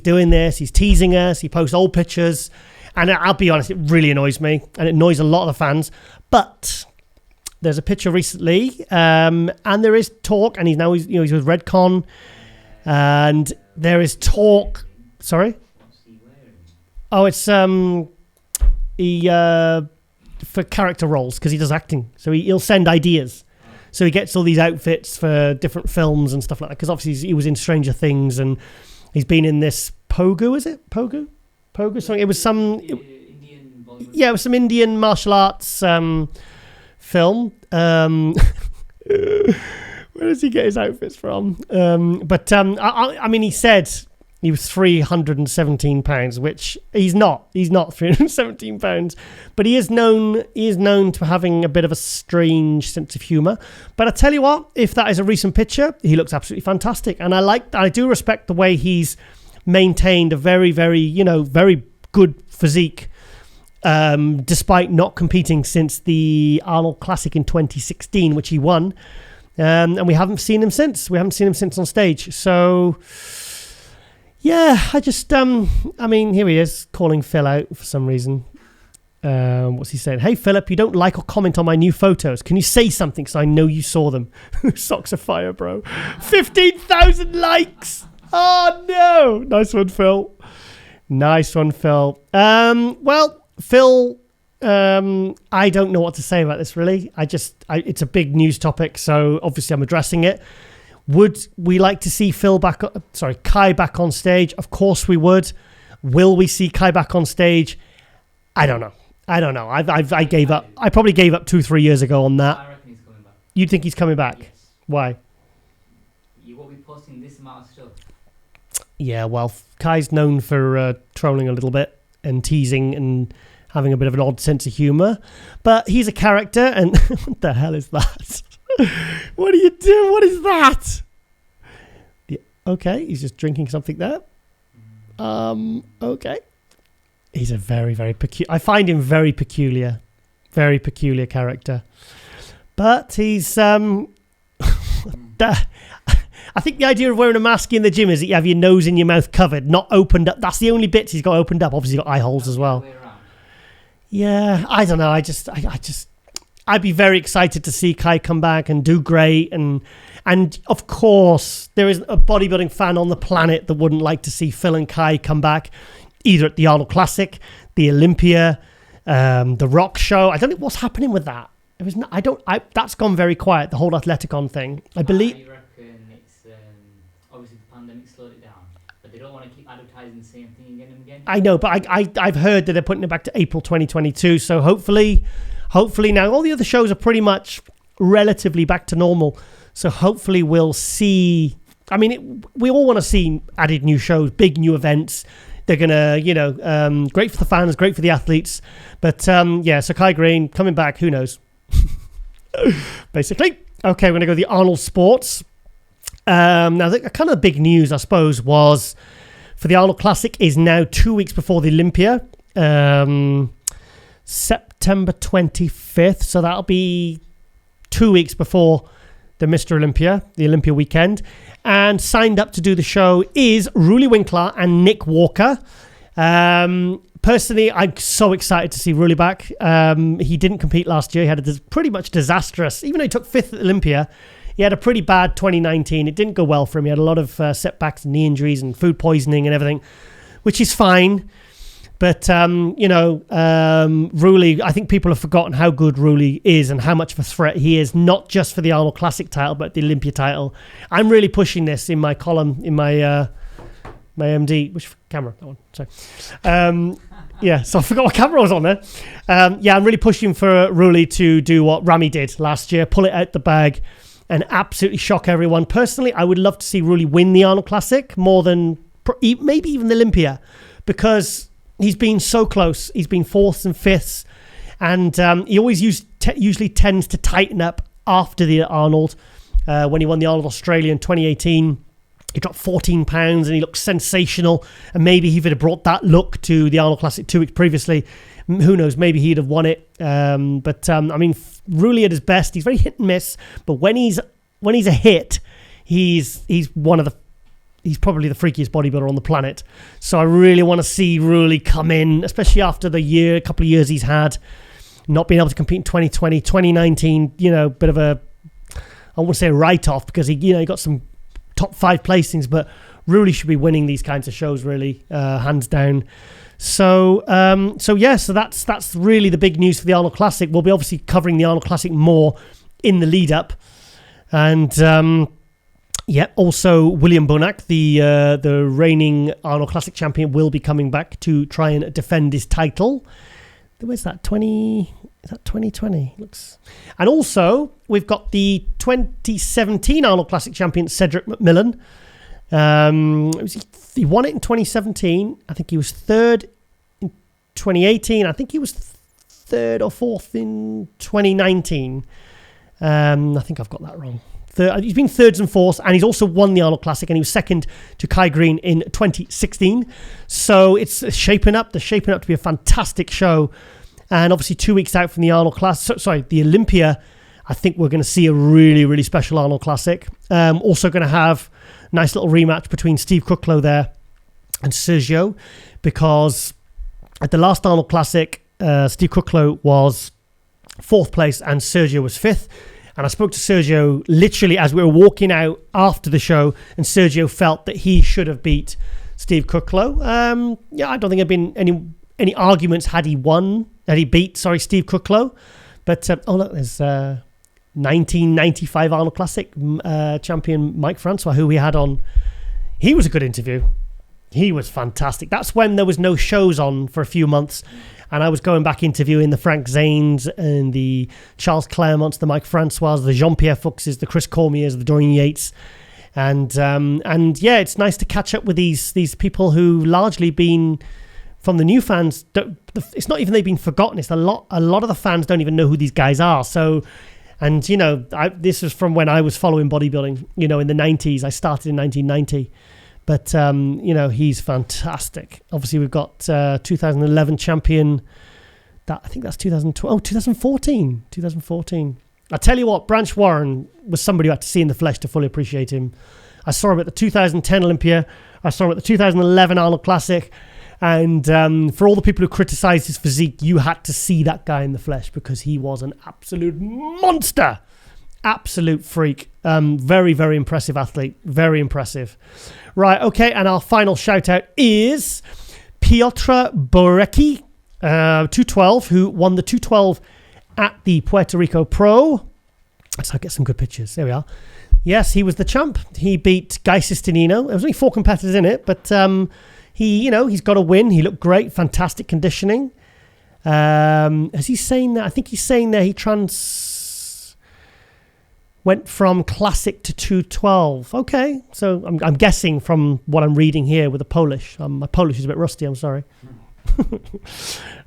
doing this. He's teasing us. He posts old pictures, and I'll be honest, it really annoys me, and it annoys a lot of the fans. But there's a picture recently, and there is talk, and he's with Redcon. And there is talk. Sorry. Oh, it's for character roles because he does acting. So he'll send ideas. So he gets all these outfits for different films and stuff like that. Because obviously he was in Stranger Things and he's been in this Pogu. Is it Pogu? Something. It was some. It was some Indian martial arts film. Where does he get his outfits from? I mean, he said he was 317 pounds, which he's not. He's not 317 pounds, but he is known to having a bit of a strange sense of humour. But I tell you what, if that is a recent picture, he looks absolutely fantastic, and I do respect the way he's maintained a very, very, very good physique, despite not competing since the Arnold Classic in 2016, which he won. And we haven't seen him since. We haven't seen him since on stage. So, yeah, I just, here he is calling Phil out for some reason. What's he saying? Hey, Philip, you don't like or comment on my new photos. Can you say something so I know you saw them? Socks are fire, bro. 15,000 likes. Oh, no. Nice one, Phil. Well, Phil... I don't know what to say about this, really. It's a big news topic, so obviously I'm addressing it. Would we like to see Kai back on stage? Of course we would. Will we see Kai back on stage? I don't know. I gave up. I probably gave up 2-3 years ago on that. I reckon he's coming back. You think he's coming back? Yes. Why? You won't be posting this amount of stuff. Yeah, well, Kai's known for trolling a little bit and teasing and having a bit of an odd sense of humour, but he's a character, and what the hell is that? What do you do? What is that? Yeah, okay, he's just drinking something there. Okay. He's a very, very peculiar... I find him very peculiar character. But he's... I think the idea of wearing a mask in the gym is that you have your nose and your mouth covered, not opened up. That's the only bits he's got opened up. Obviously, he's got eye holes as well. Yeah, I don't know. I'd be very excited to see Kai come back and do great. And of course, there isn't a bodybuilding fan on the planet that wouldn't like to see Phil and Kai come back, either at the Arnold Classic, the Olympia, the Rock Show. I don't know what's happening with that. It was not, that's gone very quiet, the whole Athleticon thing. I believe... I reckon it's... obviously the pandemic slowed it down. But they don't want to keep advertising the same thing again and again. I know, but I've heard that they're putting it back to April 2022. So hopefully now all the other shows are pretty much relatively back to normal. So hopefully we'll see. I mean, we all want to see added new shows, big new events. They're gonna, great for the fans, great for the athletes. But so Kai Green coming back. Who knows? Basically, okay, we're gonna go to the Arnold Sports. Now, the kind of big news, I suppose, was for the Arnold Classic is now 2 weeks before the Olympia, September 25th. So that'll be 2 weeks before the Mr. Olympia, the Olympia weekend. And signed up to do the show is Ruli Winkler and Nick Walker. Personally, I'm so excited to see Ruli back. He didn't compete last year. He had a pretty much disastrous, even though he took 5th at Olympia, he had a pretty bad 2019. It didn't go well for him. He had a lot of setbacks and knee injuries and food poisoning and everything, which is fine. But, Ruli, I think people have forgotten how good Ruli is and how much of a threat he is, not just for the Arnold Classic title, but the Olympia title. I'm really pushing this in my column, in my MD. Which camera? That one. Sorry. So I forgot what camera I was on there. I'm really pushing for Ruli to do what Ramy did last year, pull it out the bag and absolutely shock everyone. Personally, I would love to see Ruli win the Arnold Classic more than maybe even the Olympia, because he's been so close. He's been 4th and 5th, and he always usually tends to tighten up after the Arnold. When he won the Arnold Australia in 2018, he dropped 14 pounds and he looked sensational. And maybe he would have brought that look to the Arnold Classic 2 weeks previously. Who knows? Maybe he'd have won it. Ruli at his best, he's very hit and miss. But when he's a hit, he's probably the freakiest bodybuilder on the planet. So I really want to see Ruli come in, especially after the couple of years he's had, not being able to compete in 2020, 2019. Bit of a, I won't say a write-off, because he got some top 5 placings, but Ruli should be winning these kinds of shows, really, hands down. So that's really the big news for the Arnold Classic. We'll be obviously covering the Arnold Classic more in the lead up, and also William Bonac, the reigning Arnold Classic champion, will be coming back to try and defend his title. Where's that? Is that 2020? Looks. And also, we've got the 2017 Arnold Classic champion, Cedric McMillan. He won it in 2017. I think he was third in 2018. I think he was third or fourth in 2019. I think I've got that wrong. He's been thirds and fourths, and he's also won the Arnold Classic, and he was second to Kai Green in 2016. So it's shaping up. They're shaping up to be a fantastic show. And obviously 2 weeks out from the Arnold Classic, the Olympia, I think we're going to see a really, really special Arnold Classic. Also going to have a nice little rematch between Steve Kucklow and Sergio, because at the last Arnold Classic, Steve Kucklow was 4th place and Sergio was 5th. And I spoke to Sergio literally as we were walking out after the show, and Sergio felt that he should have beat Steve Kucklow. I don't think there'd been any arguments had he beat Steve Kucklow. But look, there's 1995 Arnold Classic champion Mike Francois, who we had on. He was a good interview. He was fantastic. That's when there was no shows on for a few months, and I was going back interviewing the Frank Zanes and the Charles Claremonts, the Mike Francois, the Jean-Pierre Fuchses, the Chris Cormiers, the Dorian Yates. And yeah, it's nice to catch up with these people who largely been from the new fans. It's not even they've been forgotten. It's a lot of the fans don't even know who these guys are. So, and this was from when I was following bodybuilding. In the 90s, I started in 1990. But he's fantastic. Obviously, we've got 2011 champion. I think that's 2012. Oh, 2014. 2014. I tell you what, Branch Warren was somebody who had to see in the flesh to fully appreciate him. I saw him at the 2010 Olympia. I saw him at the 2011 Arnold Classic. And for all the people who criticised his physique, you had to see that guy in the flesh because he was an absolute monster. Absolute freak. Very, very impressive athlete. Very impressive. Right, okay, and our final shout-out is Piotr Borecki, 212, who won the 212 at the Puerto Rico Pro. Let's get some good pictures. There we are. Yes, he was the champ. He beat Guy Sistinino. There was only 4 competitors in it, but he's got a win. He looked great. Fantastic conditioning. Is he saying that? I think he's saying that he went from classic to 212. Okay, so I'm guessing from what I'm reading here with the Polish. My Polish is a bit rusty, I'm sorry.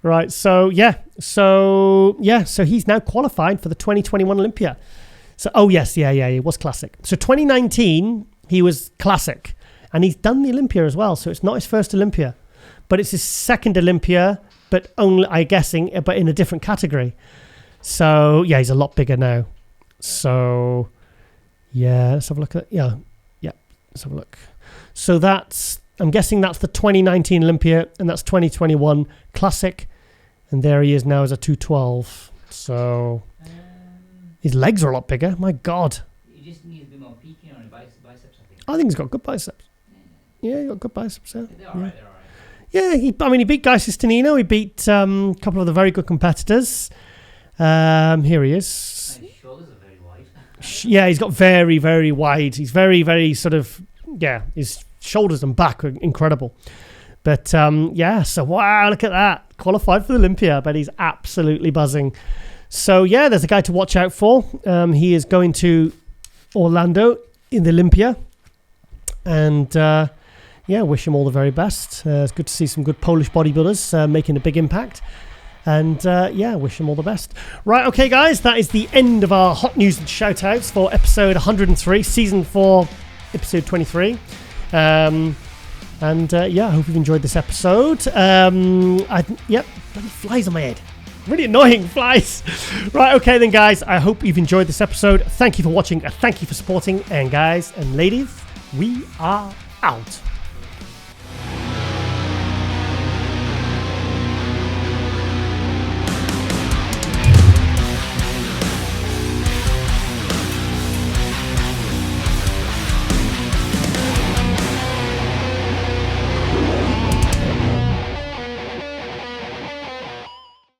Right, so he's now qualified for the 2021 Olympia. So, he was classic. So 2019, he was classic. And he's done the Olympia as well, so it's not his first Olympia. But it's his second Olympia, but only, I'm guessing, but in a different category. So, he's a lot bigger now. So, let's have a look at let's have a look. So I'm guessing that's the 2019 Olympia, and that's 2021 Classic, and there he is now as a 212. So his legs are a lot bigger. My God. He just needs a bit more peaking on his biceps, I think. I think he's got good biceps. Yeah, he got good biceps. Yeah. They're all right. Yeah, he beat Guy Sistinino. He beat a couple of the very good competitors. Here he is. His shoulders are very wide. Yeah, he's got very, very wide. He's very, very sort of, his shoulders and back are incredible. But, so wow, look at that. Qualified for the Olympia, but he's absolutely buzzing. So, there's a guy to watch out for. He is going to Orlando in the Olympia. And, wish him all the very best. It's good to see some good Polish bodybuilders making a big impact. And, wish him all the best. Right, okay, guys, that is the end of our Hot News and Shoutouts for episode 103, Season 4, Episode 23. I hope you've enjoyed this episode. Bloody flies on my head. Really annoying flies. Right, okay then, guys, I hope you've enjoyed this episode. Thank you for watching. Thank you for supporting. And, guys and ladies, we are out.